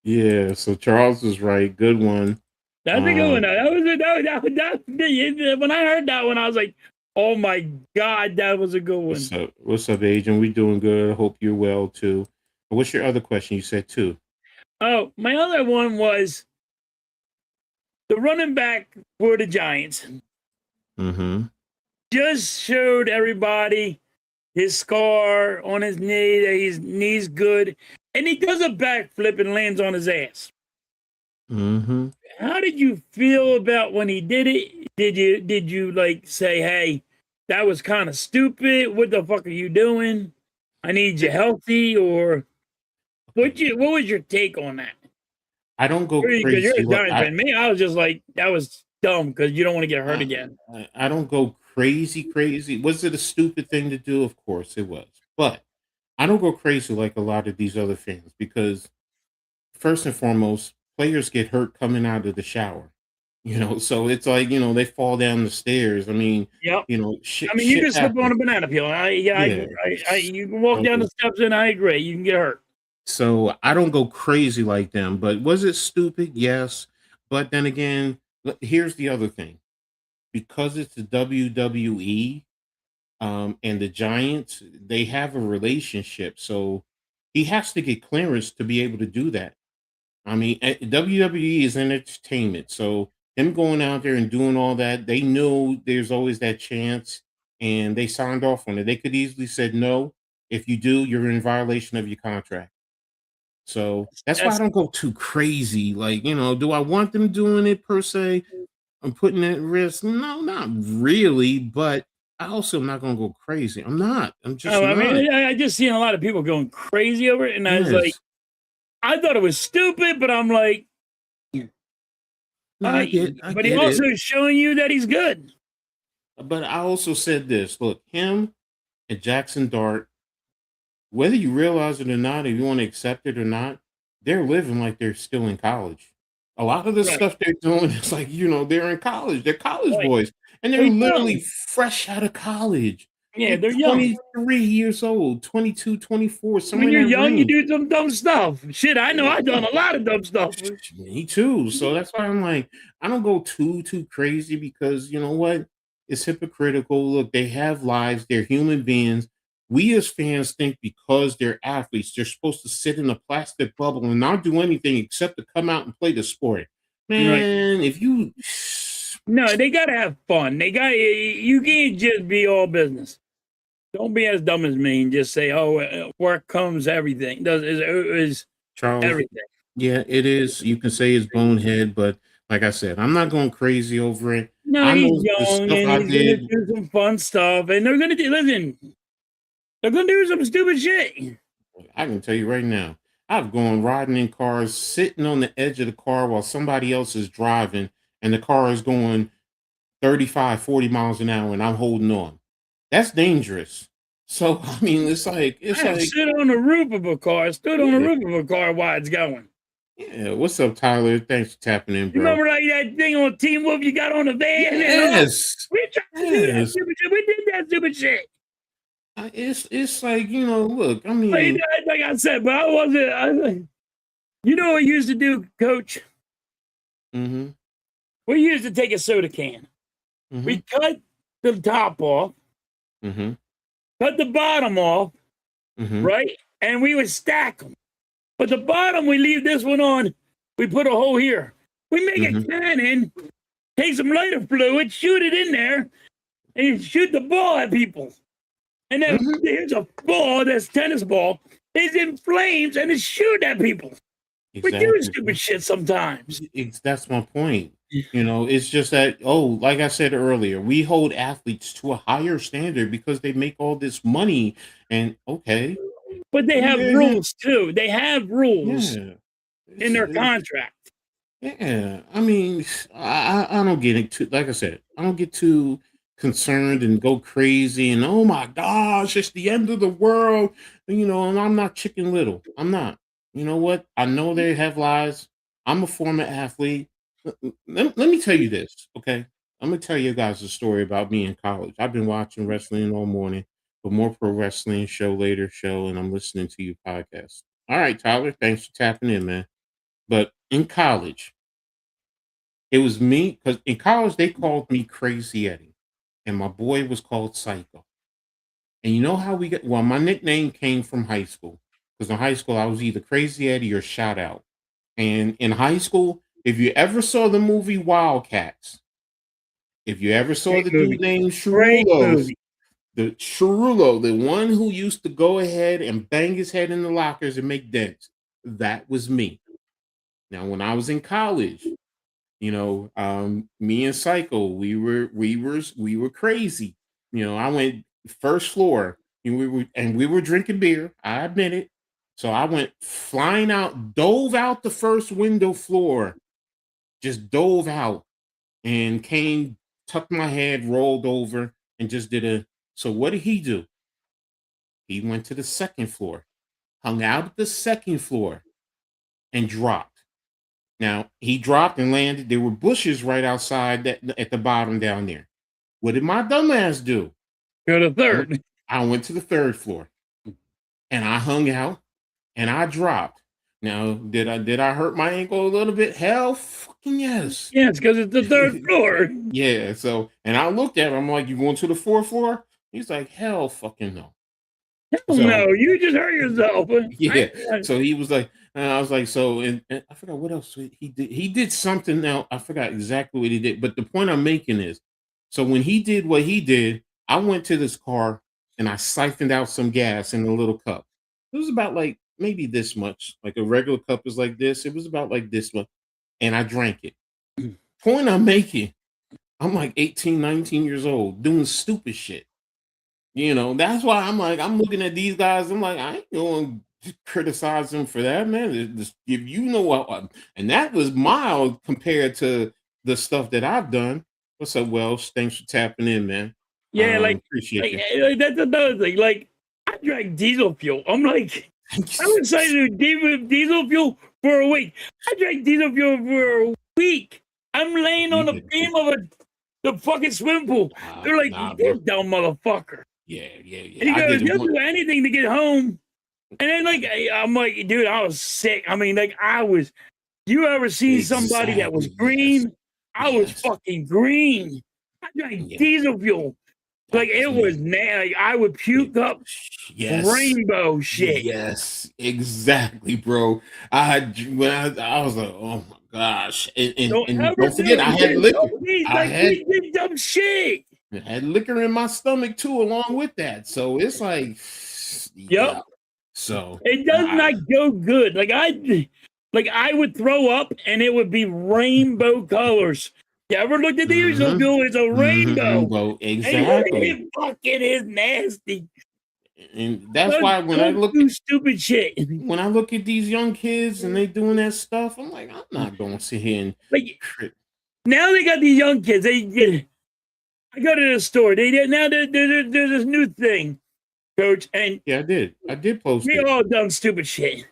S2: yeah, so Charles was right. Good one.
S3: That's a good one. That was when I heard that one, I was like, "Oh my god, that was a good one."
S2: What's up? What's up, Agent? We doing good. I hope you're well too. What's your other question? You said two.
S3: Oh, my other one was the running back for the Giants.
S2: Mm-hmm.
S3: Just showed everybody his scar on his knee, that his knee's good, and he does a backflip and lands on his ass.
S2: Mm-hmm.
S3: How did you feel about when he did it? Did you like say, "Hey, that was kind of stupid. What the fuck are you doing? I need you healthy," or what was your take on that?
S2: I don't go
S3: Because you're
S2: crazy.
S3: a
S2: Look,
S3: Giants fan. Me, I was just like, that was dumb because you don't want to get hurt again.
S2: I don't go crazy. Was it a stupid thing to do? Of course it was. But I don't go crazy like a lot of these other fans because first and foremost, players get hurt coming out of the shower. So it's like, they fall down the stairs. I mean,
S3: Yep.
S2: shit
S3: I mean, you
S2: shit
S3: can slip on
S2: happens.
S3: a banana peel.
S2: Yeah.
S3: You can walk
S2: Don't
S3: down
S2: go
S3: the steps and I agree. You can get hurt.
S2: So I don't go crazy like them, but was it stupid? Yes. But then again, here's the other thing. Because it's the WWE, and the Giants, they have a relationship. So he has to get clearance to be able to do that. I mean, WWE is entertainment. So him going out there and doing all that, they knew there's always that chance and they signed off on it. They could easily said no. If you do, you're in violation of your contract. So that's why I
S3: That's
S2: don't go too crazy. Like, do I want them doing it per se? I'm putting it at risk. No, not really, but I also am not gonna go crazy. I'm not. I'm just
S3: oh, I
S2: not.
S3: mean, I just seen a lot of people going crazy over it, and I was like,
S2: Yes.
S3: I thought it was stupid, but I'm like,
S2: No, I
S3: but he
S2: get
S3: also
S2: it.
S3: is showing you that he's good.
S2: But I also said this. Look, him and Jackson Dart, whether you realize it or not, if you want to accept it or not, they're living like they're still in college. A lot of the
S3: Right.
S2: stuff they're doing is like, they're in college. They're college
S3: Right.
S2: boys. And they're
S3: They're
S2: literally
S3: young.
S2: fresh out of college.
S3: Yeah,
S2: They're
S3: they're young.
S2: 23 years old, 22, 24, somewhere
S3: When
S2: in
S3: you're
S2: that
S3: young, you
S2: range.
S3: do some dumb stuff. Shit, I know I've
S2: Yeah.
S3: done a lot of dumb stuff.
S2: Me too. So that's why I'm like, I don't go too crazy because you know what? It's hypocritical. Look, they have lives, they're human beings. We as fans think because they're athletes, they're supposed to sit in a plastic bubble and not do anything except to come out and play the sport.
S3: Right.
S2: Man, if you
S3: No, they gotta have fun. You can't just be all business. Don't be as dumb as me and just say, "Oh, work comes everything." Does is
S2: Charles,
S3: everything?
S2: yeah, it is. You can say it's bonehead, but like I said, I'm not going crazy over it.
S3: No,
S2: I
S3: he's
S2: know the
S3: young
S2: stuff
S3: and
S2: I
S3: he's gonna
S2: did.
S3: do some fun stuff, and they're gonna do. Listen, they're gonna do some stupid shit.
S2: I can tell you right now, I've gone riding in cars, sitting on the edge of the car while somebody else is driving, and the car is going 35, 40 miles an hour, and I'm holding on. That's dangerous. So, I mean,
S3: I have stood on the roof of a car, stood on the
S2: yeah,
S3: roof of a car while it's going.
S2: yeah. What's up, Tyler? Thanks for tapping in,
S3: You
S2: bro.
S3: remember that thing on Team Wolf? You got on the van and all.
S2: Yes,
S3: We tried to do that
S2: yes.
S3: stupid shit. We did that stupid shit.
S2: It's like look. I
S3: Like,
S2: mean,
S3: like I said, but I wasn't. You know what we used to do, Coach?
S2: mm-hmm,
S3: We used to take a soda can.
S2: mm-hmm,
S3: We cut the top off,
S2: mm-hmm,
S3: cut the bottom off,
S2: mm-hmm,
S3: right? And we would stack them. But the bottom, we leave this one on. We put a hole here. We make a
S2: mm-hmm,
S3: cannon, take some lighter fluid, shoot it in there, and shoot the ball at people. And then
S2: mm-hmm.
S3: here's a ball that's tennis ball. It's in flames and it's shooting at people. We do
S2: Exactly.
S3: stupid shit sometimes.
S2: That's my point. It's just that, like I said earlier, we hold athletes to a higher standard because they make all this money. And okay,
S3: But they have
S2: yeah,
S3: rules too. They have rules
S2: yeah,
S3: in their
S2: it's,
S3: contract.
S2: yeah. I mean, I don't get it too. Like I said, I don't get too concerned and go crazy and oh my gosh, it's the end of the world. And I'm not Chicken Little. I'm not. You know what? I know they have lives. I'm a former athlete. let me tell you this, okay? I'm gonna tell you guys a story about me in college. I've been watching wrestling all morning, but more pro wrestling show later show, and I'm listening to your podcast. All right, Tyler, thanks for tapping in, man. But in college, it was me because in college they called me Crazy Eddie, and my boy was called Psycho. And you know how we got? Well, my nickname came from high school because in high school I was either Crazy Eddie or Shout Out. And in high school, if you ever saw the movie Wildcats, if you ever saw
S3: Great
S2: the
S3: movie.
S2: dude named
S3: Great
S2: Chirulo,
S3: movie.
S2: the Chirulo, the one who used to go ahead and bang his head in the lockers and make dents, that was me. Now, when I was in college, me and Psycho, we were crazy. I went first floor, and we were drinking beer. I admit it. So I went flying out, dove out the first window floor, just dove out, and came, tucked my head, rolled over, and just did a. So what did he do? He went to the second floor, hung out at the second floor, and dropped. Now he dropped and landed. There were bushes right outside at the bottom down there. What did my dumbass do?
S3: Go to third.
S2: I went to the third floor, and I hung out, and I dropped. Now, did I hurt my ankle a little bit? Hell, fucking yes.
S3: Yes, because it's the third floor.
S2: Yeah. So, and I looked at him. I'm like, "You going to the fourth floor?" He's like, "Hell, fucking no."
S3: Hell
S2: So,
S3: no, you just hurt yourself.
S2: yeah. So he was like, and I was like, so, and I forgot what else he did. He did something. Now I forgot exactly what he did. But the point I'm making is, so when he did what he did, I went to this car and I siphoned out some gas in a little cup. It was about like maybe this much. Like a regular cup is like this. It was about like this much, and I drank it. Point I'm making, I'm like 18, 19 years old doing stupid shit. That's why I'm looking at these guys. I'm like, I ain't going to criticize them for that, man. Just if what, and that was mild compared to the stuff that I've done. What's up, Welsh? Thanks for tapping in, man.
S3: Yeah,
S2: Appreciate you.
S3: like that's another thing. Like, I drank diesel fuel. I'm like, I was excited to do diesel fuel for a week. I drank diesel fuel for a week. I'm laying on the beam of the fucking swimming pool. They're like, this dumb motherfucker.
S2: Yeah.
S3: And he goes, you'll do anything to get home. And then, I'm like, dude, I was sick. I mean, you ever see somebody that was green? Yes. I was fucking green. I drank diesel fuel. It was nasty. I would puke up rainbow shit.
S2: Yes, exactly, bro. I was like, oh my gosh. And don't forget, I had liquor.
S3: He did dumb shit.
S2: I had liquor in my stomach too, along with that. So it's like,
S3: yep.
S2: So
S3: it does not go good. I would throw up and it would be rainbow colors. You ever looked at the usual fuel? It's a rainbow.
S2: Exactly.
S3: And it fucking is nasty.
S2: And that's why when I look
S3: at stupid shit,
S2: when I look at these young kids and they doing that stuff, I'm like, I'm not going to sit here and
S3: now they got these young kids. I go to the store. Now there's this new thing, Coach. And
S2: yeah, I did post.
S3: We all done stupid shit.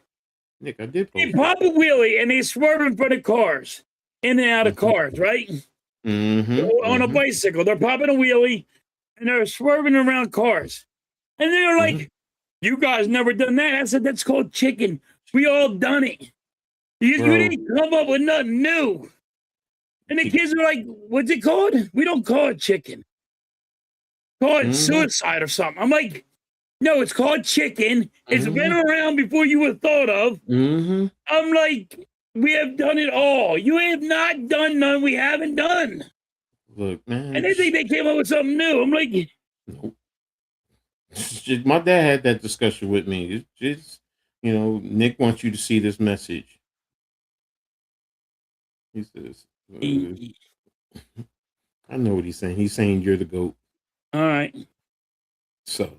S2: Nick, I did post.
S3: They pop a wheelie and they swerve in front of cars, in and out of cars, right? On a bicycle, they're popping a wheelie and they're swerving around cars, and they're like, "You guys never done that?" I said, "That's called chicken. We all done it. You didn't come up with nothing new." And the kids are like, "What's it called? We don't call it chicken. Call it suicide or something." I'm like, "No, it's called chicken. It's been around before you were thought of." I'm like, "We have done it all. You have not done none we haven't done."
S2: Look, man.
S3: And they think they came up with something new. I'm like,
S2: nope. My dad had that discussion with me. It's Nick wants you to see this message. He says, I know what he's saying. He's saying you're the GOAT.
S3: All right.
S2: So,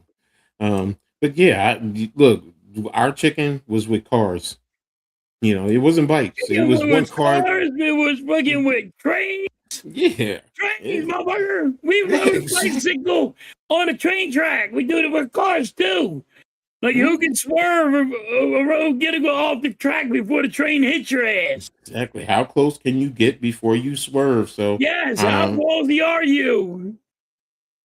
S2: but yeah, look, our chicken was with cars. It wasn't bikes. It was one car.
S3: Cars, it was fucking with trains.
S2: Yeah.
S3: Trains, motherfucker. We rode a bicycle on a train track. We do it with cars too. Like, who can swerve or get to go off the track before the train hits your ass?
S2: Exactly. How close can you get before you swerve? So,
S3: Yes, how ballsy are you?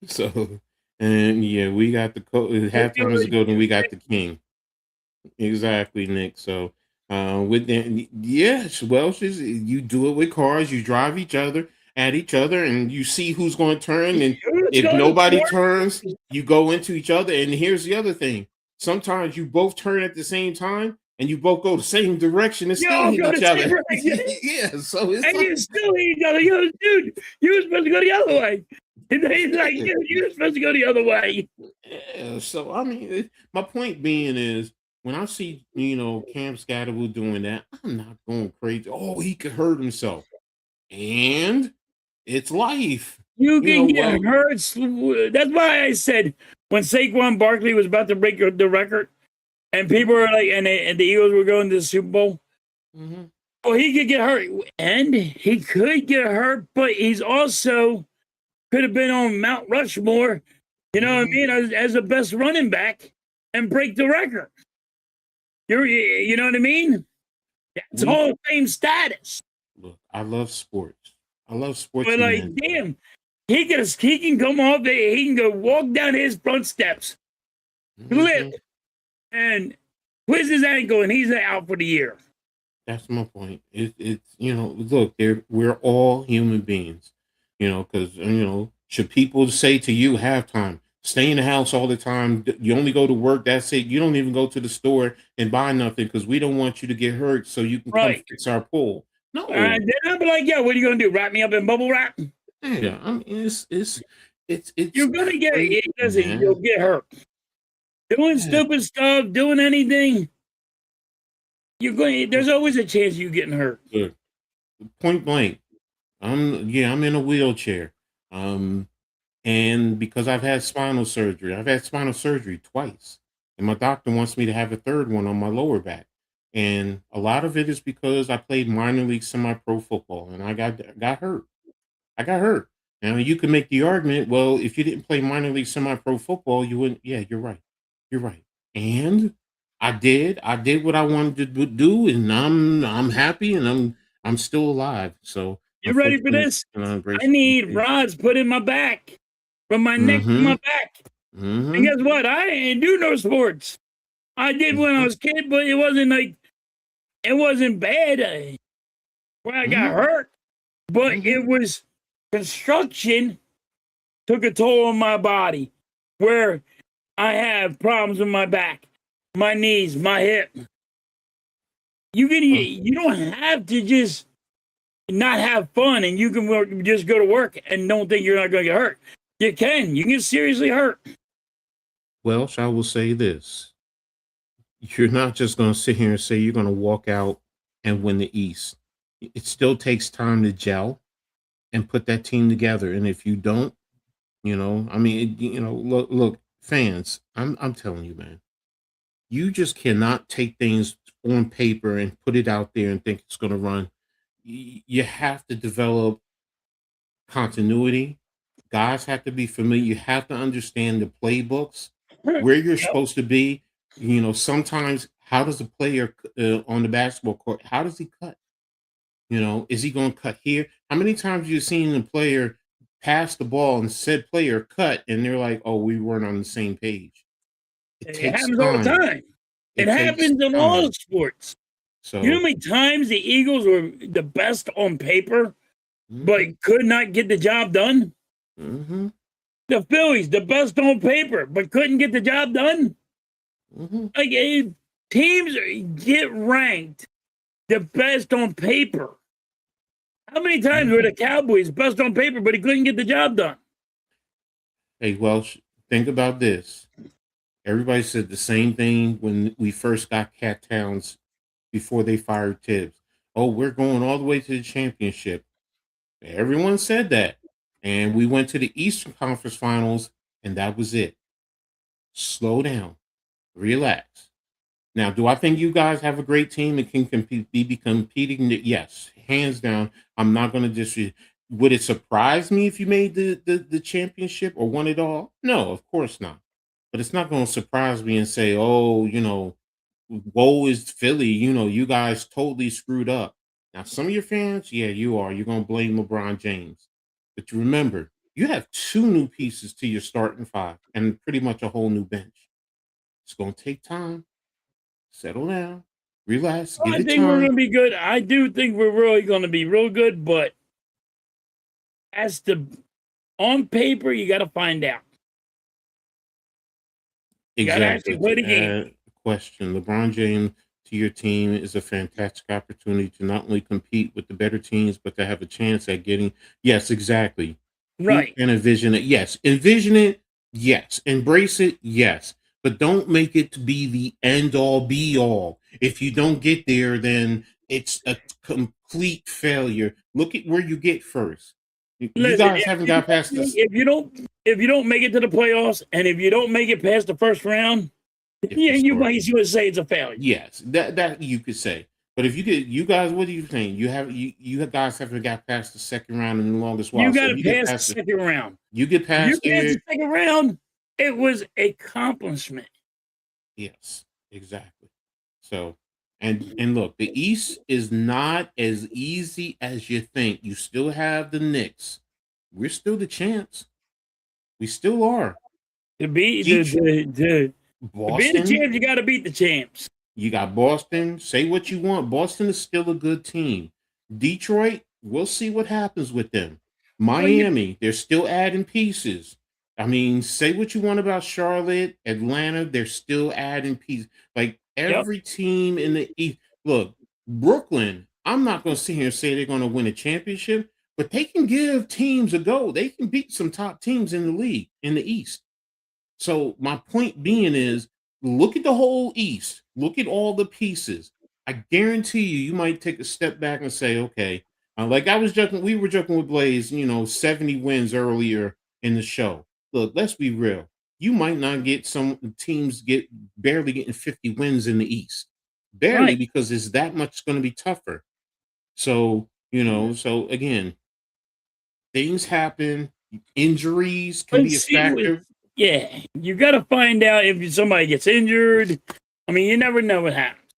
S2: so, and yeah, we got the halftime is good, and we got the king. Exactly, Nick. So, with that, yes, Welsh's, you do it with cars. You drive at each other, and you see who's going to turn. And if nobody turns, you go into each other. And here's the other thing: sometimes you both turn at the same time, and you both go the same direction and still hit each other. Yeah, so it's
S3: and you still hit each other. Yo, dude, you were supposed to go the other way. And he's like, you're supposed to go the other way.
S2: Yeah, so I mean, my point being is, when I see Cam Scatterwood doing that, I'm not going crazy. Oh, he could hurt himself, and it's life.
S3: You can get hurt. That's why I said when Saquon Barkley was about to break the record, and people were like, and the Eagles were going to the Super Bowl.
S2: Mm-hmm.
S3: Well, he could get hurt, and he could get hurt, but he's also could have been on Mount Rushmore. You know what I mean? As the best running back and break the record. You know what I mean? That's Hall of Fame status.
S2: Look, I love sports. I love sports.
S3: But like, damn, he can come off there. He can go walk down his front steps, flip, and twist his ankle, and he's out for the year.
S2: That's my point. It's look, we're all human beings. Because should people say to you halftime, stay in the house all the time, you only go to work, that's it, you don't even go to the store and buy nothing because we don't want you to get hurt so you can come fix our pool. No.
S3: Then I'll be like, what are you gonna do? Wrap me up in bubble wrap?
S2: Yeah, I mean it's
S3: you're gonna get you'll get hurt. Doing stupid stuff, doing anything, there's always a chance you getting hurt.
S2: Good. Point blank. I'm in a wheelchair. And because I've had spinal surgery twice. And my doctor wants me to have a third one on my lower back. And a lot of it is because I played minor league semi-pro football and I got hurt. I got hurt. Now you can make the argument, well, if you didn't play minor league semi-pro football, you wouldn't. Yeah, you're right. You're right. And I did what I wanted to do, and I'm happy, and I'm still alive. So
S3: you ready for this? I need rods put in my back, from my neck to my back. And guess what? I ain't do no sports. I did when I was a kid, but it wasn't bad where I got hurt. But it was construction took a toll on my body, where I have problems with my back, my knees, my hip. You don't have to just not have fun, and you can just go to work and don't think you're not going to get hurt. You can get seriously hurt.
S2: Well, I will say this. You're not just going to sit here and say you're going to walk out and win the East. It still takes time to gel and put that team together. And if you don't, look, fans, I'm telling you, man, you just cannot take things on paper and put it out there and think it's going to run. You have to develop continuity. Guys have to be familiar. You have to understand the playbooks, where you're supposed to be. Sometimes how does the player on the basketball court, how does he cut? Is he going to cut here? How many times have you seen the player pass the ball and said player cut, and they're like, oh, we weren't on the same page?
S3: It happens all the time. It happens in all sports. So, you know how many times the Eagles were the best on paper, but could not get the job done? The Phillies, the best on paper, but couldn't get the job done? Like, teams get ranked the best on paper. How many times were the Cowboys best on paper, but he couldn't get the job done?
S2: Hey, Welsh, think about this. Everybody said the same thing when we first got Cat Towns before they fired Tibbs. Oh, we're going all the way to the championship. Everyone said that. And we went to the Eastern Conference Finals, and that was it. Slow down. Relax. Now, do I think you guys have a great team and can be competing? Yes, hands down. I'm not going to disagree. Would it surprise me if you made the championship or won it all? No, of course not. but it's not going to surprise me and say, oh, woe is Philly. You guys totally screwed up. Now, some of your fans, yeah, you are. You're going to blame LeBron James. But you remember, you have 2 new pieces to your starting 5 and pretty much a whole new bench. It's going to take time. Settle down. Relax. Give
S3: I
S2: it
S3: think we're going
S2: time.
S3: to be good. I do think we're really going to be real good, but on paper, you got to find out. You got to actually play the game.
S2: Question. LeBron James to your team is a fantastic opportunity to not only compete with the better teams, but to have a chance at getting. Yes, exactly.
S3: Right.
S2: And envision it. Yes. Envision it. Yes. Embrace it. Yes. But don't make it to be the end all be all. If you don't get there, then it's a complete failure. Look at where you get first. You guys haven't got past this.
S3: If you don't make it to the playoffs, and if you don't make it past the first round, you might say it's a failure.
S2: Yes, that you could say. But if you guys, what are you saying? You guys haven't got past the second round in the longest while.
S3: You got to pass the second round.
S2: You get past
S3: the second round. It was an accomplishment.
S2: Yes, exactly. So, and look, the East is not as easy as you think. You still have the Knicks. We're still the champs. We still are.
S3: To be the champ, you got to beat the champs.
S2: You got Boston. Say what you want. Boston is still a good team. Detroit, we'll see what happens with them. Miami, they're still adding pieces. I mean, say what you want about Charlotte, Atlanta, they're still adding pieces. Like every team in the East. Look, Brooklyn, I'm not going to sit here and say they're going to win a championship, but they can give teams a go. They can beat some top teams in the league, in the East. So my point being is, look at the whole East. Look at all the pieces. I guarantee you might take a step back and say, okay, like I was joking, we were joking with Blaze, 70 wins earlier in the show. Look, let's be real. You might not get some teams barely getting 50 wins in the East. Barely, because it's that much going to be tougher. So, so again, things happen. Injuries can be a factor.
S3: Yeah, you got to find out if somebody gets injured. I mean, you never know what happens.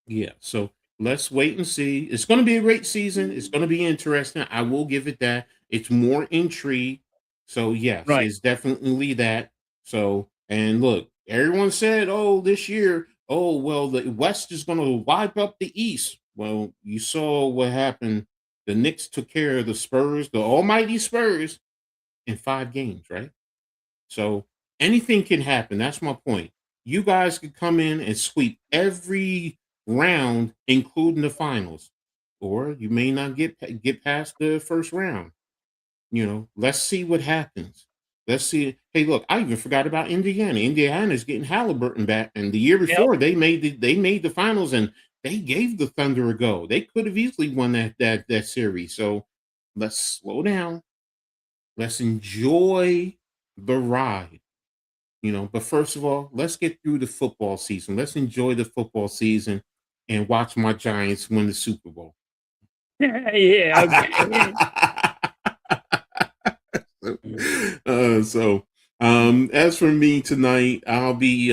S2: Yeah, so let's wait and see. It's going to be a great season. It's going to be interesting. I will give it that. It's more intrigue. So, yes, it's definitely that. So, and look, everyone said, this year, the West is going to wipe up the East. Well, you saw what happened. The Knicks took care of the Spurs, the almighty Spurs, in 5 games, right? So anything can happen. That's my point. You guys could come in and sweep every round, including the finals, or you may not get past the first round. Let's see what happens. Let's see. Hey, look, I even forgot about Indiana. Indiana's getting Halliburton back, and the year before they made the finals, and they gave the Thunder a go. They could have easily won that series. So let's slow down. Let's enjoy the ride, but first of all, let's get through the football season. Let's enjoy the football season and watch my Giants win the Super Bowl.
S3: Yeah.
S2: Okay. As for me tonight, I'll be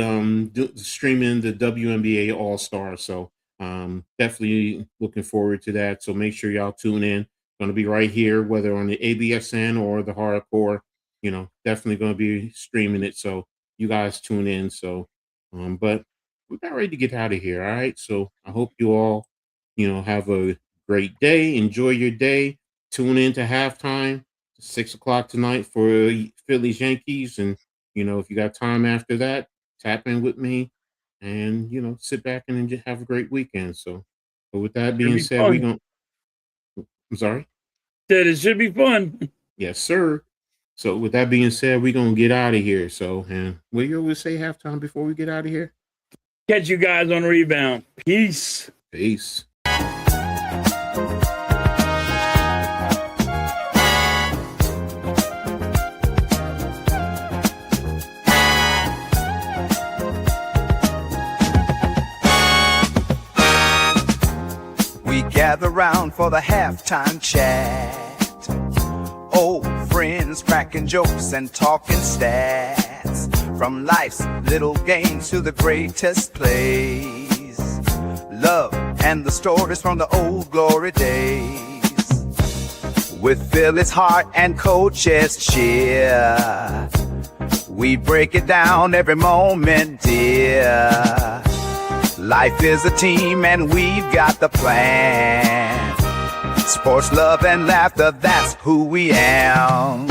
S2: streaming the WNBA All-Star. So definitely looking forward to that. So make sure y'all tune in. Going to be right here, whether on the ABSN or the Hardcore. Definitely going to be streaming it. So you guys tune in. So, but we're about ready to get out of here. All right. So I hope you all, have a great day. Enjoy your day. Tune in to halftime, 6:00 tonight for Phillies-Yankees. And, if you got time after that, tap in with me and, sit back and just have a great weekend. So, but with that being said, I'm sorry.
S3: That it should be fun.
S2: Yes, sir. So with that being said, we're going to get out of here. So, and will you always say halftime before we get out of here?
S3: Catch you guys on rebound. Peace.
S2: Peace.
S1: We gather round for the halftime chat. Old friends cracking jokes and talking stats. From life's little games to the greatest plays. Love and the stories from the old glory days. With Philly's heart and coach's cheer, we break it down every moment, dear. Life is a team and we've got the plan. Sports, love, and laughter, that's who we am.